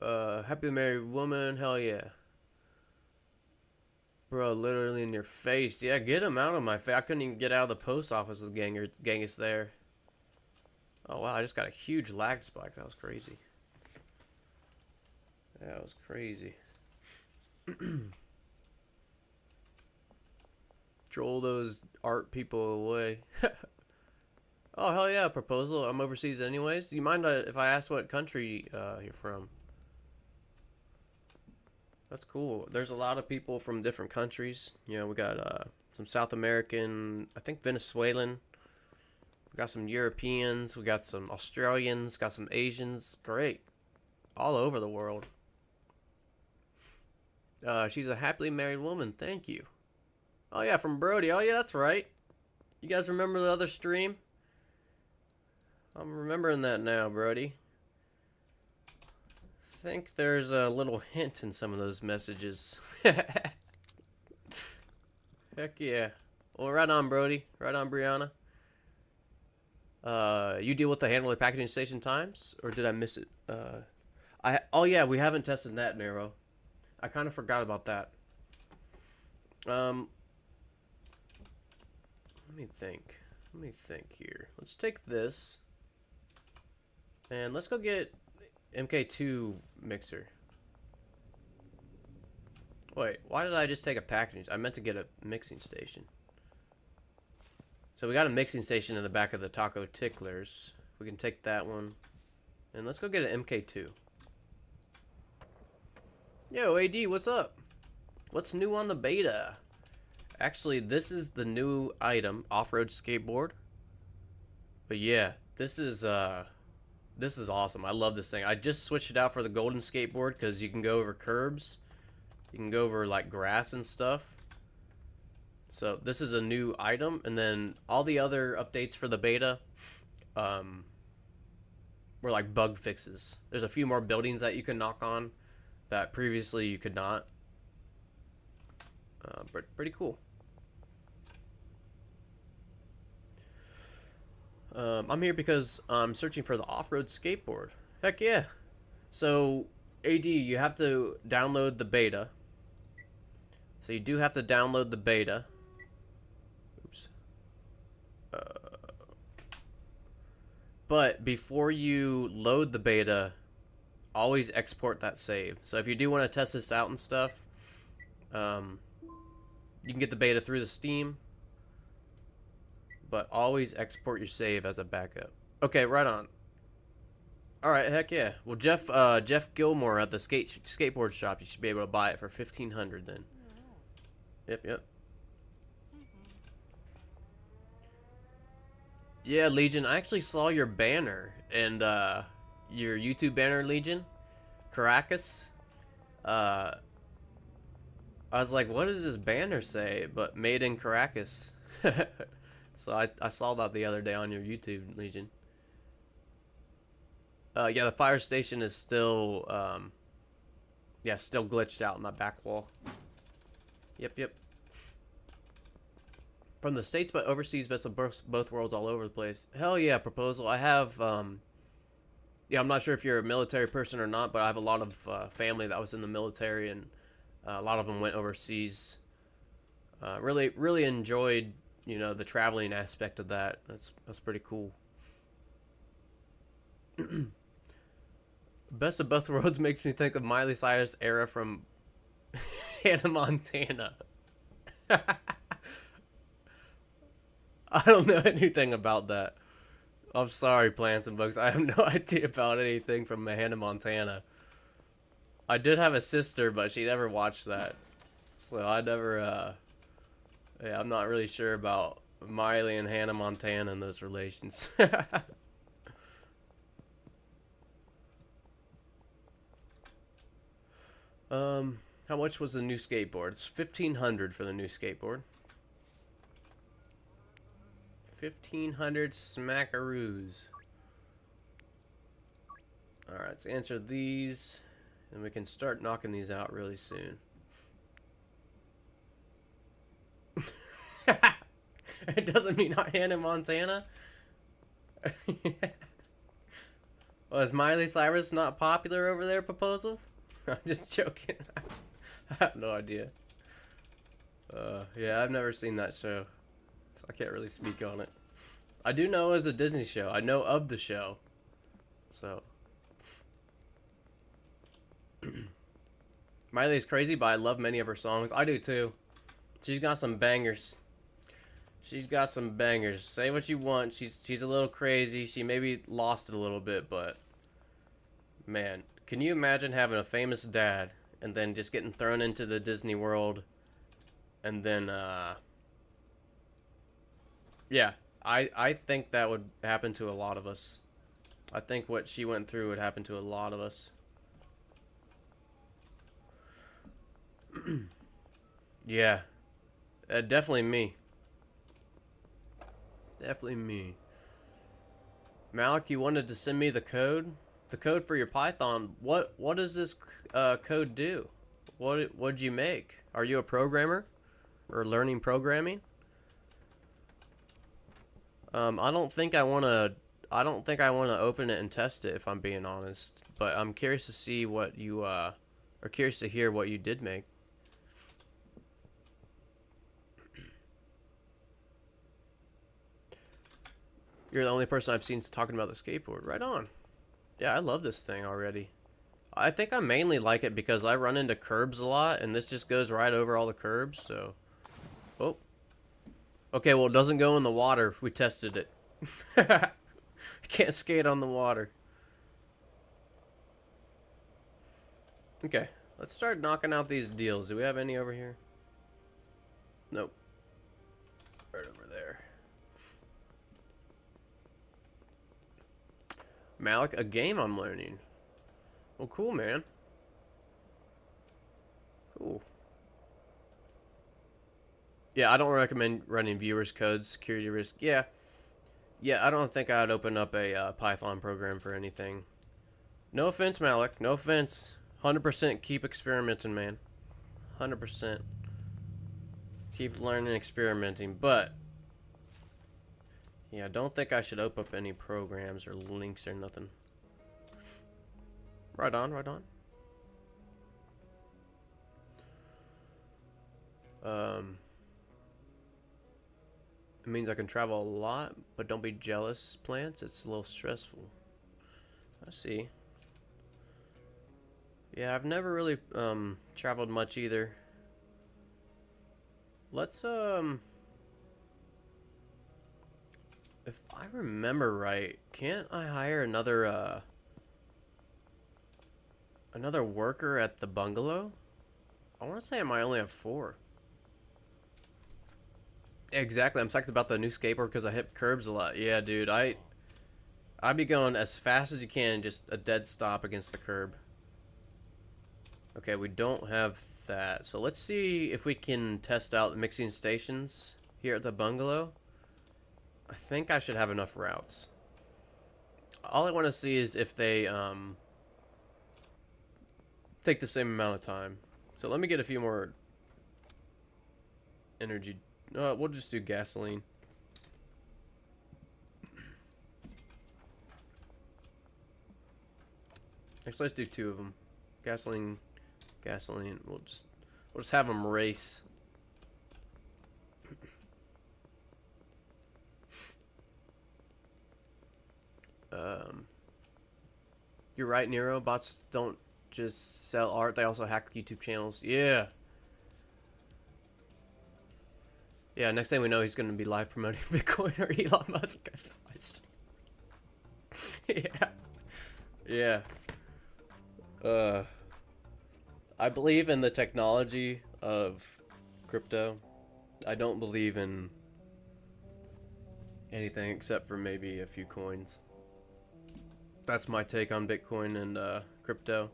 Happy married woman, hell yeah. Bro, literally in your face. Yeah, get him out of my face. I couldn't even get out of the post office with Genghis there. Oh wow, I just got a huge lag spike. That was crazy. That was crazy. Troll those art people away. Oh, hell yeah, Proposal. I'm overseas anyways. Do you mind if I ask what country you're from? That's cool. There's a lot of people from different countries. You know, we got some South American, I think Venezuelan. We got some Europeans. We got some Australians. Got some Asians. Great. All over the world. She's a happily married woman. Thank you. Oh, yeah, from Brody. Oh, yeah, that's right. You guys remember the other stream? I'm remembering that now, Brody. I think there's a little hint in some of those messages. Heck yeah. Well, right on, Brody. Right on, Brianna. You deal with the handler packaging station times? Or did I miss it? Oh, yeah, we haven't tested that, Nero. I kind of forgot about that. Let me think. Let me think here. Let's take this. And let's go get MK2 mixer. Wait, why did I just take a packaging? I meant to get a mixing station. So we got a mixing station in the back of the taco ticklers. We can take that one. And let's go get an MK2. Yo, AD, what's up? What's new on the beta? Actually, this is the new item, Offroad Skateboard. But yeah, this is awesome. I love this thing. I just switched it out for the golden skateboard because you can go over curbs. You can go over like grass and stuff. So this is a new item, and then all the other updates for the beta were like bug fixes. There's a few more buildings that you can knock on that previously you could not. But pretty cool. I'm here because I'm searching for the off-road skateboard. Heck yeah. So, AD, you have to download the beta. So you do have to download the beta. Oops. But before you load the beta, always export that save. So if you do want to test this out and stuff, you can get the beta through the Steam. But always export your save as a backup. Okay, right on. Alright, heck yeah. Well, Jeff Gilmore at the skateboard shop, you should be able to buy it for $1,500 then. Yep. Yeah, Legion, I actually saw your banner, and your YouTube banner, Legion, Caracas. I was like, what does this banner say? But made in Caracas. So I saw that the other day on your YouTube, Legion. Yeah, the fire station is still, still glitched out in my back wall. Yep. From the States but overseas, best of both worlds all over the place. Hell yeah, proposal. I have, yeah, I'm not sure if you're a military person or not, but I have a lot of family that was in the military, and a lot of them went overseas. Really enjoyed, you know, the traveling aspect of that. That's pretty cool. Best of both worlds makes me think of Miley Cyrus era from Hannah Montana. I don't know anything about that. I'm sorry, Plants and Bugs. I have no idea about anything from Hannah Montana. I did have a sister, but she never watched that. So I never, yeah, I'm not really sure about Miley and Hannah Montana and those relations. How much was the new skateboard? It's $1,500 for the new skateboard. 1,500 smackaroos. Alright, let's answer these, and we can start knocking these out really soon. It doesn't mean not Hannah Montana? Well, is Miley Cyrus not popular over there, proposal? I'm just joking. I have no idea. Yeah, I've never seen that show, so I can't really speak on it. I do know it was a Disney show. I know of the show. So. Miley's crazy, but I love many of her songs. I do too. She's got some bangers. She's got some bangers. Say what you want. She's a little crazy. She maybe lost it a little bit, but man, can you imagine having a famous dad and then just getting thrown into the Disney World, and then yeah, I think that would happen to a lot of us. I think what she went through would happen to a lot of us. Yeah, definitely me. Definitely me. Malik, you wanted to send me the code? The code for your Python. What does this code do? What'd you make? Are you a programmer? Or learning programming? I don't think I wanna open it and test it, if I'm being honest. But I'm curious to see what you or curious to hear what you did make. You're the only person I've seen talking about the skateboard. Right on. Yeah, I love this thing already. I think I mainly like it because I run into curbs a lot, and this just goes right over all the curbs, so... Oh. Okay, well, it doesn't go in the water. We tested it. Can't skate on the water. Okay, let's start knocking out these deals. Do we have any over here? Nope. Right over there. Malik, a game I'm learning. Well, cool, man. Cool. Yeah, I don't recommend running viewers codes, security risk. Yeah. Yeah, I don't think I'd open up a Python program for anything. No offense, Malik. No offense. 100% keep experimenting, man. 100%. Keep learning and experimenting. But, yeah, I don't think I should open up any programs or links or nothing. Right on, right on. It means I can travel a lot, but don't be jealous, plants. It's a little stressful. I see. Yeah, I've never really traveled much either. Let's if I remember right, can't I hire another worker at the bungalow? I want to say I might only have 4. Exactly, I'm psyched about the new skateboard because I hit curbs a lot. Yeah, dude, I'd be going as fast as you can, just a dead stop against the curb. Okay, we don't have that. So let's see if we can test out mixing stations here at the bungalow. I think I should have enough routes. All I want to see is if they take the same amount of time. So let me get a few more energy. We'll just do gasoline. Actually, let's do 2 of them. Gasoline. We'll just have them race. You're right, Nero. Bots don't just sell art; they also hack YouTube channels. Yeah. Yeah. Next thing we know, he's going to be live promoting Bitcoin or Elon Musk. Yeah. Yeah. I believe in the technology of crypto. I don't believe in anything except for maybe a few coins. That's my take on Bitcoin and crypto.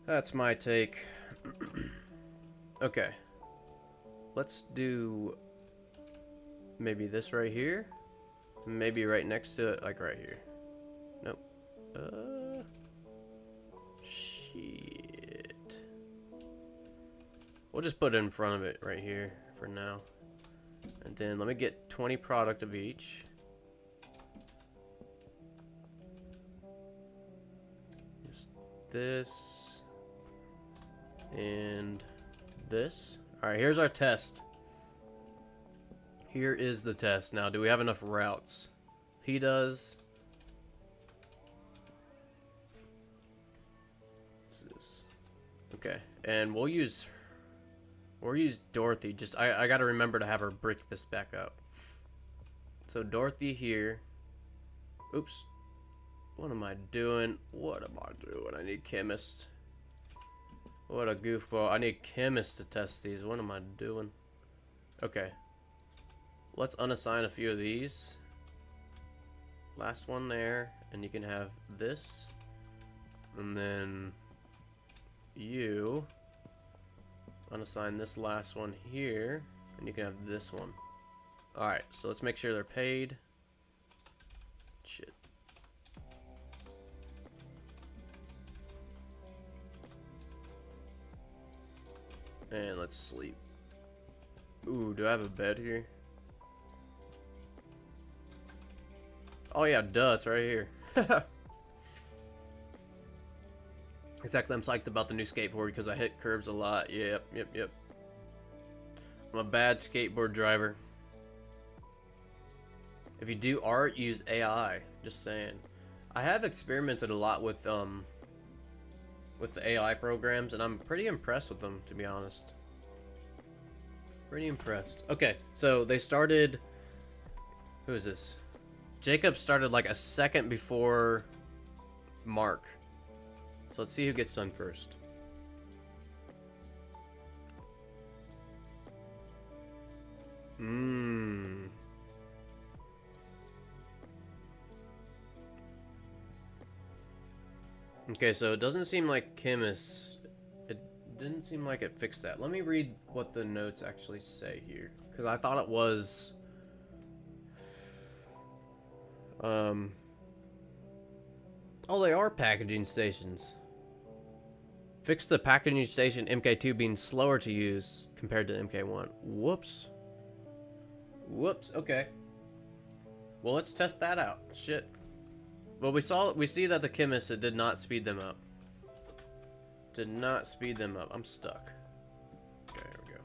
That's my take. Okay. Let's do maybe this right here. Maybe right next to it, like right here. Nope. Shit. We'll just put it in front of it right here for now. And then let me get 20 product of each. Just this. And this. Alright, here's our test. Here is the test. Now, do we have enough routes? He does. What's this? Okay, and we'll use Dorothy. Just I gotta remember to have her brick this back up. So Dorothy here. Oops. What am I doing? I need chemists. What a goofball. I need chemists to test these. What am I doing? Okay. Let's unassign a few of these. Last one there. And you can have this. And then you unassign this last one here. And you can have this one. Alright, so let's make sure they're paid. Shit. And let's sleep. Ooh, do I have a bed here? Oh yeah, duh, it's right here. Exactly, I'm psyched about the new skateboard because I hit curves a lot. Yep. I'm a bad skateboard driver. If you do art, use AI. Just saying. I have experimented a lot with the AI programs, and I'm pretty impressed with them, to be honest. Pretty impressed. Okay, so they started... Who is this? Jacob started like a second before Mark. So let's see who gets done first. Okay, so it doesn't seem like chemist. It didn't seem like it fixed that. Let me read what the notes actually say here, because I thought it was oh, they are packaging stations. Fix the packaging station MK2 being slower to use compared to MK1. Whoops. Whoops, okay. Well, let's test that out. Shit. Well, we see that the chemist, it did not speed them up. Did not speed them up. I'm stuck. Okay, here we go.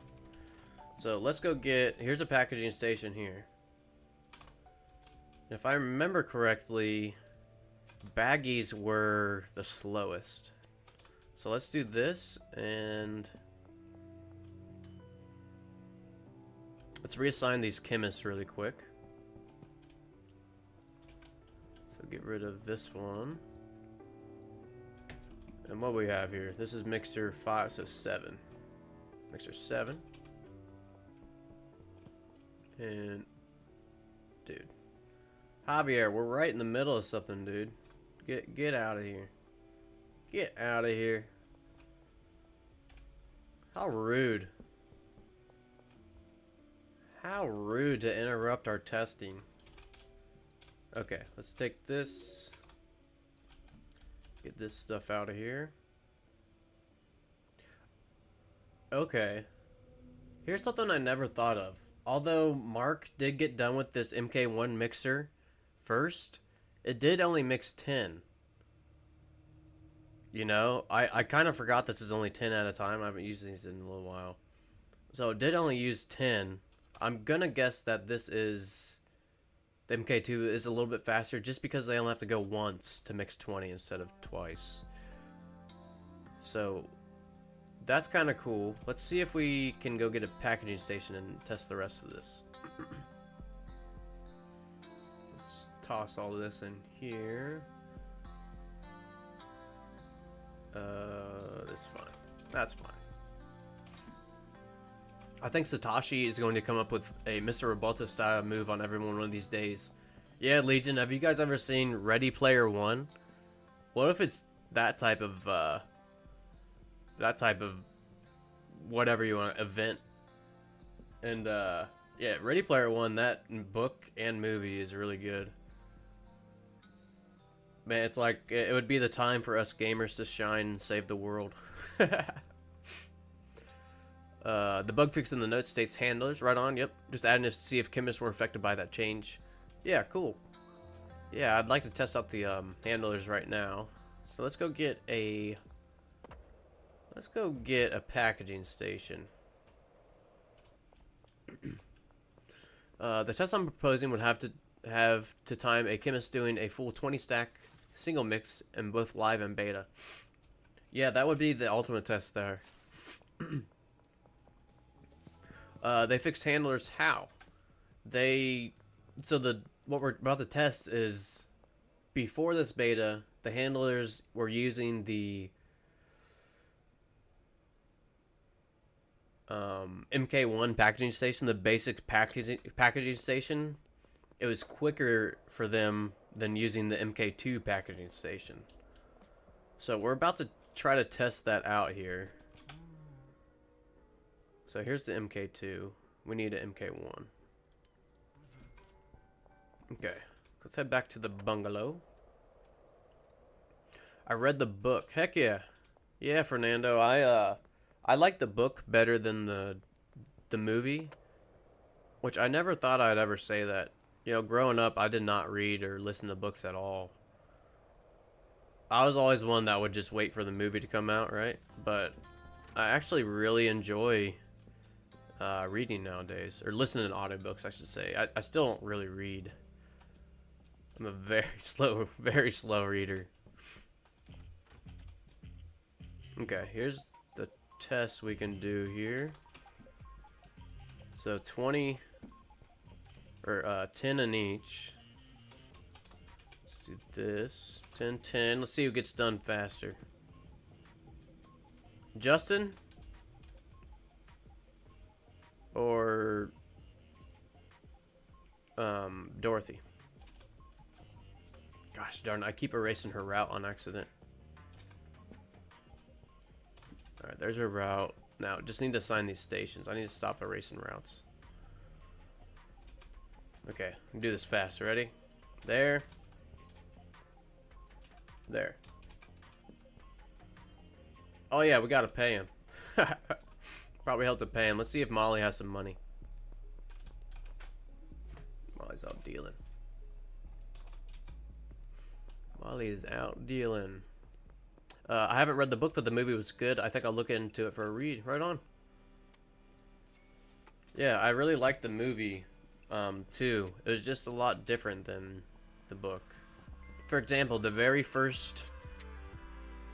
So let's go get, here's a packaging station here. If I remember correctly, baggies were the slowest. So let's do this, and let's reassign these chemists really quick. So get rid of this one. And what we have here, this is mixer 5, so 7. Mixer 7. And, dude. Javier, we're right in the middle of something, dude. Get out of here. Get out of here. How rude. How rude to interrupt our testing. Okay, let's take this. Get this stuff out of here. Okay. Here's something I never thought of. Although Mark did get done with this MK1 mixer first, it did only mix 10. You know, I kind of forgot this is only 10 at a time. I haven't used these in a little while. So it did only use 10. I'm gonna guess that this is... The MK2 is a little bit faster just because they only have to go once to mix 20 instead of twice. So that's kind of cool. Let's see if we can go get a packaging station and test the rest of this. Let's just toss all of this in here. This is fine. That's fine. I think Satoshi is going to come up with a Mr. Roboto style move on everyone one of these days. Yeah, Legion, have you guys ever seen Ready Player One? What if it's that type of whatever you want, event? And yeah, Ready Player One, that book and movie is really good. Man, it's like, it would be the time for us gamers to shine and save the world. The bug fix in the notes states handlers. Right on, yep. Just adding this to see if chemists were affected by that change. Yeah, cool. Yeah, I'd like to test out the handlers right now. So let's go get a packaging station. The test I'm proposing would have to time a chemist doing a full 20 stack single mix in both live and beta. Yeah, that would be the ultimate test there. They fixed handlers how? What we're about to test is, before this beta, the handlers were using the MK1 packaging station, the basic packaging station. It was quicker for them than using the MK2 packaging station. So we're about to try to test that out here. So here's the MK2. We need an MK1. Okay, let's head back to the bungalow. I read the book. Heck yeah. Yeah, Fernando, I like the book better than the movie, which I never thought I'd ever say that. You know, growing up, I did not read or listen to books at all. I was always one that would just wait for the movie to come out, right? But I actually really enjoy reading nowadays, or listening to audiobooks, I should say. I still don't really read. I'm a very slow reader. Okay, here's the test we can do here. So 20 or 10 in each. Let's do this. 10, 10. Let's see who gets done faster. Justin? Or Dorothy? Gosh darn, I keep erasing her route on accident. Alright, there's her route. Now, just need to assign these stations. I need to stop erasing routes. Okay, do this fast. Ready? There. There. Oh yeah, we gotta pay him. Probably help to pay him. Let's see if Molly has some money. Molly's out dealing. Molly is out dealing. I haven't read the book, but the movie was good. I think I'll look into it for a read. Right on. Yeah, I really liked the movie, too. It was just a lot different than the book. For example, the very first,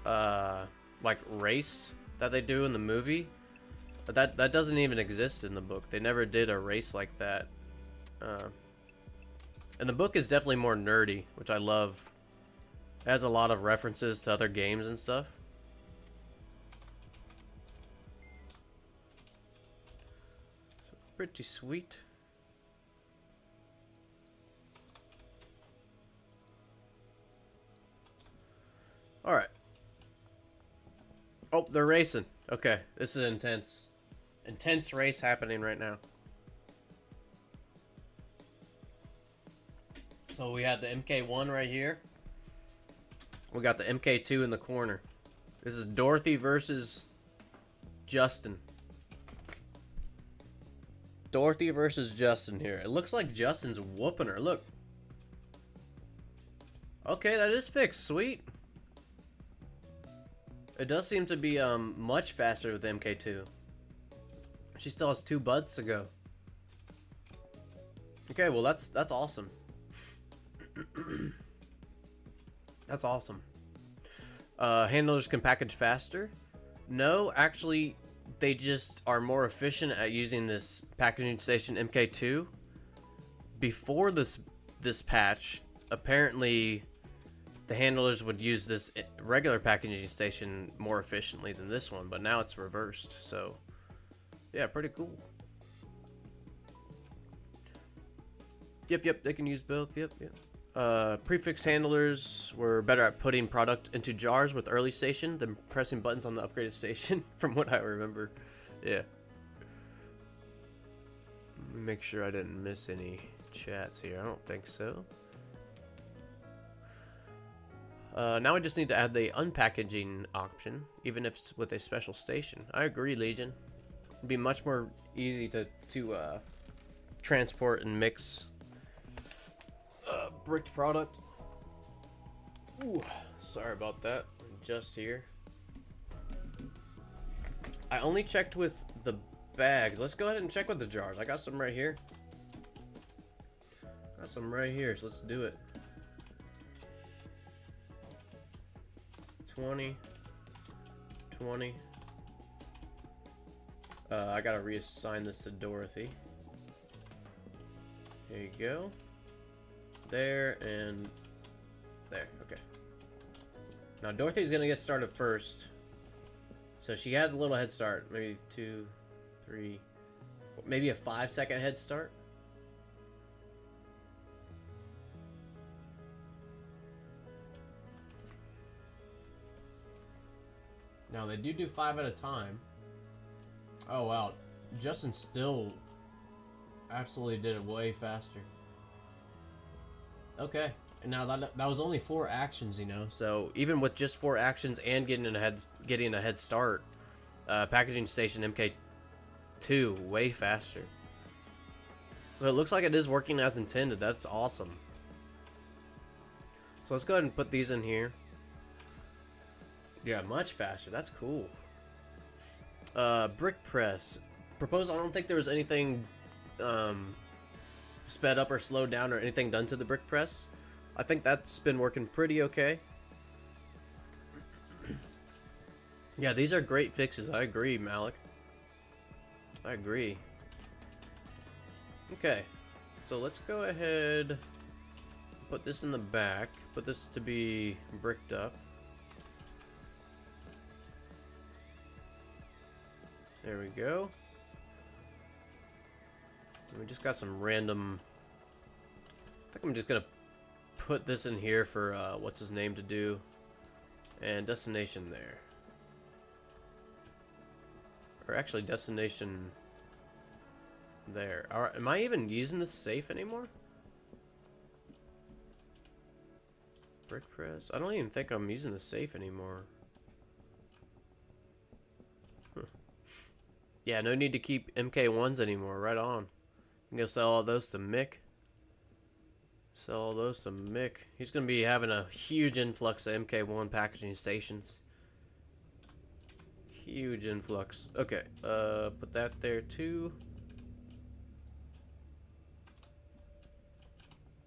like, race that they do in the movie, that doesn't even exist in the book. They never did a race like that. And the book is definitely more nerdy, which I love. It has a lot of references to other games and stuff. So pretty sweet. Alright. Oh, they're racing. Okay, this is intense. Intense race happening right now. So we have the MK1 right here. We got the MK2 in the corner. This is Dorothy versus Justin. Dorothy versus Justin here. It looks like Justin's whooping her. Look. Okay, that is fixed. Sweet. It does seem to be much faster with the MK2. She still has 2 buds to go. Okay, well that's awesome. That's awesome. Handlers can package faster. No, actually, they just are more efficient at using this packaging station MK2. Before this patch, apparently the handlers would use this regular packaging station more efficiently than this one, but now it's reversed. So, yeah, pretty cool. Yep, they can use both. Yep. Prefix handlers were better at putting product into jars with early station than pressing buttons on the upgraded station, from what I remember. Yeah. Let me make sure I didn't miss any chats here. I don't think so. Now I just need to add the unpackaging option, even if it's with a special station. I agree, Legion. It'd be much more easy to transport and mix bricked product. Ooh, sorry about that. Just here. I only checked with the bags. Let's go ahead and check with the jars. I got some right here. So let's do it. 20. I gotta reassign this to Dorothy. There you go. There and there. Okay. Now Dorothy's gonna get started first, so she has a little head start. Maybe 2, 3, maybe a 5-second head start. Now they do 5 at a time. Oh wow, Justin still absolutely did it way faster. Okay, and now that was only 4 actions, you know. So even with just 4 actions and getting a head start, packaging station MK2 way faster. So it looks like it is working as intended. That's awesome. So let's go ahead and put these in here. Yeah, much faster. That's cool. Brick press. Proposed. I don't think there was anything sped up or slowed down or anything done to the brick press. I think that's been working pretty okay. Yeah, these are great fixes. I agree, Malik. I agree. Okay, so let's go ahead, put this in the back, put this to be bricked up. There we go. And we just got some random, I think I'm just gonna put this in here for what's his name to do, and destination there. Or actually destination there. Alright, am I even using this safe anymore? Brick press. I don't even think I'm using the safe anymore. Huh. Yeah, no need to keep MK1s anymore. Right on. I'm gonna sell all those to Mick. Sell all those to Mick. He's gonna be having a huge influx of MK1 packaging stations. Huge influx. Okay, put that there too.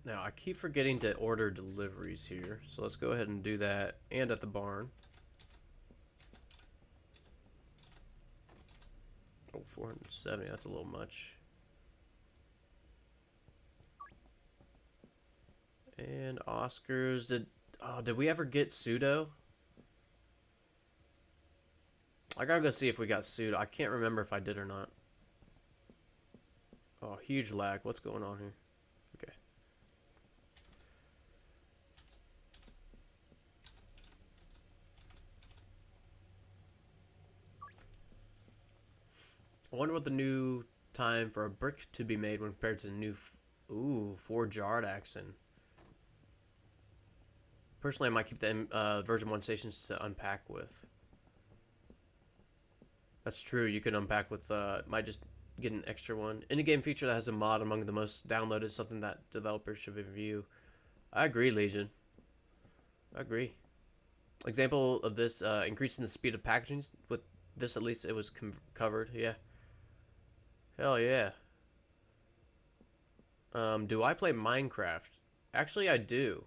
Now, I keep forgetting to order deliveries here, so let's go ahead and do that, and at the barn. Oh, 470, that's a little much. And Oscars, did we ever get pseudo? I gotta go see if we got pseudo. I can't remember if I did or not. Oh, huge lag. What's going on here? Okay. I wonder what the new time for a brick to be made when compared to the new... Ooh, 4 jarred accent. Personally, I might keep the version 1 stations to unpack with. That's true. You can unpack with, might just get an extra one. Any game feature that has a mod among the most downloaded is something that developers should review. I agree, Legion. I agree. Example of this, increasing the speed of packaging. With this, at least, it was covered. Yeah. Hell yeah. Do I play Minecraft? Actually, I do.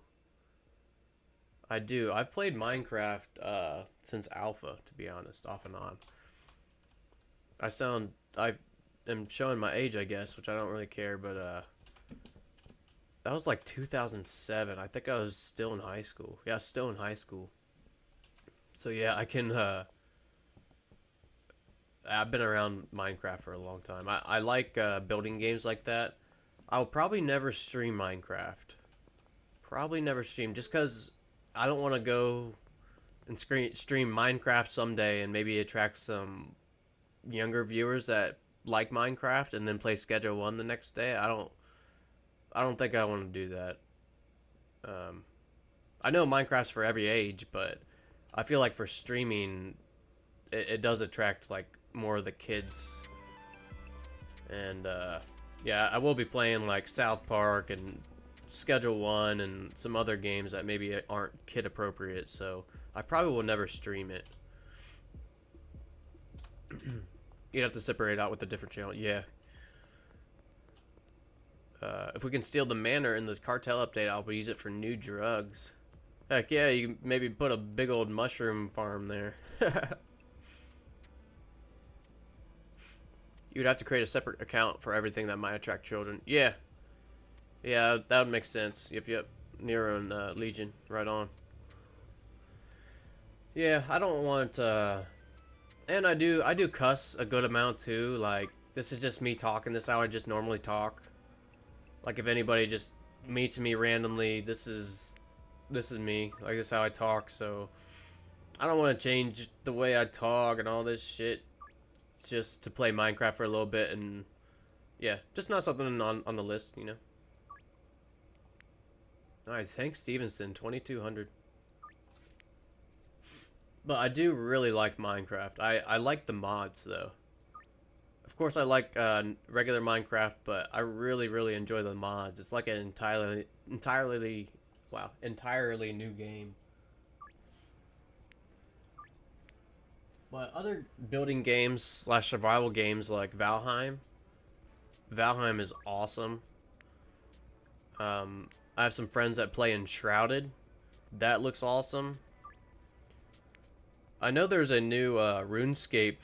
I do. I've played Minecraft since alpha, to be honest, off and on. I am showing my age, I guess, which I don't really care, but that was like 2007. I think I was still in high school. Yeah, still in high school. So yeah, I can I've been around Minecraft for a long time. I like building games like that. I'll probably never stream Minecraft. Probably never stream, just because I don't want to go and stream Minecraft someday and maybe attract some younger viewers that like Minecraft and then play Schedule 1 the next day. I don't think I want to do that. I know Minecraft's for every age, but I feel like for streaming it does attract like more of the kids. And yeah, I will be playing like South Park and Schedule 1 and some other games that maybe aren't kid appropriate, so I probably will never stream it. You'd have to separate out with a different channel. Yeah. If we can steal the manor in the cartel update, I'll use it for new drugs. Heck yeah, you can maybe put a big old mushroom farm there. You'd have to create a separate account for everything that might attract children. Yeah. Yeah, that would make sense. Yep. Nero and Legion. Right on. Yeah, I don't want... And I do cuss a good amount too. Like, this is just me talking. This is how I just normally talk. Like, if anybody just meets me randomly, this is me. Like, this is how I talk. So I don't want to change the way I talk and all this shit just to play Minecraft for a little bit. And yeah, just not something on the list, you know. Nice, Hank Stevenson, 2200. But I do really like Minecraft. I like the mods, though. Of course, I like regular Minecraft, but I really enjoy the mods. It's like an entirely new game. But other building games / survival games like Valheim is awesome. I have some friends that play Enshrouded. That looks awesome. I know there's a new RuneScape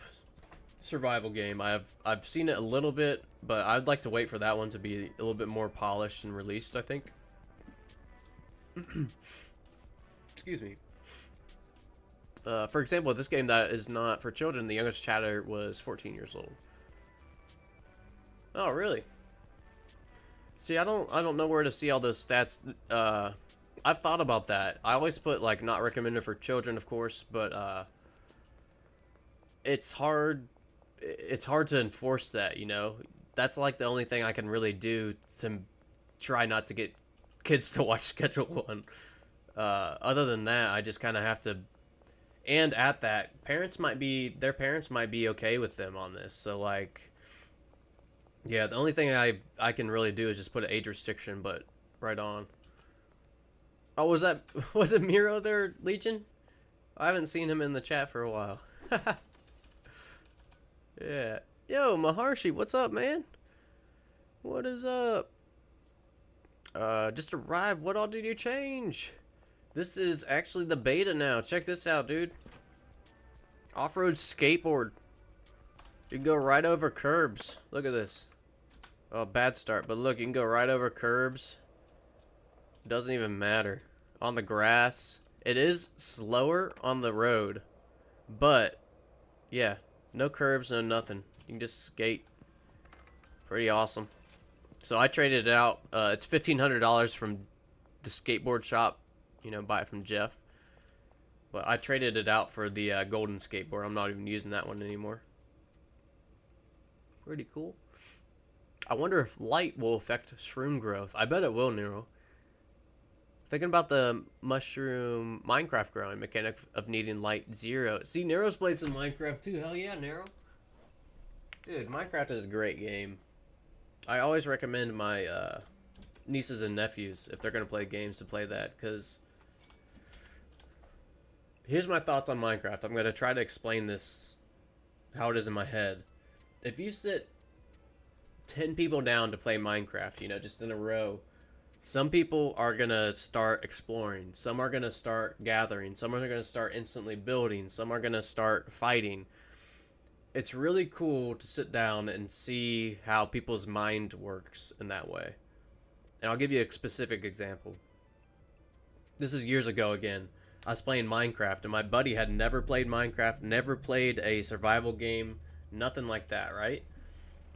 survival game. I've seen it a little bit, but I'd like to wait for that one to be a little bit more polished and released, I think. Excuse me. For example, this game that is not for children, the youngest chatter was 14 years old. Oh, really? See, I don't know where to see all those stats. I've thought about that. I always put like not recommended for children, of course, but it's hard. It's hard to enforce that, you know. That's like the only thing I can really do to try not to get kids to watch Schedule 1. Other than that, I just kind of have to. And at that, their parents might be okay with them on this. So like, yeah, the only thing I can really do is just put an age restriction, but right on. Oh, was it Miro there, Legion? I haven't seen him in the chat for a while. Yeah. Yo, Maharshi, what's up, man? What is up? Just arrived. What all did you change? This is actually the beta now. Check this out, dude. Off-road skateboard. You can go right over curbs. Look at this. Oh, bad start. But look, you can go right over curbs. Doesn't even matter. On the grass. It is slower on the road. But, yeah. No curves, no nothing. You can just skate. Pretty awesome. So I traded it out. It's $1,500 from the skateboard shop. You know, buy it from Jeff. But I traded it out for the golden skateboard. I'm not even using that one anymore. Pretty cool. I wonder if light will affect shroom growth. I bet it will, Nero. Thinking about the mushroom Minecraft growing mechanic of needing light 0. See, Nero's played some Minecraft too. Hell yeah, Nero. Dude, Minecraft is a great game. I always recommend my nieces and nephews, if they're going to play games, to play that. Because here's my thoughts on Minecraft. I'm going to try to explain this, how it is in my head. If you sit 10 people down to play Minecraft, you know, just in a row, some people are going to start exploring. Some are going to start gathering. Some are going to start instantly building. Some are going to start fighting. It's really cool to sit down and see how people's mind works in that way. And I'll give you a specific example. This is years ago again. I was playing Minecraft, and my buddy had never played Minecraft, never played a survival game, nothing like that, right?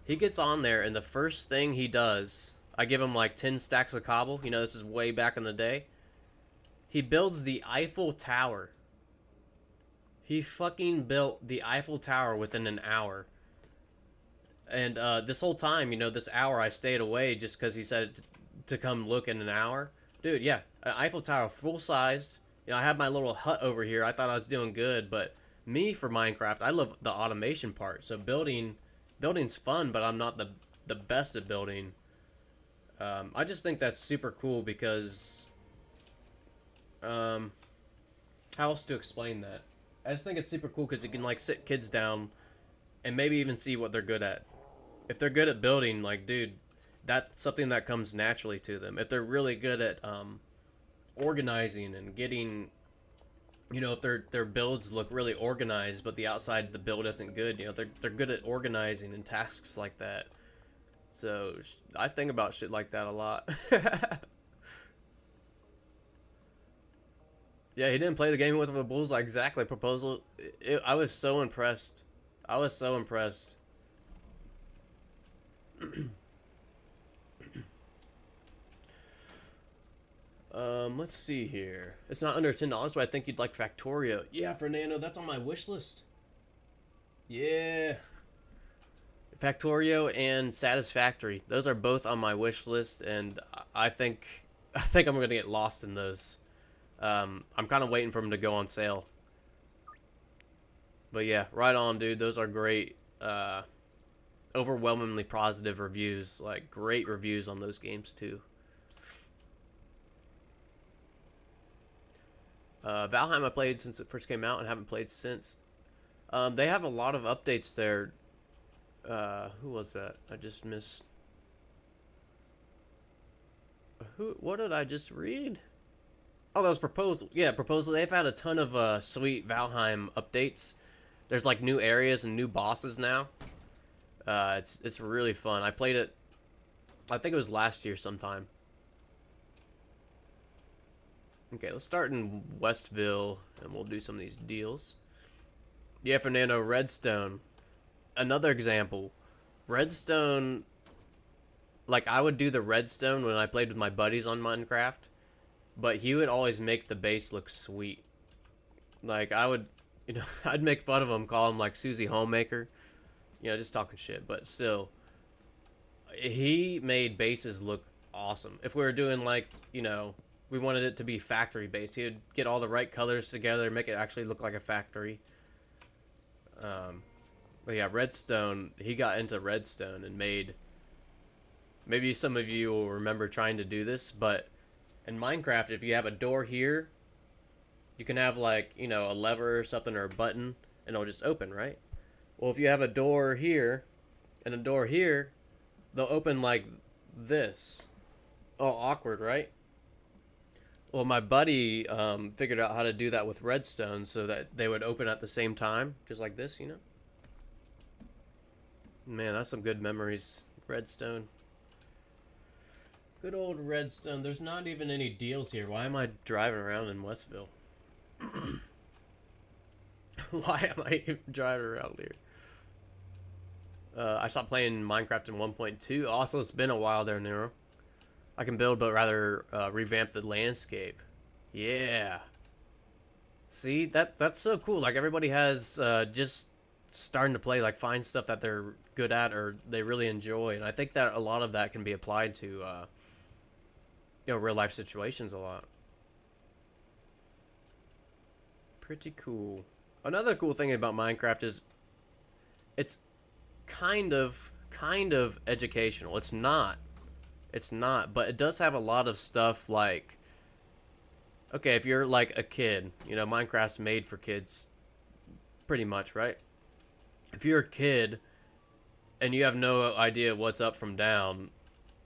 He gets on there, and the first thing he does, I give him like 10 stacks of cobble. You know, this is way back in the day. He builds the Eiffel Tower. He fucking built the Eiffel Tower within an hour. And this whole time, you know, this hour I stayed away just because he said to come look in an hour. Dude, yeah, an Eiffel Tower full sized. You know, I have my little hut over here. I thought I was doing good, but me for Minecraft, I love the automation part. So building's fun, but I'm not the best at building. I just think that's super cool because how else to explain that? I just think it's super cool because you can like sit kids down and maybe even see what they're good at. If they're good at building, like, dude, that's something that comes naturally to them. If they're really good at organizing and getting, you know, if their builds look really organized, but the outside the build isn't good, you know, they're good at organizing and tasks like that. So I think about shit like that a lot. Yeah, he didn't play the game with a bullseye. Exactly. Proposal. I was so impressed. I was so impressed. Let's see here. It's not under $10, but I think you'd like Factorio. Yeah, Fernando, that's on my wish list. Yeah. Factorio and Satisfactory. Those are both on my wish list, and I think I'm gonna get lost in those. I'm kind of waiting for them to go on sale. But yeah, right on, dude. Those are great. Overwhelmingly positive reviews. Like, great reviews on those games, too. Valheim I played since it first came out and haven't played since. They have a lot of updates there. Who was that? I just missed. What did I just read? Oh, that was Proposal. Yeah, Proposal. They've had a ton of sweet Valheim updates. There's like new areas and new bosses now. It's really fun. I played it. I think it was last year sometime. Okay, let's start in Westville, and we'll do some of these deals. Yeah, Fernando, Redstone. Another example. Redstone, like, I would do the redstone when I played with my buddies on Minecraft, but he would always make the base look sweet. Like, I would, I'd make fun of him, call him, like, Susie Homemaker. Just talking shit, but still. He made bases look awesome. If we were doing, like, we wanted it to be factory-based, he would get all the right colors together, make it actually look like a factory. But yeah, Redstone, he got into Redstone and made... Maybe some of you will remember trying to do this, but in Minecraft, if you have a door here, you can have, like, a lever or something or a button, and it'll just open, right? Well, if you have a door here and a door here, they'll open like this. Oh, awkward, right? Well, my buddy figured out how to do that with redstone so that they would open at the same time, just like this, Man, that's some good memories. Redstone. Good old Redstone. There's not even any deals here. Why am I driving around in Westville? Why am I even driving around here? I stopped playing Minecraft in 1.2. Also, it's been a while there, Nero. I can build, but rather revamp the landscape. Yeah. See, that's so cool. like everybody has just starting to play, like find stuff that they're good at or they really enjoy, and I think that a lot of that can be applied to real life situations a lot. Pretty cool. Another cool thing about Minecraft is it's kind of educational. It's not, but it does have a lot of stuff like, okay, if you're like a kid, Minecraft's made for kids pretty much, right? If you're a kid and you have no idea what's up from down,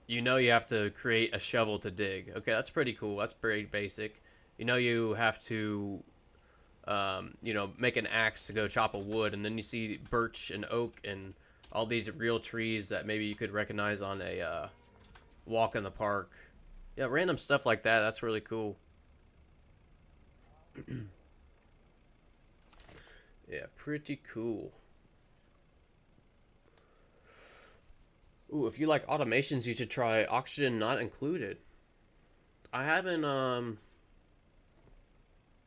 you have to create a shovel to dig. Okay, that's pretty cool. That's pretty basic. You have to make an axe to go chop a wood, and then you see birch and oak and all these real trees that maybe you could recognize on a walk in the park. Yeah, random stuff like that. That's really cool. Yeah, pretty cool. Ooh, if you like automations, you should try Oxygen Not Included. I haven't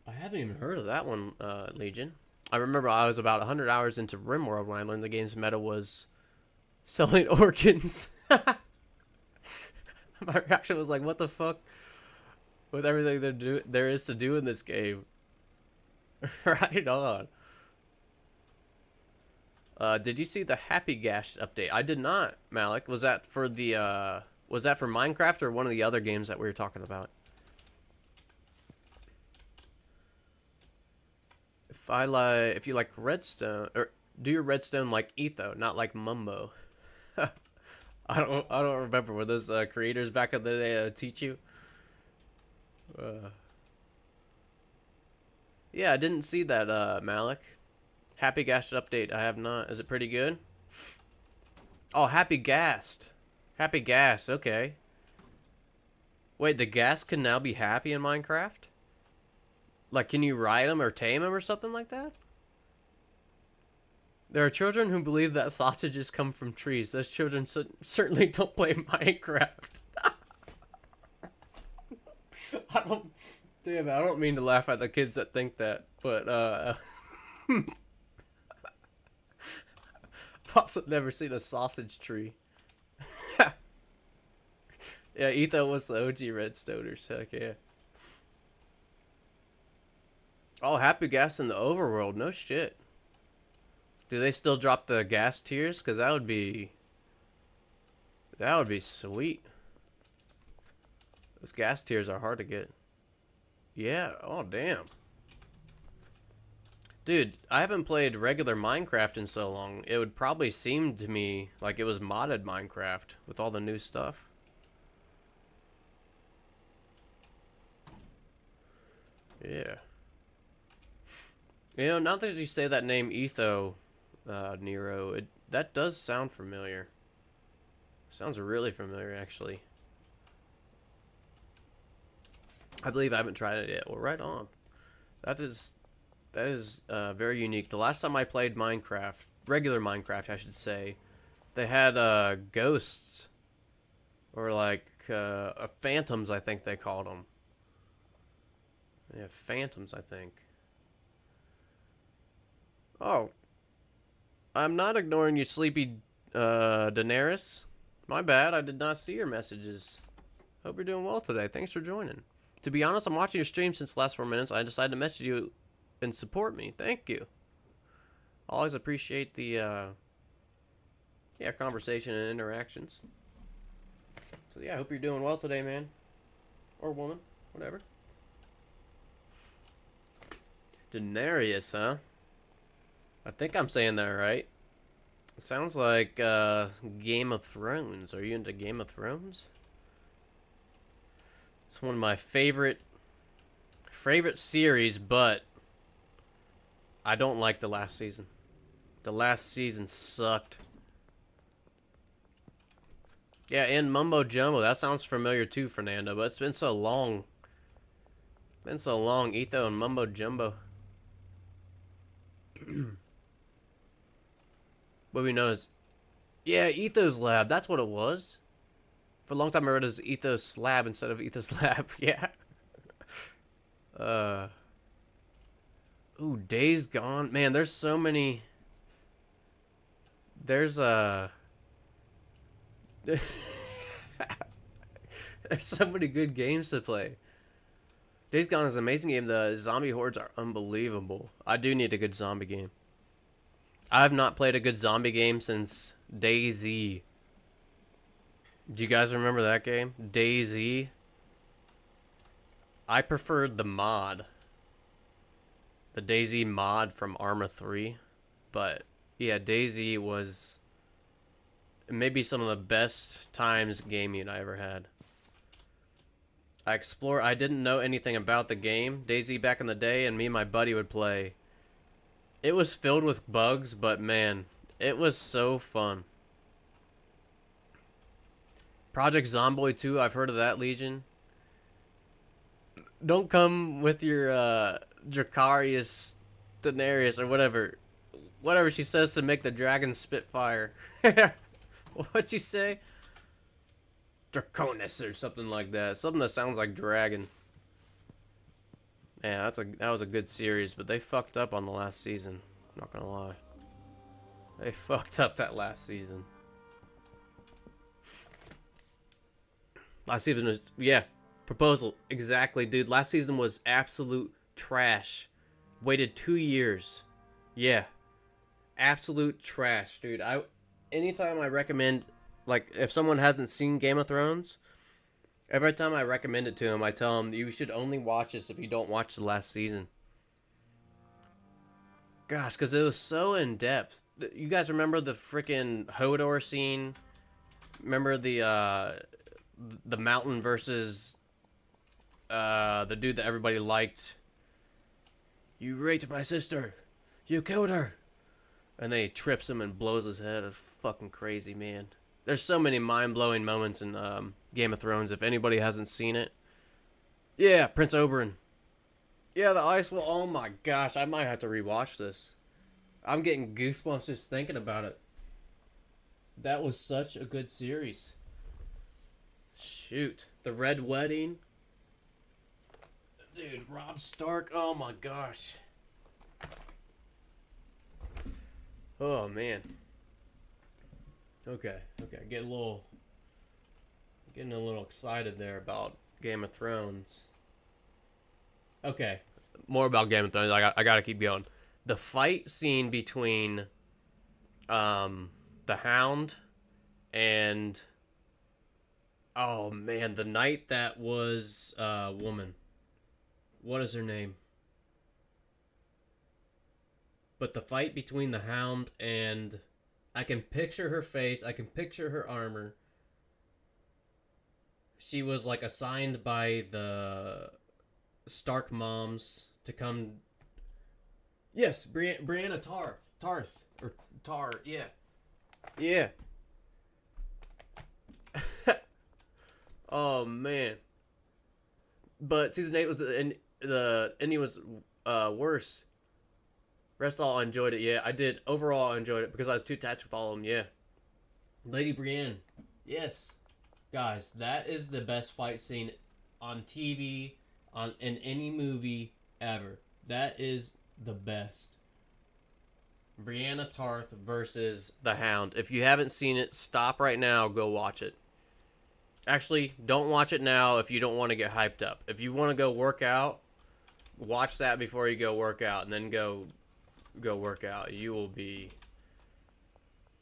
even heard of that one, Legion. I remember I was about 100 hours into RimWorld when I learned the game's meta was selling organs. My reaction was like, what the fuck? With everything there is to do in this game. Right on. Did you see the Happy Gash update? I did not, Malik. Was that for Minecraft or one of the other games that we were talking about? If you like redstone, or do your redstone like Etho, not like Mumbo. I don't remember. Were those creators back in the day teach you? Yeah, I didn't see that, Malik. Happy Gassed update. I have not. Is it pretty good? Oh, Happy Gassed. Happy Gas. Okay. Wait, the gas can now be happy in Minecraft? Like, can you ride them or tame them or something like that? There are children who believe that sausages come from trees. Those children certainly don't play Minecraft. Damn it, I don't mean to laugh at the kids that think that, but, Pops have never seen a sausage tree. Yeah, Etho was the OG Redstoners. Heck yeah. Oh, Happy Gas in the overworld. No shit. Do they still drop the gas tiers? Because that would be sweet. Those gas tiers are hard to get. Yeah. Oh, damn. Dude, I haven't played regular Minecraft in so long. It would probably seem to me like it was modded Minecraft with all the new stuff. Yeah. You know, now that you say that name, Etho, Nero, that does sound familiar. Sounds really familiar, actually. I believe I haven't tried it yet. Well, right on. That is very unique. The last time I played Minecraft, regular Minecraft, I should say, they had ghosts, or like phantoms, I think they called them. Yeah, phantoms, I think. Oh, I'm not ignoring you, sleepy Daenerys. My bad, I did not see your messages. Hope you're doing well today. Thanks for joining. To be honest, I'm watching your stream since the last 4 minutes. I decided to message you and support me. Thank you. Always appreciate the conversation and interactions. So yeah, I hope you're doing well today, man. Or woman, whatever. Daenerys, huh? I think I'm saying that right. It sounds like Game of Thrones. Are you into Game of Thrones? It's one of my favorite series, but I don't like the last season. The last season sucked. Yeah, and Mumbo Jumbo. That sounds familiar too, Fernando, but it's been so long. Been so long, Etho and Mumbo Jumbo. What we know is, yeah, Etho's Lab. That's what it was. For a long time, I read it as Ethos Lab instead of Ethos Lab. Yeah. Ooh, Days Gone. Man, there's so many. There's there's so many good games to play. Days Gone is an amazing game. The zombie hordes are unbelievable. I do need a good zombie game. I have not played a good zombie game since DayZ. Do you guys remember that game? DayZ? I preferred the mod. The DayZ mod from Arma 3. But, yeah, DayZ was maybe some of the best times gaming I ever had. I didn't know anything about the game, DayZ, back in the day, and me and my buddy would play. It was filled with bugs, but man, it was so fun. Project Zomboid 2, I've heard of that, Legion. Don't come with your Dracarius Daenerys or whatever she says to make the dragon spit fire. What'd she say? Draconis or something like that. Something that sounds like dragon. Yeah, that was a good series, but they fucked up on the last season. Not gonna lie. They fucked up that last season. Last season was, yeah, proposal. Exactly, dude. Last season was absolute trash. Waited 2 years. Yeah. Absolute trash, dude. Anytime I recommend, like, if someone hasn't seen Game of Thrones, every time I recommend it to them, I tell them, you should only watch this if you don't watch the last season. Gosh, because it was so in-depth. You guys remember the freaking Hodor scene? Remember the mountain versus the dude that everybody liked? You raped my sister. You killed her. And then he trips him and blows his head. It's fucking crazy, man. There's so many mind-blowing moments in Game of Thrones. If anybody hasn't seen it. Yeah, Prince Oberyn. Yeah, the Ice Wall. Oh my gosh, I might have to rewatch this. I'm getting goosebumps just thinking about it. That was such a good series. Shoot. The Red Wedding. Dude, Robb Stark. Oh my gosh. Oh man. Okay. Getting a little excited there about Game of Thrones. Okay. More about Game of Thrones. I gotta keep going. The fight scene between the Hound and, oh man, the knight that was woman. What is her name? But the fight between the Hound and, I can picture her face, I can picture her armor. She was like assigned by the Stark moms to come. Yes, Brianna Tarth or Tar. Yeah, yeah. Oh man, but season 8 was the ending was worse. Rest all, I enjoyed it. Yeah, I did. Overall, I enjoyed it because I was too attached with all of them. Yeah, Lady Brienne. Yes, guys, that is the best fight scene on TV, in any movie ever. That is the best. Brianna Tarth versus the Hound. If you haven't seen it, stop right now. Go watch it. Actually, don't watch it now if you don't want to get hyped up. If you want to go work out, watch that before you go work out, and then go work out. You will be.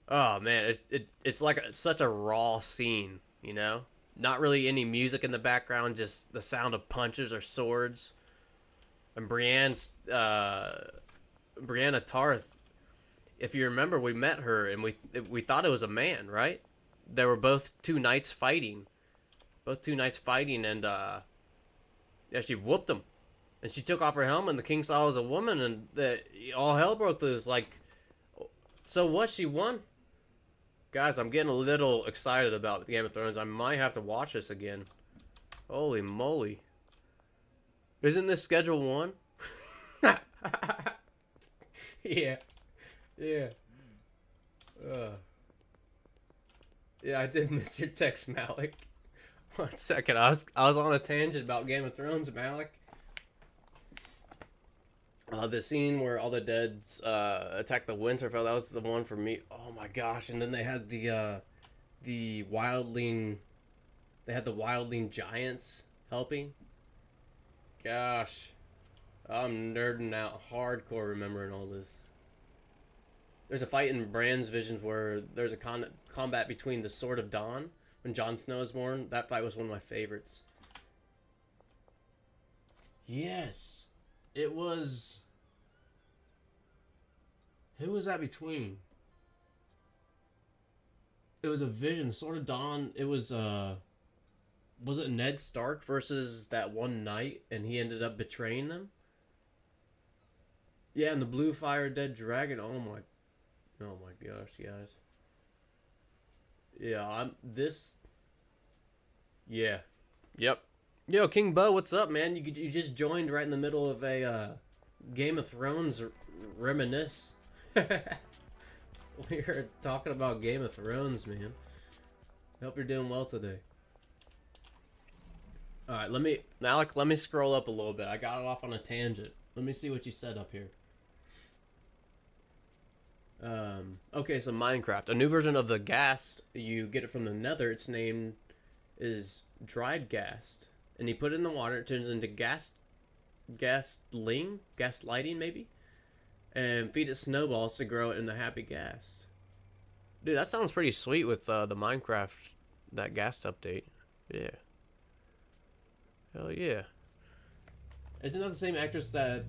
Oh man, it's like such a raw scene, you know. Not really any music in the background, just the sound of punches or swords. And Brianna Tarth. If you remember, we met her and we thought it was a man, right? They were both two knights fighting. And yeah, she whooped him. And she took off her helmet and the king saw it was a woman and all hell broke loose. Like, so what? She won? Guys, I'm getting a little excited about Game of Thrones. I might have to watch this again. Holy moly. Isn't this Schedule 1? Yeah. Yeah. Yeah, I did miss your text, Malik. 1 second. I was on a tangent about Game of Thrones, Malik. The scene where all the deads attack the Winterfell, that was the one for me. Oh my gosh. And then they had the wildling giants helping. Gosh. I'm nerding out hardcore remembering all this. There's a fight in Bran's visions where there's a combat between the Sword of Dawn when Jon Snow is born. That fight was one of my favorites. Yes. It was... Who was that between? It was a vision. The Sword of Dawn, it was it Ned Stark versus that one knight and he ended up betraying them? Yeah, and the Blue Fire Dead Dragon. Oh my gosh, guys. Yeah, Yeah. Yep. Yo, King Bo, what's up, man? You just joined right in the middle of a Game of Thrones reminisce. We were talking about Game of Thrones, man. Hope you're doing well today. All right, let me scroll up a little bit. I got it off on a tangent. Let me see what you said up here. Okay, so Minecraft. A new version of the ghast. You get it from the nether. Its name is dried ghast. And you put it in the water, it turns into gaslighting maybe? And feed it snowballs to grow it into happy ghast. Dude, that sounds pretty sweet with the Minecraft, that ghast update. Yeah. Hell yeah. Isn't that the same actress that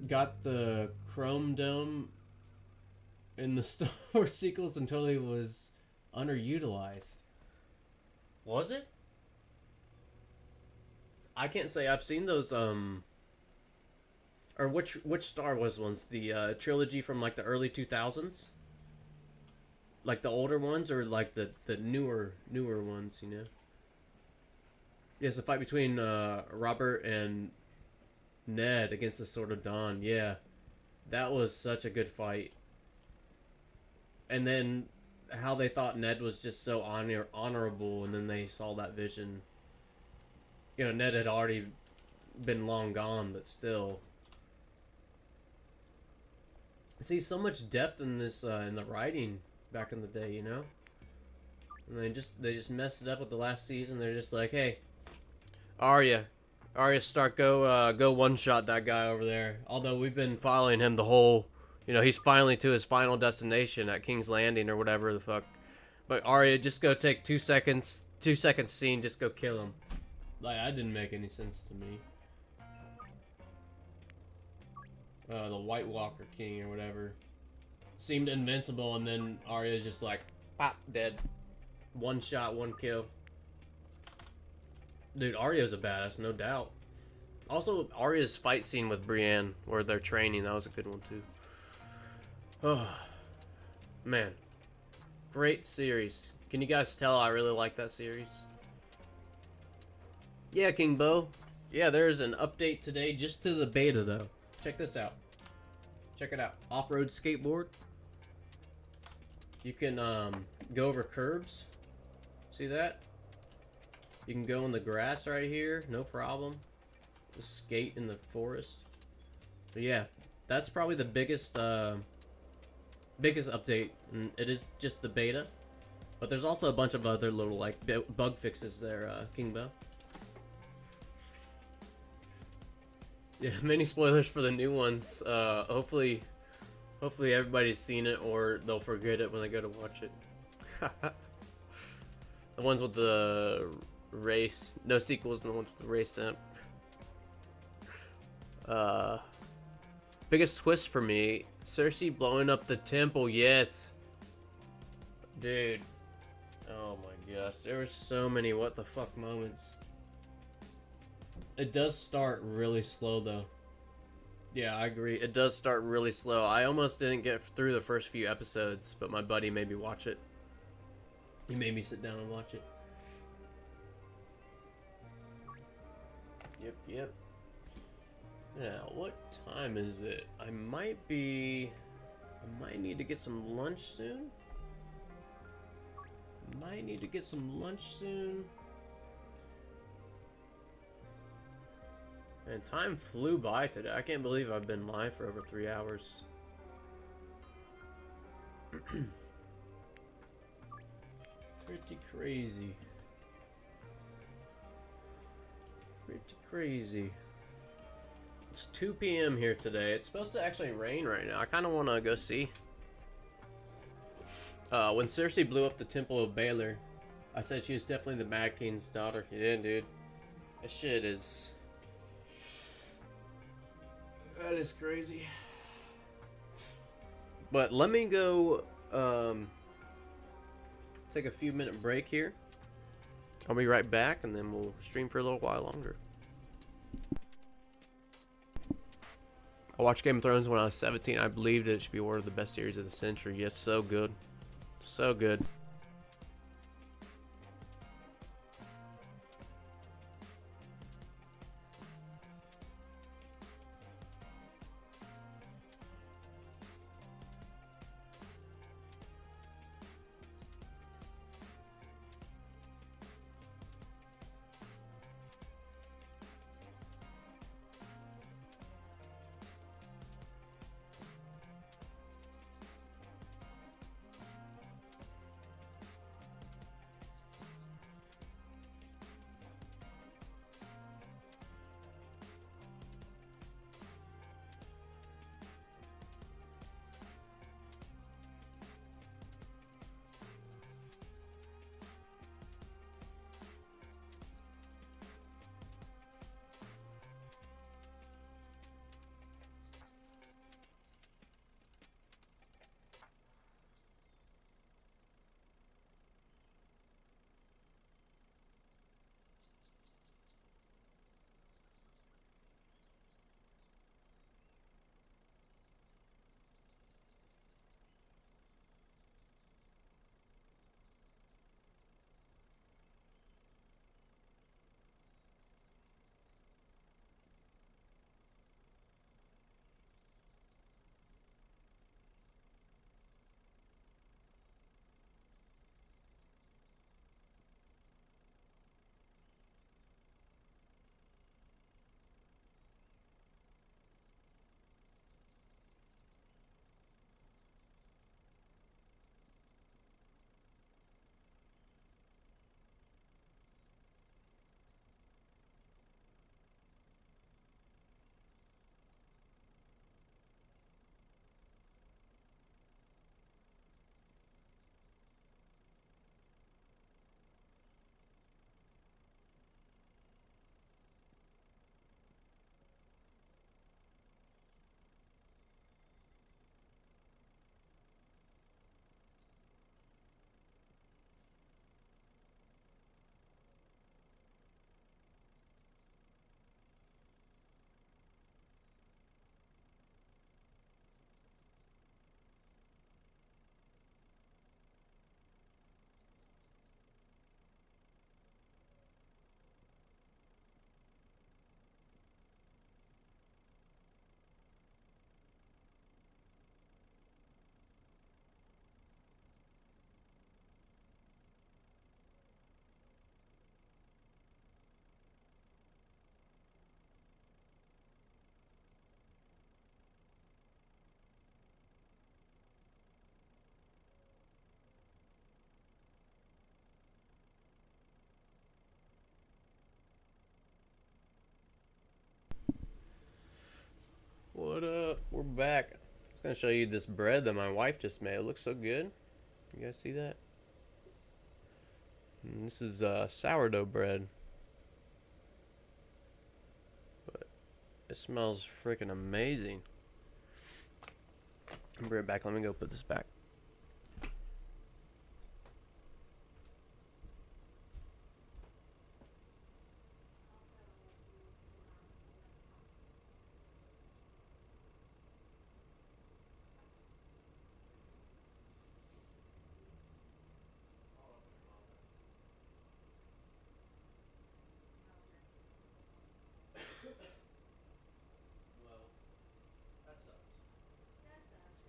got the Chrome Dome in the Star Wars sequels and totally was underutilized? Was it? I can't say I've seen those or which Star Wars ones? The trilogy from like the early 2000s? Like the older ones or like the newer ones, you know? Yes, the fight between Robert and Ned against the Sword of Dawn. Yeah. That was such a good fight. And then how they thought Ned was just so honorable, and then they saw that vision. You know, Ned had already been long gone, but still. See, so much depth in this in the writing back in the day, you know. And they just messed it up with the last season. They're just like, hey, Arya Stark, go one shot that guy over there. Although we've been following him the whole, you know, he's finally to his final destination at King's Landing or whatever the fuck. But Arya, just go take 2 seconds scene, just go kill him. Like, that didn't make any sense to me. The White Walker King or whatever seemed invincible, and then Arya's just like, pop, dead. One shot, one kill. Dude, Arya's a badass, no doubt. Also, Arya's fight scene with Brienne, where they're training, that was a good one too. Oh, man. Great series. Can you guys tell I really like that series? Yeah, King Bo. Yeah, there's an update today just to the beta, though. Check this out. Check it out. Off-road skateboard. You can go over curbs. See that? You can go in the grass right here, no problem. Just skate in the forest. But yeah, that's probably the biggest biggest update. And it is just the beta, but there's also a bunch of other little like bug fixes there, Kingbo. Yeah, many spoilers for the new ones. Hopefully everybody's seen it, or they'll forget it when they go to watch it. The ones with the race, no sequels, and the ones with the race simp. Biggest twist for me, Cersei blowing up the temple. Yes, dude. Oh my gosh, there were so many what the fuck moments. It does start really slow though. Yeah, I agree. It does start really slow. I almost didn't get through the first few episodes, but my buddy made me watch it. He made me sit down and watch it. Yep. Now, what time is it? I might need to get some lunch soon. And time flew by today. I can't believe I've been live for over 3 hours. Pretty crazy. It's 2 p.m. here today. It's supposed to actually rain right now. I kind of want to go see. When Cersei blew up the Temple of Baelor, I said she was definitely the Mad King's daughter. Yeah, dude. That shit is... That is crazy. But let me go take a few minute break here. I'll be right back, and then we'll stream for a little while longer. I watched Game of Thrones when I was 17. I believed it should be one of the best series of the century. Yes, so good. So good. welcome back. I was gonna show you this bread that my wife just made. It looks so good. You guys see that? And this is sourdough bread. But it smells freaking amazing. I'll bring it back. Let me go put this back.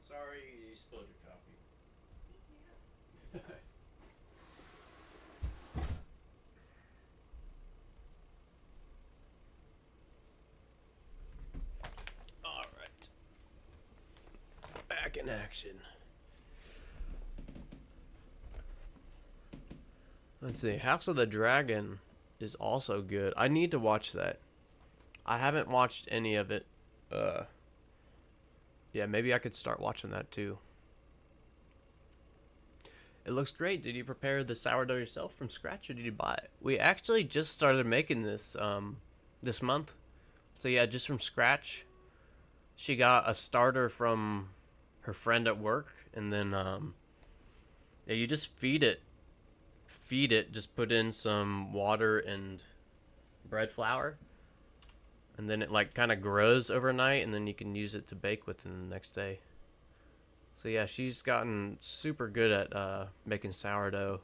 Sorry you spilled your coffee. Me too. Alright. Back in action. Let's see. House of the Dragon is also good. I need to watch that. I haven't watched any of it. Yeah, maybe I could start watching that too. It looks great. Did you prepare the sourdough yourself from scratch, or did you buy it? We actually just started making this this month. So yeah, just from scratch. She got a starter from her friend at work, and then yeah, you just feed it. Just put in some water and bread flour. And then it like kind of grows overnight, and then you can use it to bake with the next day. So yeah, she's gotten super good at making sourdough.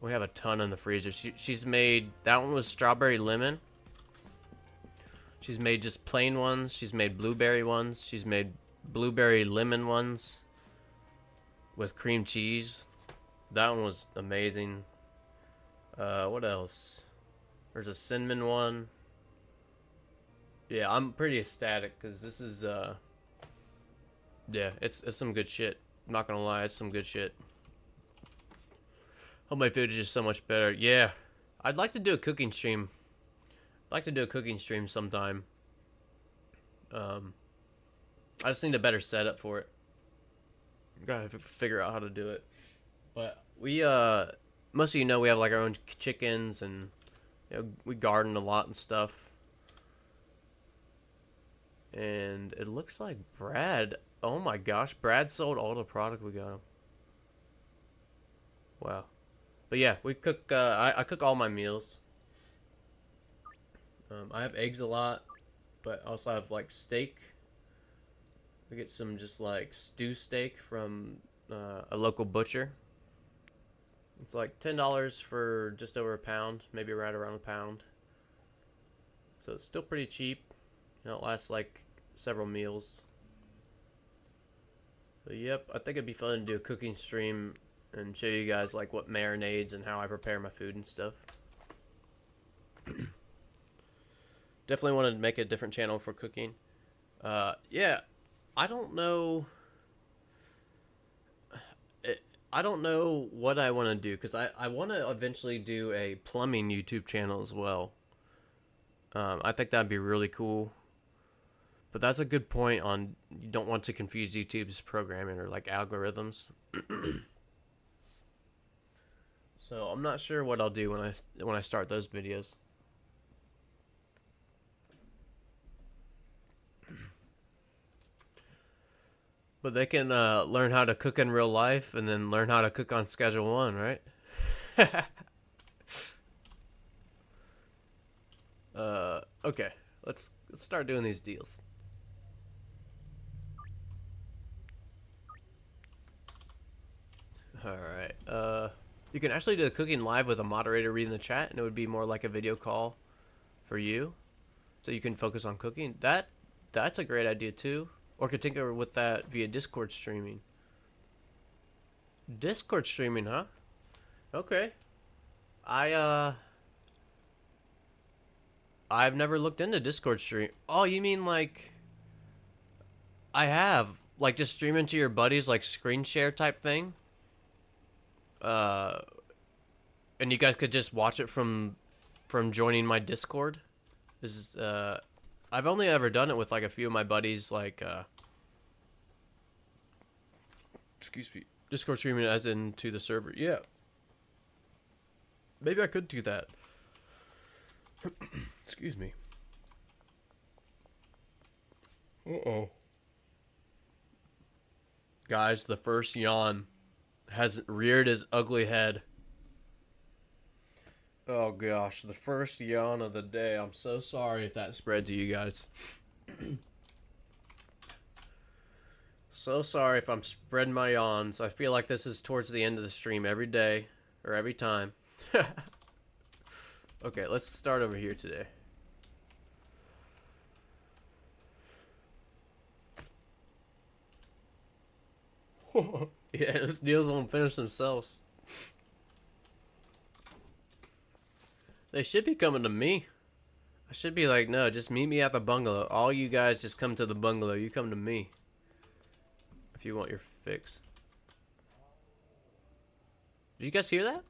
We have a ton in the freezer. She's made, that one was strawberry lemon. She's made just plain ones. She's made blueberry ones. She's made blueberry lemon ones with cream cheese. That one was amazing. What else? There's a cinnamon one. Yeah, I'm pretty ecstatic because this is yeah, it's some good shit. I'm not gonna lie, it's some good shit. Homemade food is just so much better. Yeah, I'd like to do a cooking stream. I'd like to do a cooking stream sometime. I just need a better setup for it. Gotta figure out how to do it. But we most of you know we have like our own chickens, and you know, we garden a lot and stuff. And it looks like Brad, oh my gosh, Brad sold all the product we got him. Wow. But yeah, we cook, I cook all my meals. I have eggs a lot, but I also have like steak. We get some just like stew steak from a local butcher. It's like $10 for just over a pound, maybe right around a pound. So it's still pretty cheap. You know, it lasts like several meals. But yep, I think it'd be fun to do a cooking stream and show you guys like what marinades and how I prepare my food and stuff. Definitely want to make a different channel for cooking. Yeah, I don't know. I don't know what I want to do, because I want to eventually do a plumbing YouTube channel as well. I think that'd be really cool. But that's a good point on, you don't want to confuse YouTube's programming or like algorithms. So I'm not sure what I'll do when I start those videos. But they can learn how to cook in real life and then learn how to cook on Schedule 1, right? Okay, let's start doing these deals. Alright, you can actually do the cooking live with a moderator reading the chat, and it would be more like a video call for you. So you can focus on cooking. That's a great idea too. Or could tinker with that via Discord streaming. Discord streaming, huh? Okay. I've never looked into Discord stream. Oh, you mean like I have, like, just streaming to your buddies, like screen share type thing? And you guys could just watch it from joining my Discord? I've only ever done it with like a few of my buddies, like excuse me, Discord streaming as into the server. Yeah, maybe I could do that. Excuse me. Uh-oh. Guys, the first yawn has reared his ugly head. Oh gosh, the first yawn of the day. I'm so sorry if that spread to you guys. So sorry if I'm spreading my yawns. I feel like this is towards the end of the stream every day, or every time. Okay, let's start over here today. Yeah, those deals won't finish themselves. They should be coming to me. I should be like, no, just meet me at the bungalow. All you guys just come to the bungalow. You come to me. If you want your fix. Did you guys hear that?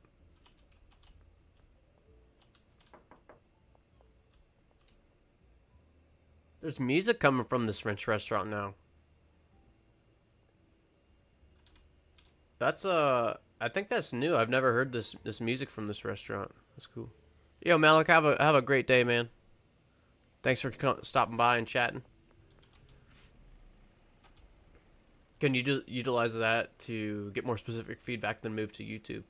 There's music coming from this French restaurant now. That's I think that's new. I've never heard this music from this restaurant. That's cool. Yo, Malik, have a great day, man. Thanks for stopping by and chatting. Can you utilize that to get more specific feedback than move to YouTube?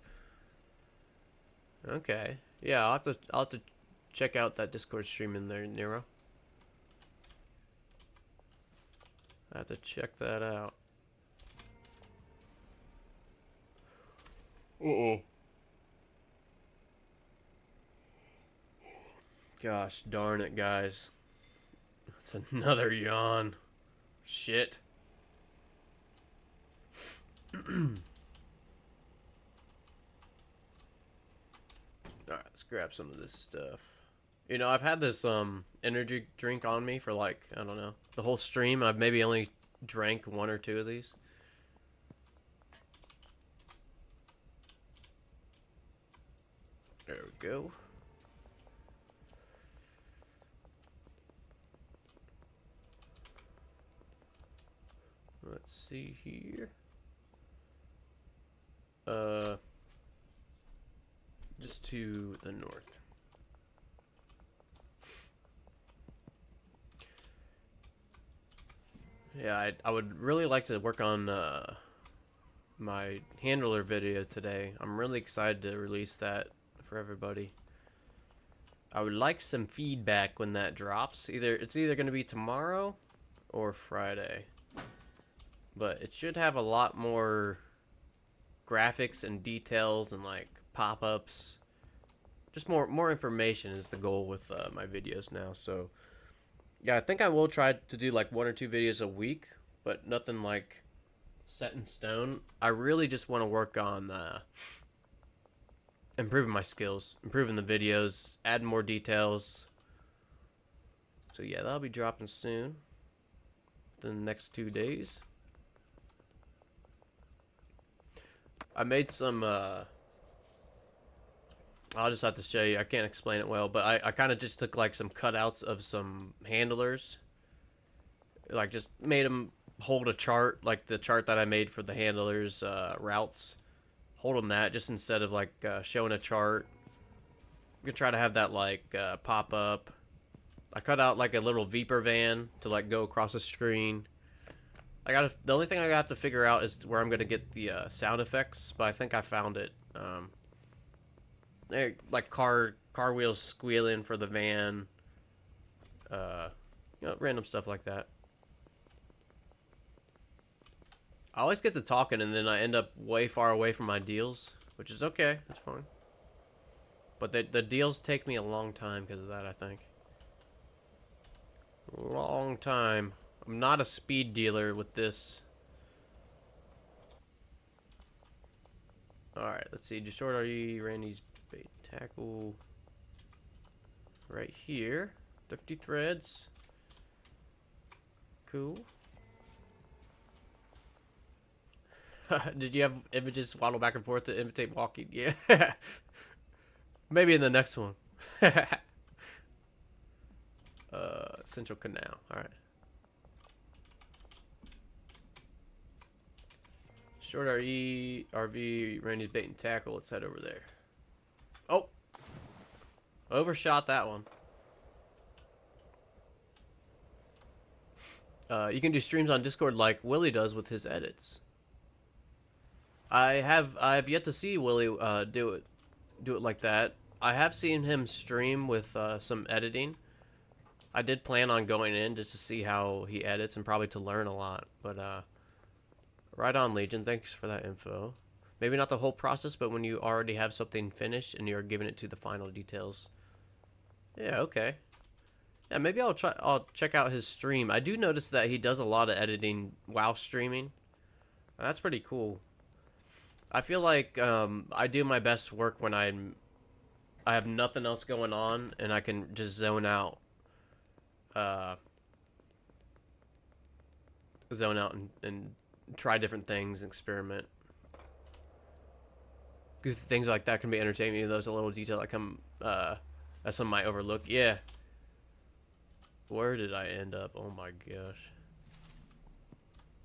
Okay. Yeah, I'll have to check out that Discord stream in there, Nero. I have to check that out. Uh-oh. Gosh darn it, guys. It's another yawn. Shit. Alright, let's grab some of this stuff. You know, I've had this energy drink on me for like, I don't know, the whole stream. I've maybe only drank 1 or 2 of these. There we go. Let's see here. Just to the north. Yeah, I would really like to work on my handler video today. I'm really excited to release that for everybody. I would like some feedback when that drops. It's either going to be tomorrow or Friday. But it should have a lot more graphics and details and like pop-ups. Just more information is the goal with my videos now. So yeah, I think I will try to do like 1 or 2 videos a week, but nothing like set in stone. I really just want to work on improving my skills, improving the videos, add more details. So yeah, that'll be dropping soon, within the next 2 days. I made some, I'll just have to show you. I can't explain it well, but I kind of just took like some cutouts of some handlers. Like just made them hold a chart, like the chart that I made for the handlers routes. Hold them that, just instead of like showing a chart. You could try to have that like pop up. I cut out like a little Viper van to like go across the screen. The only thing I have to figure out is where I'm gonna get the sound effects, but I think I found it. Like car wheels squealing for the van. You know, random stuff like that. I always get to talking and then I end up way far away from my deals, which is okay. That's fine. But the deals take me a long time because of that, I think. Long time. I'm not a speed dealer with this. Alright, let's see. Just short RE, Randy's bait tackle. Right here. 50 threads. Cool. Did you have images waddle back and forth to imitate walking? Yeah. Maybe in the next one. Central Canal. Alright. Short RV, Randy's bait and tackle. Let's head over there. Oh! Overshot that one. You can do streams on Discord like Willie does with his edits. I've yet to see Willie do it like that. I have seen him stream with some editing. I did plan on going in just to see how he edits and probably to learn a lot. But right on, Legion. Thanks for that info. Maybe not the whole process, but when you already have something finished and you're giving it to the final details. Yeah, okay. Yeah, maybe I'll check out his stream. I do notice that he does a lot of editing while streaming. That's pretty cool. I feel like I do my best work when I have nothing else going on and I can just zone out. And try different things and experiment. Things like that can be entertaining. Those a little detail that come that some might overlook. Yeah. Where did I end up? Oh my gosh.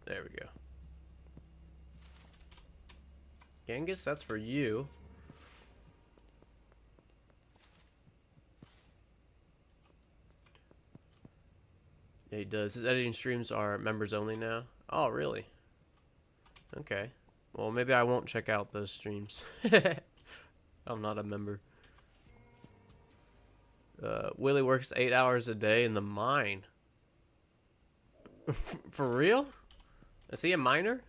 There we go. Genghis, that's for you. Yeah, he does. His editing streams are members only now. Oh, really? Okay. Well, maybe I won't check out those streams. I'm not a member. Willie works 8 hours a day in the mine. For real? Is he a miner?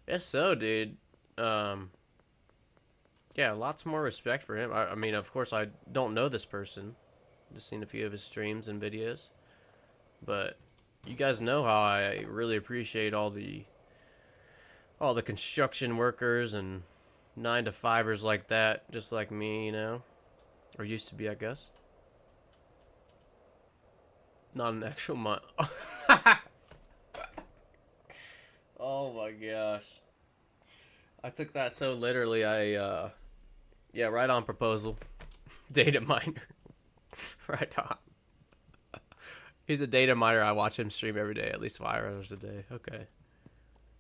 Yes, so, dude. Yeah, lots more respect for him. I mean, of course, I don't know this person. Just seen a few of his streams and videos. But you guys know how I really appreciate all the construction workers and 9-to-5ers like that, just like me, you know, or used to be, I guess. Not an actual mine. Oh my gosh, I took that so literally. Yeah, right on, proposal. Data miner. Right on. He's a data miner. I watch him stream every day, at least 5 hours a day. Okay.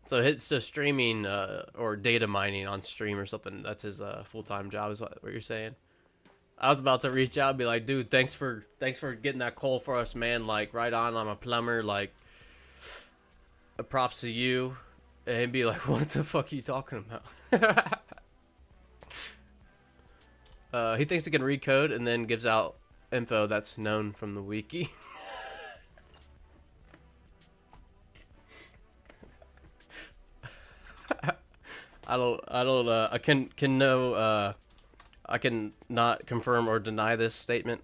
So streaming or data mining on stream or something, that's his full-time job, is what you're saying? I was about to reach out and be like, dude, thanks for getting that coal for us, man. Like, right on, I'm a plumber. Like, props to you. And he'd be like, what the fuck are you talking about? He thinks he can read code and then gives out info that's known from the wiki. I can not confirm or deny this statement.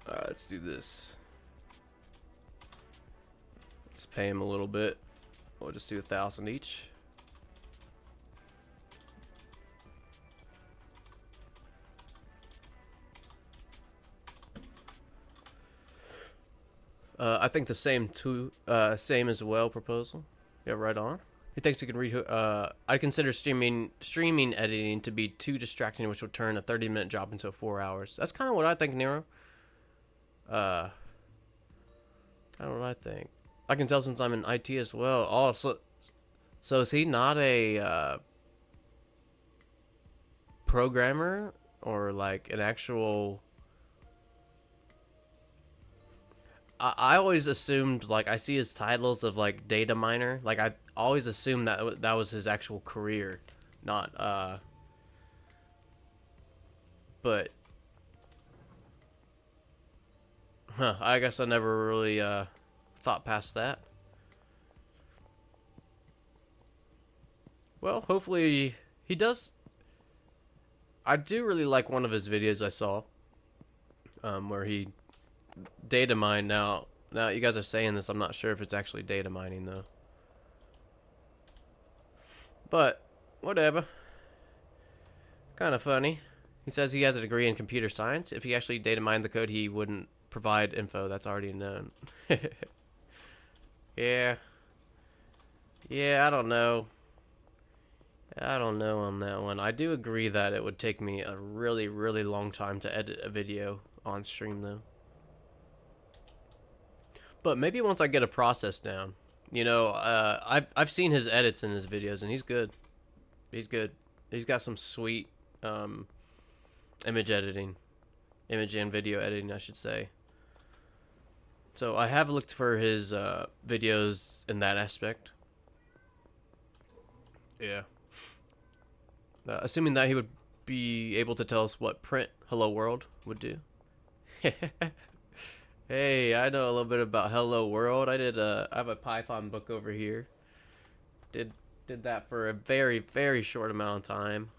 Let's do this. Let's pay him a little bit. We'll just do 1,000 each. I think the same as well proposal. Yeah, right on. He thinks he can read. I consider streaming editing to be too distracting, which would turn a 30-minute job into 4 hours. That's kind of what I think, Nero. Kind of what I think. I can tell since I'm in IT as well. Oh, so is he not a programmer or like an actual? I always assumed, like, I see his titles of like data miner. Like, I always assumed that was his actual career, not but I guess I never really thought past that. Well, hopefully he does. I do really like one of his videos I saw where he data mine. Now you guys are saying this, I'm not sure if it's actually data mining though, but whatever. Kind of funny. He says he has a degree in computer science. If he actually data mined the code, he wouldn't provide info that's already known. Yeah, I don't know. I don't know on that one. I do agree that it would take me a really, really long time to edit a video on stream, though. But maybe once I get a process down. You know, I've seen his edits in his videos, and he's good. He's good. He's got some sweet image editing. Image and video editing, I should say. So I have looked for his videos in that aspect. Yeah. Assuming that he would be able to tell us what print Hello World would do. Hey, I know a little bit about Hello World. I have a Python book over here. Did that for a very, very short amount of time.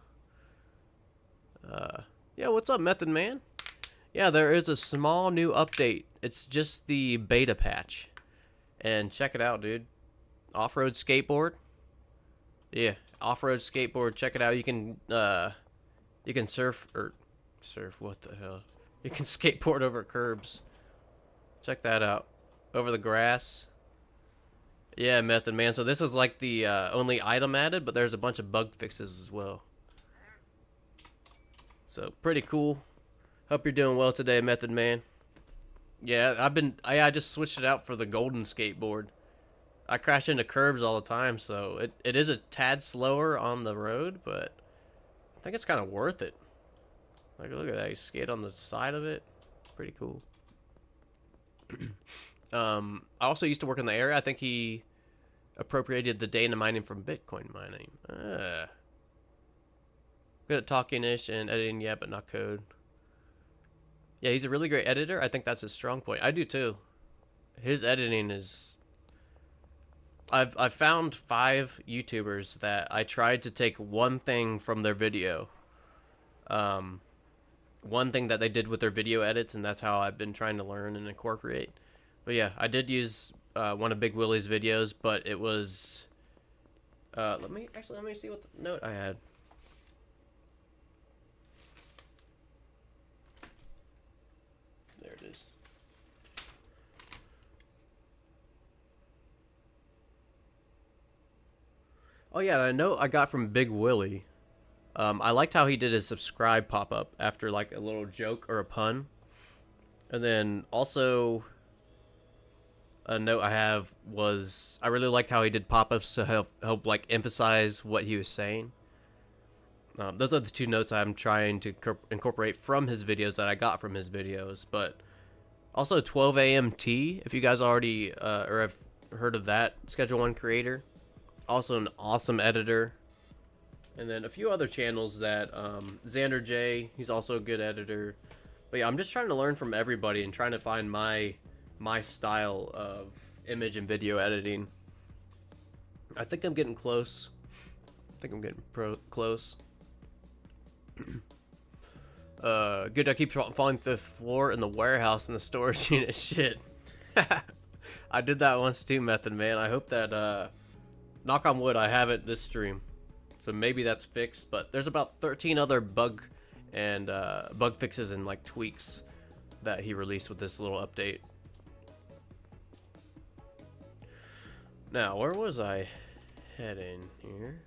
Yeah, what's up, Method Man? Yeah, there is a small new update. It's just the beta patch. And check it out, dude. Offroad skateboard. Yeah, Offroad skateboard. Check it out. You can surf, what the hell? You can skateboard over curbs. Check that out. Over the grass. Yeah, Method Man. So this is like the only item added, but there's a bunch of bug fixes as well. So pretty cool. Hope you're doing well today, Method Man. Yeah, I just switched it out for the golden skateboard. I crash into curbs all the time, so it is a tad slower on the road, but I think it's kind of worth it. Like, look at that. You skate on the side of it. Pretty cool. I also used to work in the area. I think he appropriated the data mining from Bitcoin mining. Good at talking-ish and editing, yeah, but not code. Yeah, he's a really great editor. I think that's his strong point. I do too. His editing is... I've found 5 YouTubers that I tried to take one thing from their video. One thing that they did with their video edits, and that's how I've been trying to learn and incorporate. But yeah, I did use one of Big Willie's videos, but it was... let me see what the note I had. There it is. Oh yeah, a note I got from Big Willie. I liked how he did his subscribe pop-up after like a little joke or a pun. And then also a note I have was I really liked how he did pop-ups to help like emphasize what he was saying. Those are the 2 notes I'm trying to incorporate from his videos that I got from his videos. But also 12 a.m. T, if you guys already or have heard of that Schedule 1 creator. Also an awesome editor. And then a few other channels that Xander J, he's also a good editor. But yeah, I'm just trying to learn from everybody and trying to find my style of image and video editing. I think I'm getting close. I think I'm getting close. Good, I keep falling through the floor in the warehouse in the storage unit. Shit. I did that once too, Method Man. I hope that, knock on wood, I haven't this stream. So maybe that's fixed, but there's about 13 other bug fixes and like tweaks that he released with this little update. Now, where was I heading here?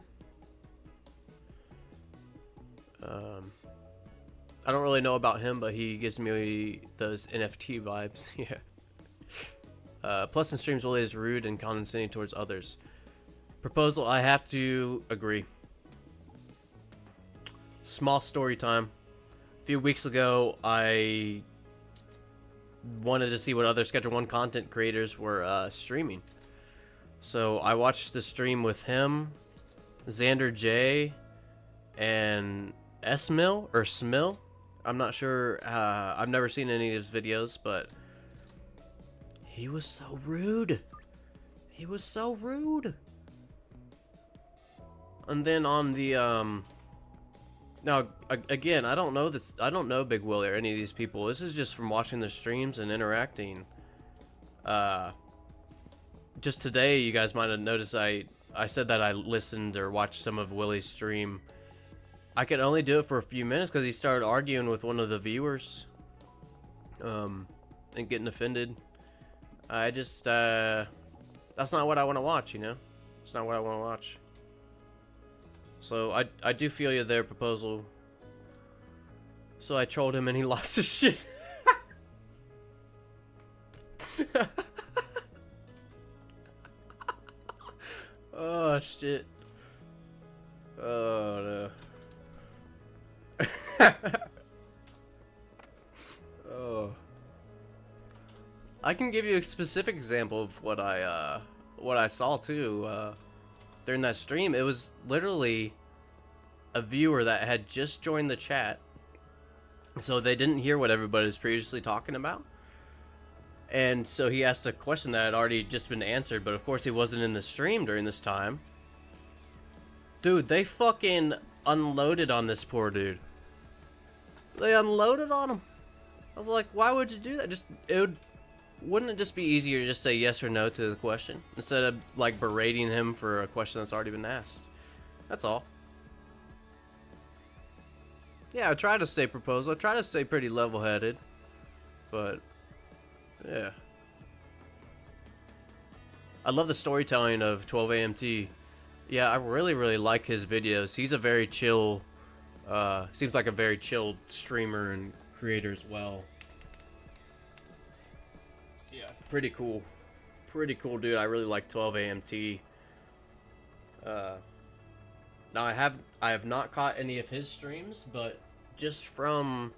I don't really know about him, but he gives me those NFT vibes. Yeah. Plus in streams Willie is rude and condescending towards others. Proposal, I have to agree. Small story time. A few weeks ago, I wanted to see what other Schedule 1 content creators were streaming. So I watched the stream with him, Xander J, and S-Mill, or Smill. I'm not sure. I've never seen any of his videos, but he was so rude. He was so rude. And then on the now again, I don't know this. I don't know Big Willie or any of these people. This is just from watching the streams and interacting. Just today, you guys might have noticed I said that I listened or watched some of Willie's stream. I could only do it for a few minutes because he started arguing with one of the viewers, and getting offended. I just that's not what I want to watch, you know. It's not what I want to watch. So I do feel you there, Proposal. So I trolled him and he lost his shit. Oh shit. Oh no. Oh. I can give you a specific example of what I saw too during that stream. It was literally a viewer that had just joined the chat, so they didn't hear what everybody was previously talking about, and so he asked a question that had already just been answered, but of course he wasn't in the stream during this time. Dude, they fucking unloaded on this poor dude. They unloaded on him. I was like, why would you do that? Wouldn't it just be easier to just say yes or no to the question instead of like berating him for a question that's already been asked? That's all. Yeah, I try to stay proposal. I try to stay pretty level-headed, but yeah. I love the storytelling of 12AMT. Yeah, I really like his videos. He's a very chill, seems like a very chilled streamer and creator as well. Yeah, pretty cool. Pretty cool dude. I really like 12AMT. Now I have not caught any of his streams, but just from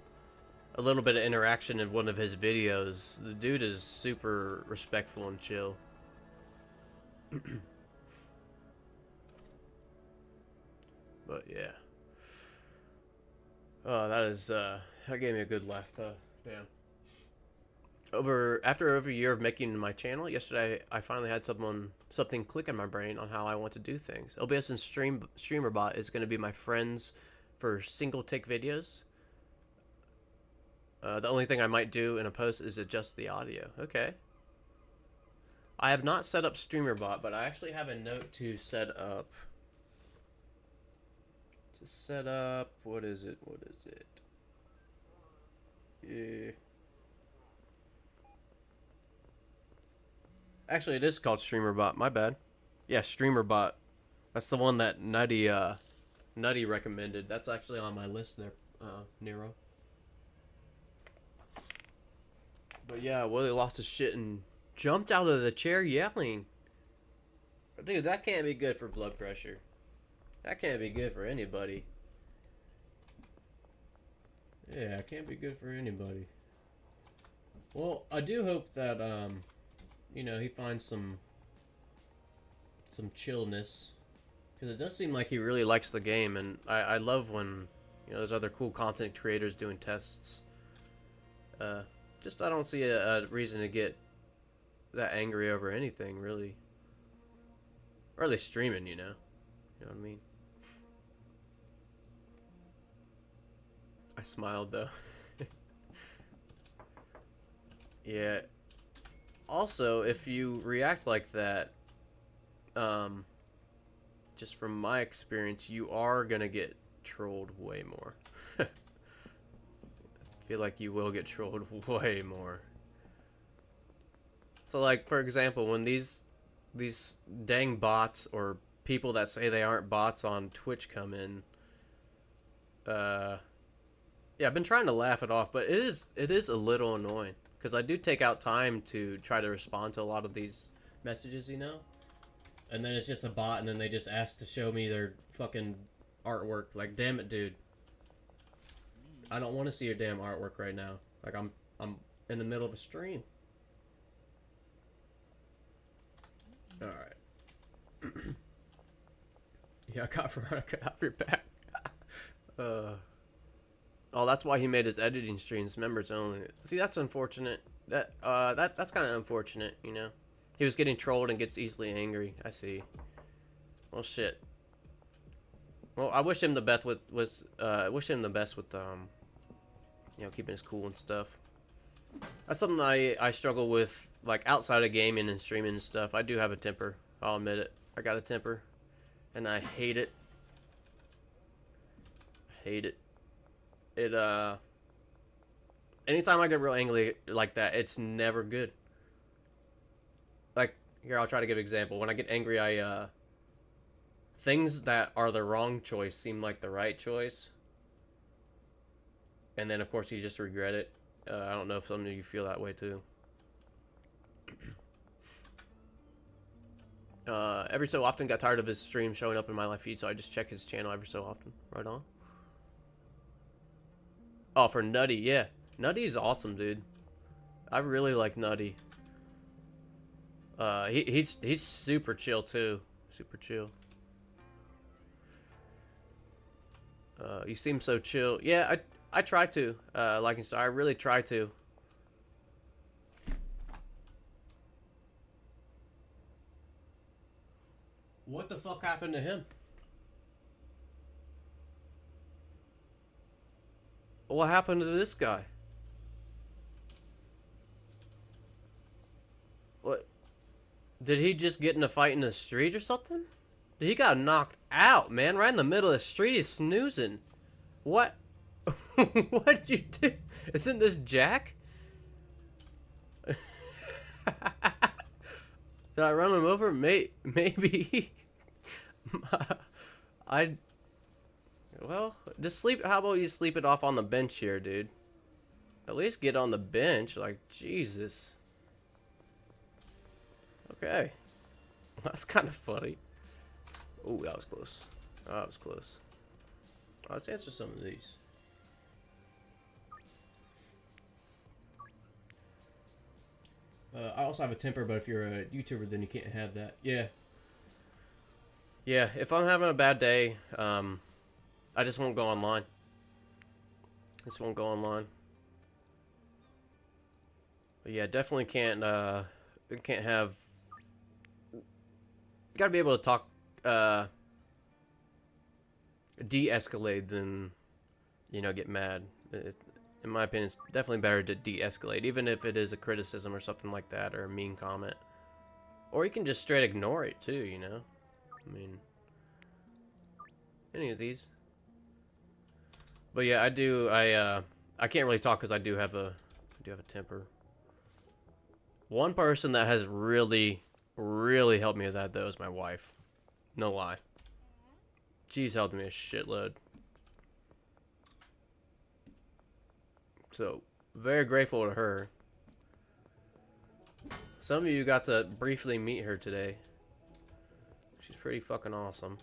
a little bit of interaction in one of his videos, the dude is super respectful and chill. But yeah. Oh, that gave me a good laugh though. Damn. After over a year of making my channel, yesterday I finally had something click in my brain on how I want to do things. OBS and StreamerBot is going to be my friends for single take videos. The only thing I might do in a post is adjust the audio. Okay. I have not set up StreamerBot, but I actually have a note to set up. What is it? Yeah. Actually, it is called StreamerBot. My bad. Yeah, StreamerBot. That's the one that Nutty recommended. That's actually on my list there, Nero. But yeah, Willie lost his shit and jumped out of the chair yelling. Dude, that can't be good for blood pressure. That can't be good for anybody. Yeah, it can't be good for anybody. Well, I do hope that, you know, he finds some chillness. Because it does seem like he really likes the game, and I love when, you know, there's other cool content creators doing tests. Just I don't see a reason to get that angry over anything, really. Or at least streaming, you know? You know what I mean? I smiled, though. Yeah. Also, if you react like that, just from my experience, you are gonna get trolled way more. I feel like you will get trolled way more. So, like, for example, when these dang bots or people that say they aren't bots on Twitch come in, yeah, I've been trying to laugh it off, but it is a little annoying because I do take out time to try to respond to a lot of these messages, you know, and then it's just a bot, and then they just ask to show me their fucking artwork. Like, damn it, dude, I don't want to see your damn artwork right now. Like, I'm in the middle of a stream. All right. Yeah, I got off your back. Oh, that's why he made his editing streams members only. See, that's unfortunate. That's kind of unfortunate, you know. He was getting trolled and gets easily angry. I see. Well, shit. Well, I wish him the best with you know, keeping his cool and stuff. That's something I struggle with, like, outside of gaming and streaming and stuff. I do have a temper. I'll admit it. I got a temper, and I hate it. Anytime I get real angry like that, it's never good. Like, here, I'll try to give an example. When I get angry, I things that are the wrong choice seem like the right choice, and then of course you just regret it. I don't know if some of you feel that way too. Every so often got tired of his stream showing up in my live feed, so I just check his channel every so often. Right on. Oh, for Nutty, yeah. Nutty's awesome, dude. I really like Nutty. He's super chill too. Super chill. You seem so chill. Yeah, I try to. Like and I really try to. What the fuck happened to him? What happened to this guy? What? Did he just get in a fight in the street or something? He got knocked out, man. Right in the middle of the street, he's snoozing. What? What did you do? Isn't this Jack? Did I run him over? Maybe. Well, just sleep. How about you sleep it off on the bench here, dude? At least get on the bench. Like, Jesus. Okay. That's kind of funny. Oh, that was close. That was close. Let's answer some of these. I also have a temper, but if you're a YouTuber, then you can't have that. Yeah. Yeah, if I'm having a bad day, I just won't go online. Just won't go online. But yeah, definitely can't have... You gotta be able to talk, de-escalate than, you know, get mad. In my opinion, it's definitely better to de-escalate, even if it is a criticism or something like that, or a mean comment. Or you can just straight ignore it too, you know? I mean, any of these. But yeah, I can't really talk because I do have a temper. One person that has really helped me with that though is my wife. No lie. She's helped me a shitload. So, very grateful to her. Some of you got to briefly meet her today. She's pretty fucking awesome.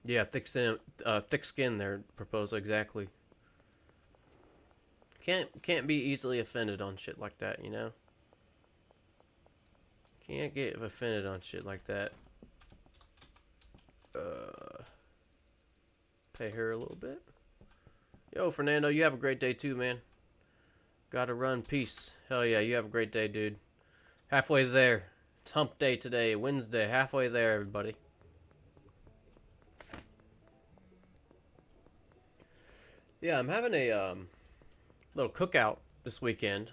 Yeah, thick skin there, proposal, exactly. Can't be easily offended on shit like that, you know? Can't get offended on shit like that. Pay her a little bit. Yo, Fernando, you have a great day too, man. Gotta run. Peace. Hell yeah, you have a great day, dude. Halfway there. It's hump day today, Wednesday. Halfway there, everybody. Yeah, I'm having a little cookout this weekend.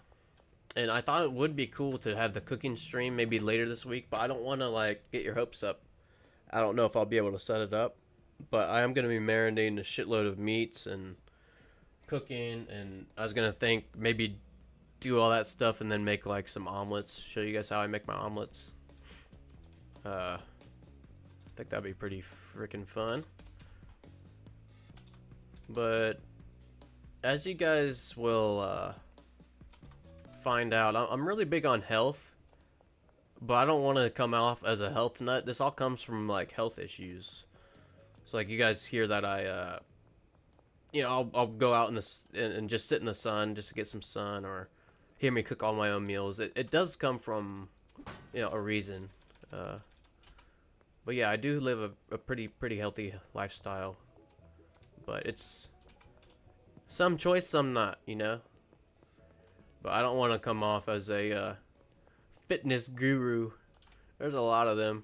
And I thought it would be cool to have the cooking stream maybe later this week, but I don't want to, like, get your hopes up. I don't know if I'll be able to set it up. But I am going to be marinating a shitload of meats and cooking, and I was going to think maybe do all that stuff and then make like some omelets, show you guys how I make my omelets. I think that'd be pretty freaking fun. But as you guys will find out, I'm really big on health, but I don't want to come off as a health nut. This all comes from like health issues. So like you guys hear that I, you know, I'll go out in and just sit in the sun just to get some sun, or hear me cook all my own meals. It does come from, you know, a reason. But yeah, I do live a pretty healthy lifestyle. But it's some choice, some not, you know. But I don't want to come off as a fitness guru. There's a lot of them.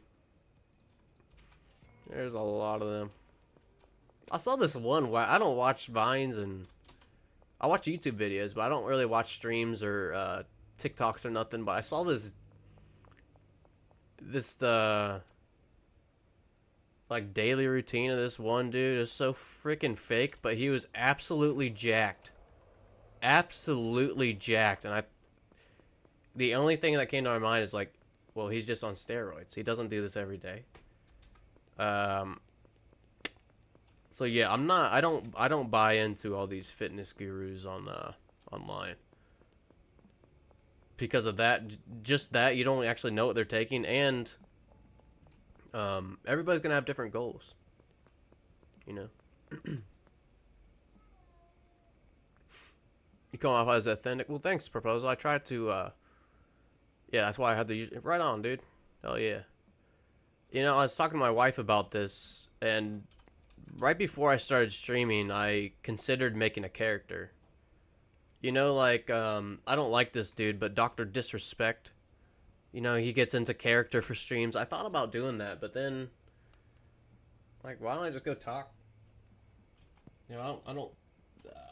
There's a lot of them. I saw this one. I don't watch Vines, and I watch YouTube videos, but I don't really watch streams or TikToks or nothing. But I saw this like daily routine of this one dude. Is so freaking fake, but he was absolutely jacked. Absolutely jacked. And the only thing that came to my mind is like, well, he's just on steroids. He doesn't do this every day. So yeah, I don't buy into all these fitness gurus on online. Because of that, just that, you don't actually know what they're taking, and everybody's gonna have different goals, you know. You come off as authentic. Well, thanks, proposal. I tried to yeah, that's why I had to use it. Right on, dude. Hell yeah. You know, I was talking to my wife about this, and right before I started streaming, I considered making a character. You know, like, I don't like this dude, but Dr. Disrespect. You know, he gets into character for streams. I thought about doing that, but then, like, why don't I just go talk? You know,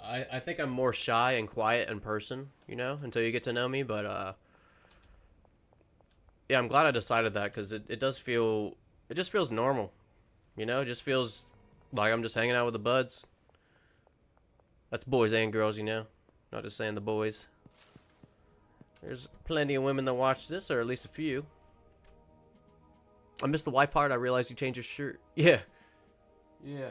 I think I'm more shy and quiet in person, you know, until you get to know me, but, yeah, I'm glad I decided that, because it does feel, it just feels normal, you know, it just feels like I'm just hanging out with the buds. That's boys and girls, you know, not just saying the boys. There's plenty of women that watch this, or at least a few. I missed the white part. I realized you changed your shirt. Yeah. Yeah.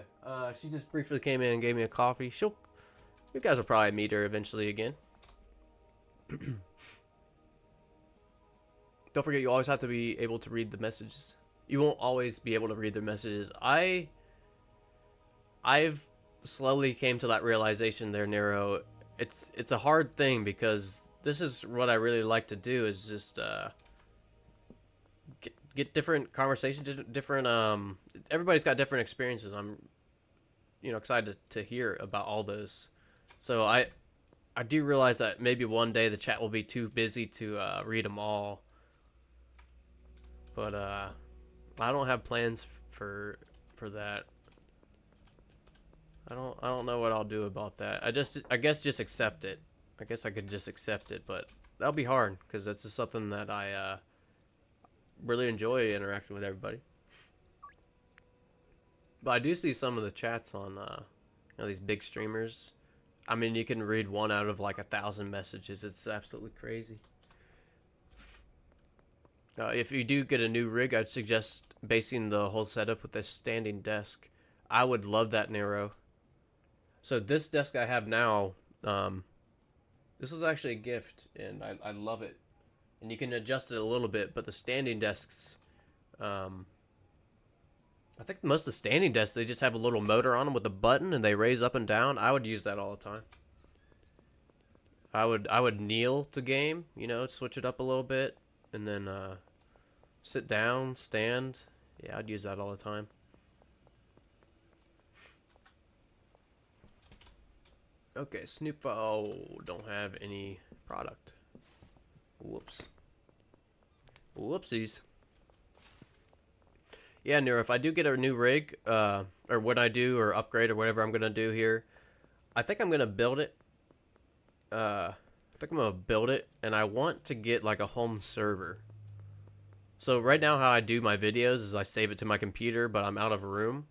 She just briefly came in and gave me a coffee. You guys will probably meet her eventually again. Don't forget, you always have to be able to read the messages. You won't always be able to read their messages. I've slowly came to that realization there, Nero. It's a hard thing, because this is what I really like to do, is just get different conversations, different everybody's got different experiences. I'm, you know, excited to hear about all those. So I do realize that maybe one day the chat will be too busy to read them all. But I don't have plans for that. I don't know what I'll do about that. I guess just accept it. I guess I could just accept it, but that'll be hard, because that's just something that I really enjoy, interacting with everybody. But I do see some of the chats on you know, these big streamers. I mean, you can read one out of like 1,000 messages. It's absolutely crazy. If you do get a new rig, I'd suggest basing the whole setup with a standing desk. I would love that, Nero. So this desk I have now, this was actually a gift, and I love it. And you can adjust it a little bit, but the standing desks, I think most of the standing desks, they just have a little motor on them with a button, and they raise up and down. I would use that all the time. I would kneel to game, you know, switch it up a little bit, and then sit down, stand. Yeah, I'd use that all the time. Okay, Snoop. Oh, don't have any product. Whoops. Whoopsies. Yeah, Nero, if I do get a new rig, or when I do, or upgrade, or whatever I'm gonna do here, I think I'm gonna build it. I think I'm gonna build it, and I want to get like a home server. So right now, how I do my videos is I save it to my computer, but I'm out of room,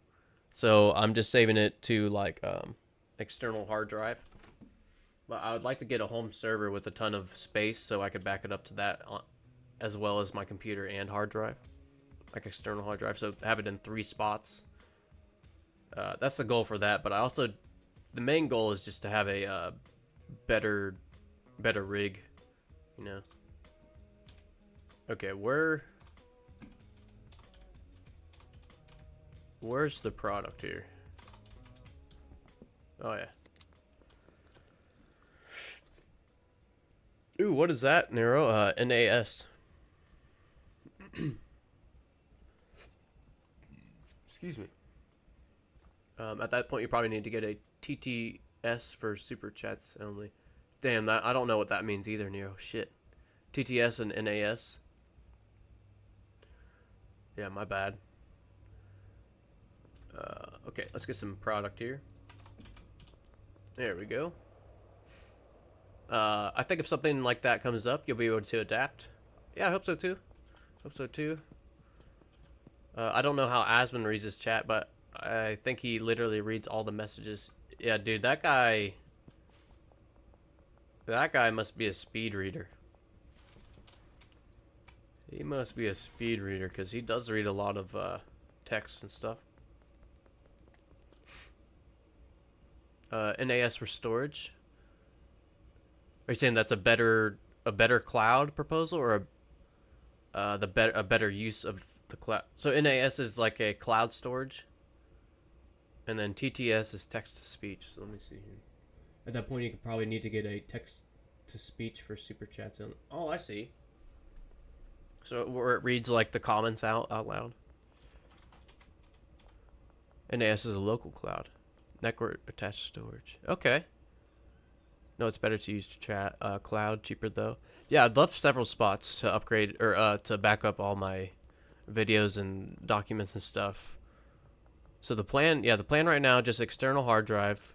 so I'm just saving it to like external hard drive. But I would like to get a home server with a ton of space, so I could back it up to that, as well as my computer and hard drive, like external hard drive. So have it in 3 spots. That's the goal for that. But I also, the main goal is just to have a better rig, you know. Okay, where's the product here? Oh yeah. Ooh, what is that, Nero? NAS. Excuse me. At that point, you probably need to get a TTS for super chats only. Damn, that I don't know what that means either, Nero. Shit. TTS and NAS. Yeah, my bad. Okay, let's get some product here. There we go. I think if something like that comes up, you'll be able to adapt. Yeah, I hope so too. Hope so too. I don't know how Asmon reads his chat, but I think he literally reads all the messages. Yeah, dude, that guy must be a speed reader. He must be a speed reader because he does read a lot of text and stuff. NAS for storage. Are you saying that's a better cloud proposal, or a better use of the cloud? So NAS is like a cloud storage, and then TTS is text to speech. So let me see here. At that point, you could probably need to get a text to speech for super chats. Oh, I see. So where it reads like the comments out loud. NAS is a local cloud. Network attached storage. Okay. No, it's better to use chat cloud, cheaper though. Yeah, I'd love several spots to upgrade or to back up all my videos and documents and stuff. So the plan right now, just external hard drive.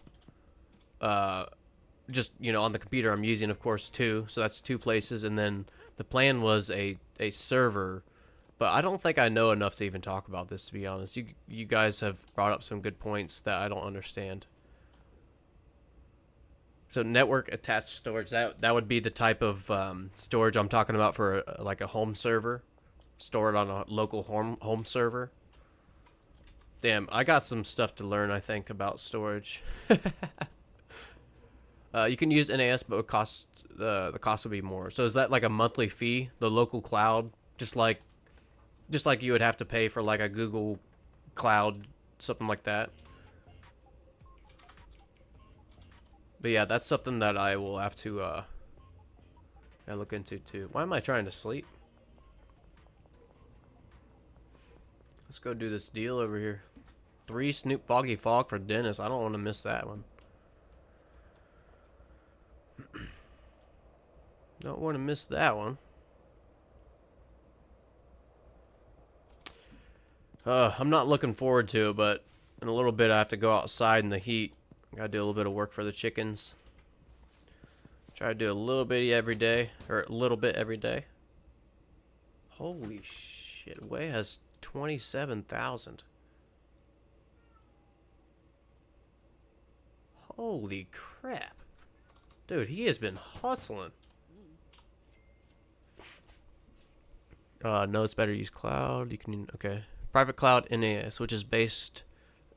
Just, you know, on the computer I'm using, of course, two. So that's two places, and then the plan was a server. But I don't think I know enough to even talk about this, to be honest. You guys have brought up some good points that I don't understand. So network attached storage, that would be the type of storage I'm talking about for like a home server, stored on a local home server. Damn, I got some stuff to learn, I think, about storage. You can use NAS, but the cost would be more. So is that like a monthly fee, the local cloud, just like you would have to pay for like a Google Cloud, something like that? But yeah, that's something that I will have to look into too. Why am I trying to sleep? Let's go do this deal over here. 3 Snoop Foggy Fog for Dennis. I don't want to miss that one. Don't want to miss that one. I'm not looking forward to it, but in a little bit I have to go outside in the heat. Gotta do a little bit of work for the chickens. Try to do a little bit every day, or a little bit every day. Holy shit, Way has 27,000. Holy crap. Dude, he has been hustling. No, it's better to use cloud. You can, okay. Private cloud NAS, which is based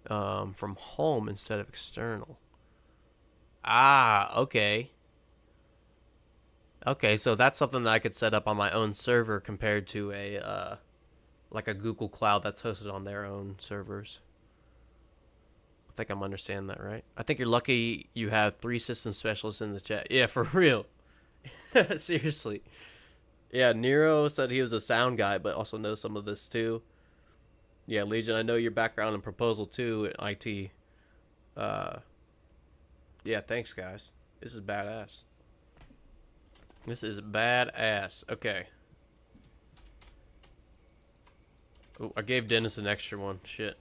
from home instead of external. Ah, okay. Okay, so that's something that I could set up on my own server compared to a like a Google Cloud that's hosted on their own servers. I think I'm understanding that right. I think you're lucky you have 3 system specialists in the chat. Yeah, for real. Seriously. Yeah, Nero said he was a sound guy, but also knows some of this too. Yeah, Legion, I know your background in proposal too at IT. Yeah, thanks guys. This is badass. This is badass. Okay. Oh, I gave Dennis an extra one. Shit.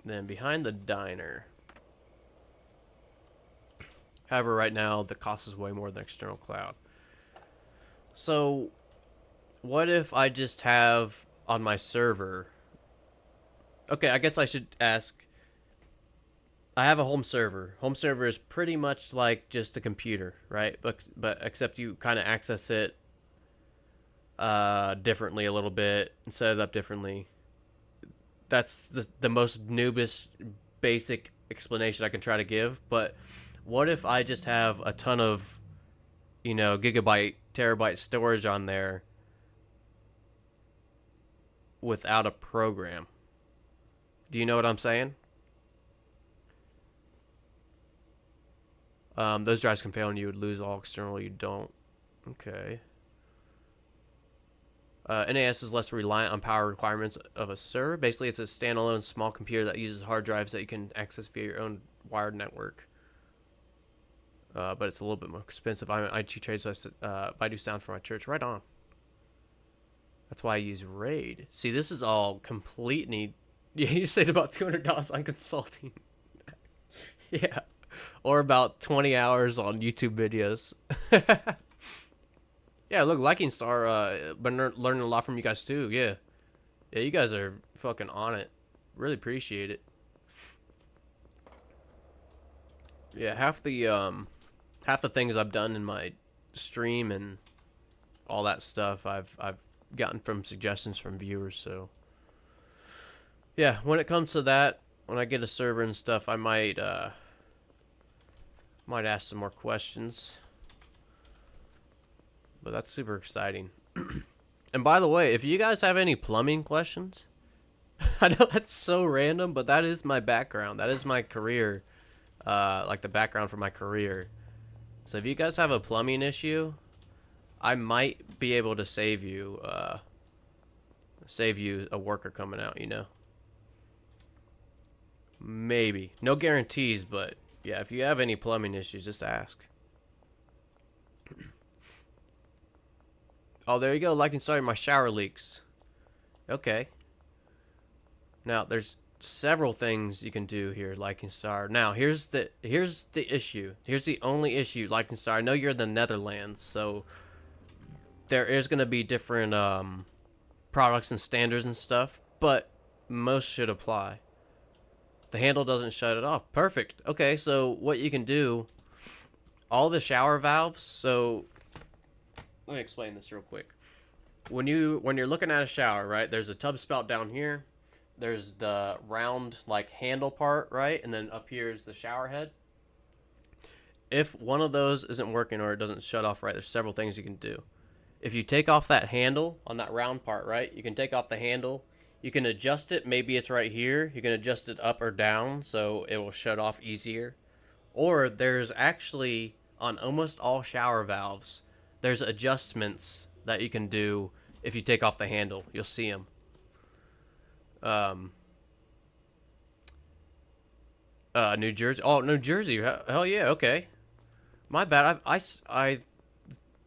Then behind the diner. However, right now the cost is way more than external cloud. So, what if I just have on my server? Okay, I guess I should ask. I have a home server. Home server is pretty much like just a computer, right? But except you kind of access it differently a little bit and set it up differently. That's the most noobish basic explanation I can try to give. But what if I just have a ton of, you know, gigabyte, terabyte storage on there without a program? Do you know what I'm saying? Those drives can fail and you would lose all external. You don't. Okay. NAS is less reliant on power requirements of a server. Basically, it's a standalone small computer that uses hard drives that you can access via your own wired network. But it's a little bit more expensive. I'm an IT trade, so I do sound for my church. Right on. That's why I use RAID. See, this is all completely... Yeah, you saved about $200 on consulting. Yeah. Or about 20 hours on YouTube videos. Yeah, look, Liking Star, been learning a lot from you guys too. Yeah. Yeah, you guys are fucking on it. Really appreciate it. Yeah, half the things I've done in my stream and all that stuff I've gotten from suggestions from viewers. So yeah, when it comes to that, when I get a server and stuff, I might ask some more questions. But that's super exciting. And by the way, if you guys have any plumbing questions, I know that's so random, but that is my background. That is my career, like the background for my career. So if you guys have a plumbing issue, I might be able to save you a worker coming out, you know? Maybe. No guarantees, but yeah, if you have any plumbing issues, just ask. Oh, there you go. Like and starting my shower leaks. Okay. Now, there's several things you can do here, like and star. Now, here's the issue. Here's the only issue, like and star. I know you're in the Netherlands, so there is going to be different products and standards and stuff, but most should apply. The handle doesn't shut it off. Perfect. Okay, so what you can do, all the shower valves, so let me explain this real quick. When you're looking at a shower, right, there's a tub spout down here. There's the round, like, handle part, right? And then up here is the shower head. If one of those isn't working or it doesn't shut off right, there's several things you can do. If you take off that handle on that round part, right, you can take off the handle. You can adjust it. Maybe it's right here. You can adjust it up or down so it will shut off easier. Or there's actually, on almost all shower valves, there's adjustments that you can do if you take off the handle. You'll see them. New Jersey. Oh, New Jersey. Hell yeah. Okay. My bad. I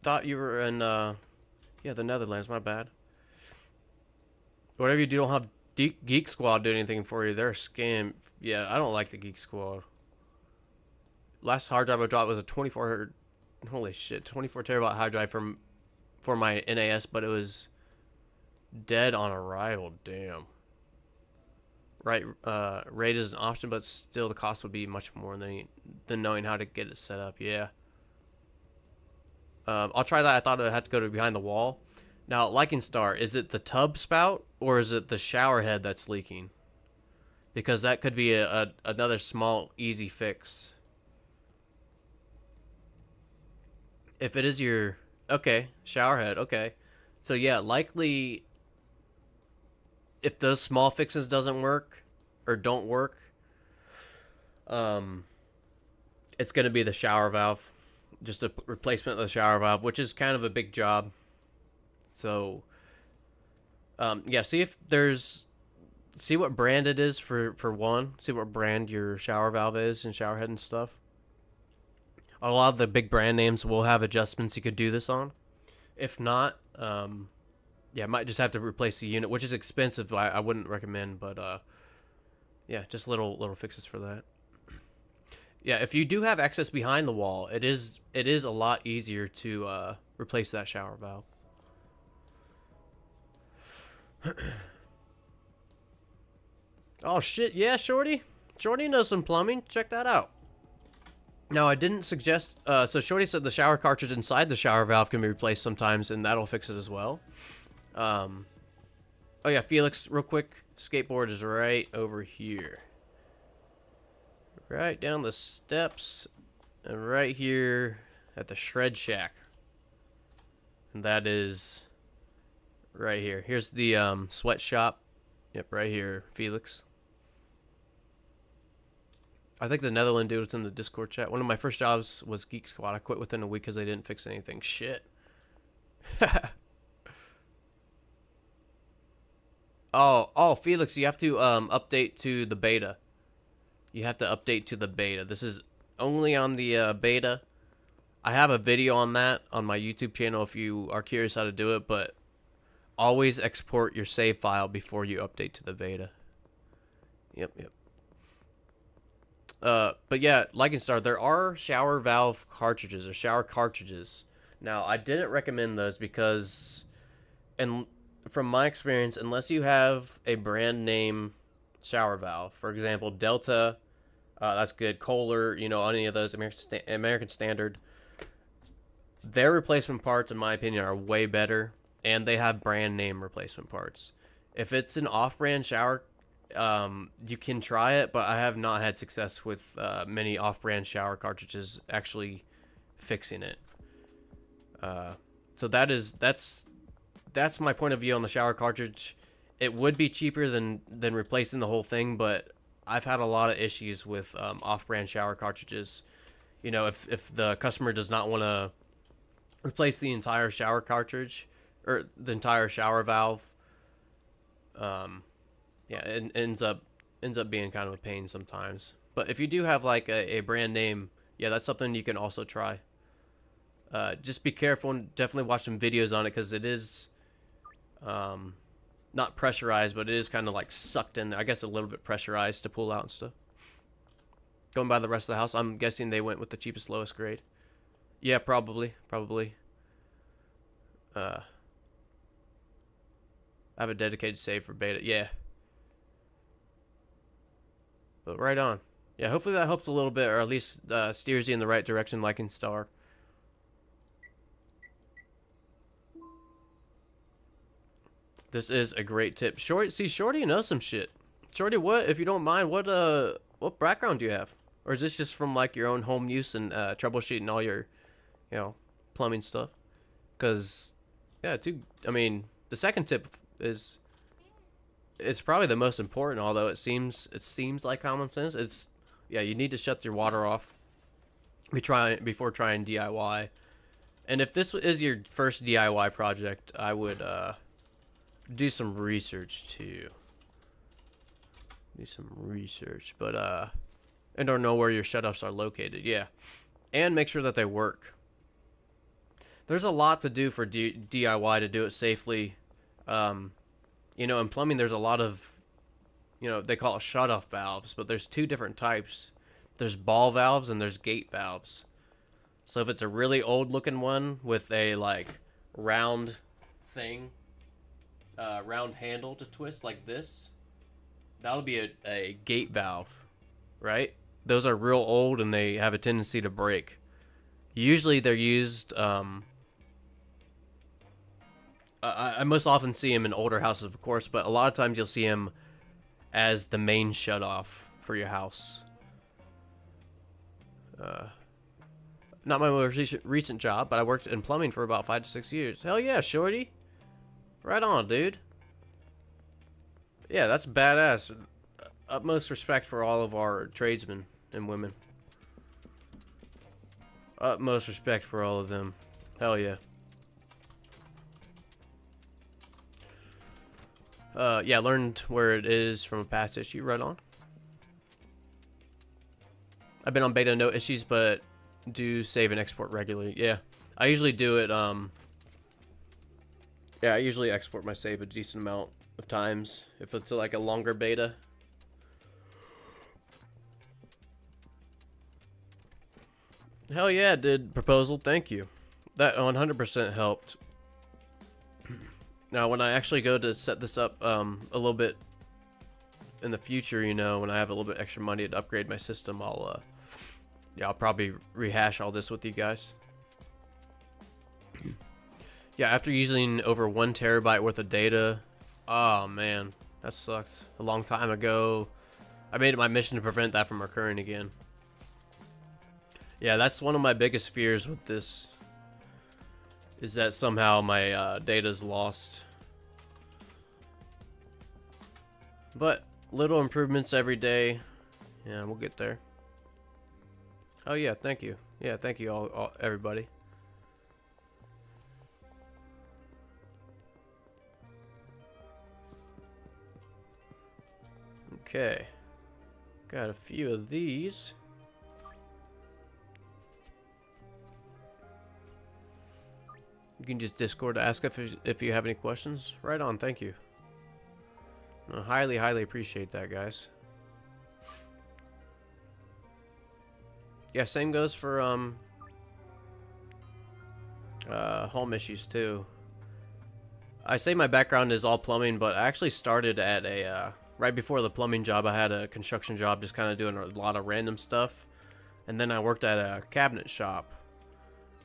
thought you were in yeah, the Netherlands. My bad. Whatever you do, don't have Geek Squad do anything for you. They're a scam. Yeah, I don't like the Geek Squad. Last hard drive I dropped was a 24. Holy shit, 24 terabyte hard drive for my NAS, but it was dead on arrival. Damn. Right, RAID is an option, but still the cost would be much more than knowing how to get it set up. Yeah. I'll try that. I thought I had to go to behind the wall. Now, Liking Star, is it the tub spout or is it the shower head that's leaking? Because that could be another small, easy fix. If it is your... Okay, shower head, okay. So yeah, likely... If those small fixes doesn't work or don't work, it's going to be the shower valve, just a replacement of the shower valve, which is kind of a big job. So, yeah, see what brand it is for one. See what brand your shower valve is and shower head and stuff. A lot of the big brand names will have adjustments you could do this on. If not, yeah, might just have to replace the unit, which is expensive. I wouldn't recommend, but yeah, just little fixes for that. Yeah, if you do have access behind the wall, it is a lot easier to replace that shower valve. Oh shit, yeah, Shorty knows some plumbing. Check that out. Now, I didn't suggest... so Shorty said the shower cartridge inside the shower valve can be replaced sometimes, and that'll fix it as well. Oh yeah, Felix, real quick. Skateboard is right over here. Right down the steps. And right here at the shred shack. And that is... right here. Here's the sweatshop. Yep, right here, Felix. I think the Netherlands dude was in the Discord chat. One of my first jobs was Geek Squad. I quit within a week because they didn't fix anything. Shit. Oh, Felix, you have to update to the beta. You have to update to the beta. This is only on the beta. I have a video on that on my YouTube channel if you are curious how to do it, but always export your save file before you update to the beta. Yep. But yeah, Liking Star, there are shower valve cartridges or shower cartridges. Now, I didn't recommend those because, and from my experience, unless you have a brand name shower valve, for example, Delta, that's good, Kohler, you know, any of those, American Standard, their replacement parts, in my opinion, are way better, and they have brand name replacement parts. If it's an off-brand shower, you can try it, but I have not had success with many off-brand shower cartridges actually fixing it. So that's my point of view on the shower cartridge. It would be cheaper than replacing the whole thing, but I've had a lot of issues with off-brand shower cartridges. You know, if the customer does not want to replace the entire shower cartridge or the entire shower valve, yeah, it ends up being kind of a pain sometimes. But if you do have like a brand name, yeah, that's something you can also try. Just be careful and definitely watch some videos on it, because it is not pressurized, but it is kind of like sucked in there. I guess a little bit pressurized to pull out and stuff. Going by the rest of the house, I'm guessing they went with the cheapest, lowest grade. Yeah, probably. I have a dedicated save for beta. Yeah. But right on. Yeah, hopefully that helps a little bit, or at least steers you in the right direction, like in Star. This is a great tip. Shorty knows some shit. Shorty, what, if you don't mind, what background do you have? Or is this just from like your own home use and troubleshooting all your, you know, plumbing stuff? Because, yeah, I mean, the second tip is, it's probably the most important, although it seems like common sense. It's, yeah, you need to shut your water off before trying DIY. And if this is your first DIY project, I would do some research too. But and or know where your shutoffs are located. Yeah, and make sure that they work. There's a lot to do for DIY to do it safely. You know, in plumbing, there's a lot of, you know, they call it shutoff valves, but there's two different types. There's ball valves and there's gate valves. So if it's a really old looking one with a like round thing, round handle to twist like this, that'll be a gate valve, right? Those are real old and they have a tendency to break. Usually they're used, I most often see them in older houses, of course, but a lot of times you'll see them as the main shutoff for your house. Not my most recent job, but I worked in plumbing for about 5 to 6 years. Hell yeah, shorty. Right on, dude. Yeah, that's badass. Utmost respect for all of our tradesmen and women. Utmost respect for all of them. Hell yeah. Yeah, learned where it is from a past issue. Right on. I've been on beta, no issues, but do save and export regularly. Yeah, I usually do it. Yeah, I usually export my save a decent amount of times if it's like a longer beta. Hell yeah, did proposal. Thank you. That 100% helped. Now, when I actually go to set this up a little bit in the future, you know, when I have a little bit extra money to upgrade my system, I'll probably rehash all this with you guys. Yeah, after using over 1 terabyte worth of data, oh man, that sucks. A long time ago, I made it my mission to prevent that from occurring again. Yeah, that's one of my biggest fears with this, is that somehow my data's lost. But little improvements every day. Yeah, we'll get there. Oh yeah, thank you. Yeah, thank you all everybody. Okay. Got a few of these. You can just Discord to ask if you have any questions. Right on, thank you. I highly, highly appreciate that, guys. Yeah, same goes for home issues too. I say my background is all plumbing, but I actually started at a right before the plumbing job. I had a construction job, just kind of doing a lot of random stuff, and then I worked at a cabinet shop.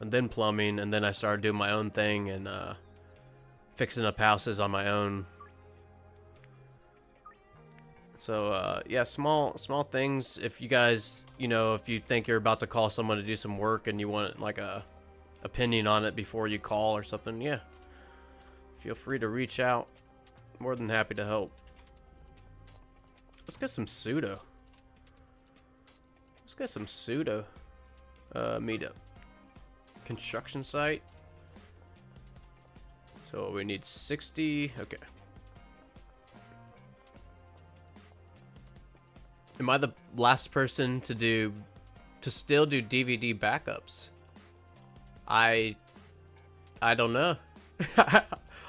and then plumbing, and then I started doing my own thing and fixing up houses on my own. So yeah, small things. If you guys, you know, if you think you're about to call someone to do some work and you want like a opinion on it before you call or something, yeah, feel free to reach out. More than happy to help. Let's get some pseudo. Let's get some pseudo. Meetup. Construction site. So we need 60. Okay. Am I the last person to still do DVD backups? I don't know.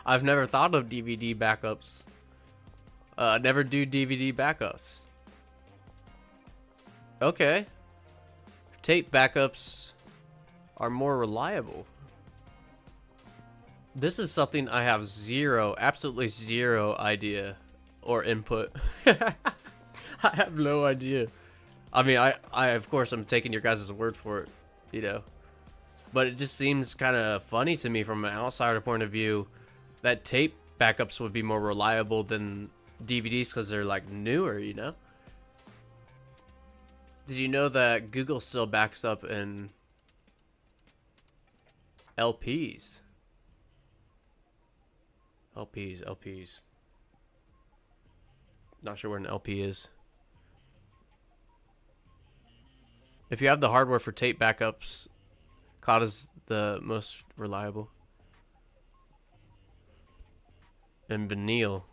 I've never thought of DVD backups. Never do DVD backups. Okay. Tape backups are more reliable. This is something I have absolutely zero idea or input. I have no idea. I mean, I of course I'm taking your guys' word for it, you know. But it just seems kind of funny to me from an outsider point of view that tape backups would be more reliable than DVDs because they're like newer, you know. Did you know that Google still backs up in LPs? LPs. Not sure where an LP is. If you have the hardware for tape backups, cloud is the most reliable. And vinyl.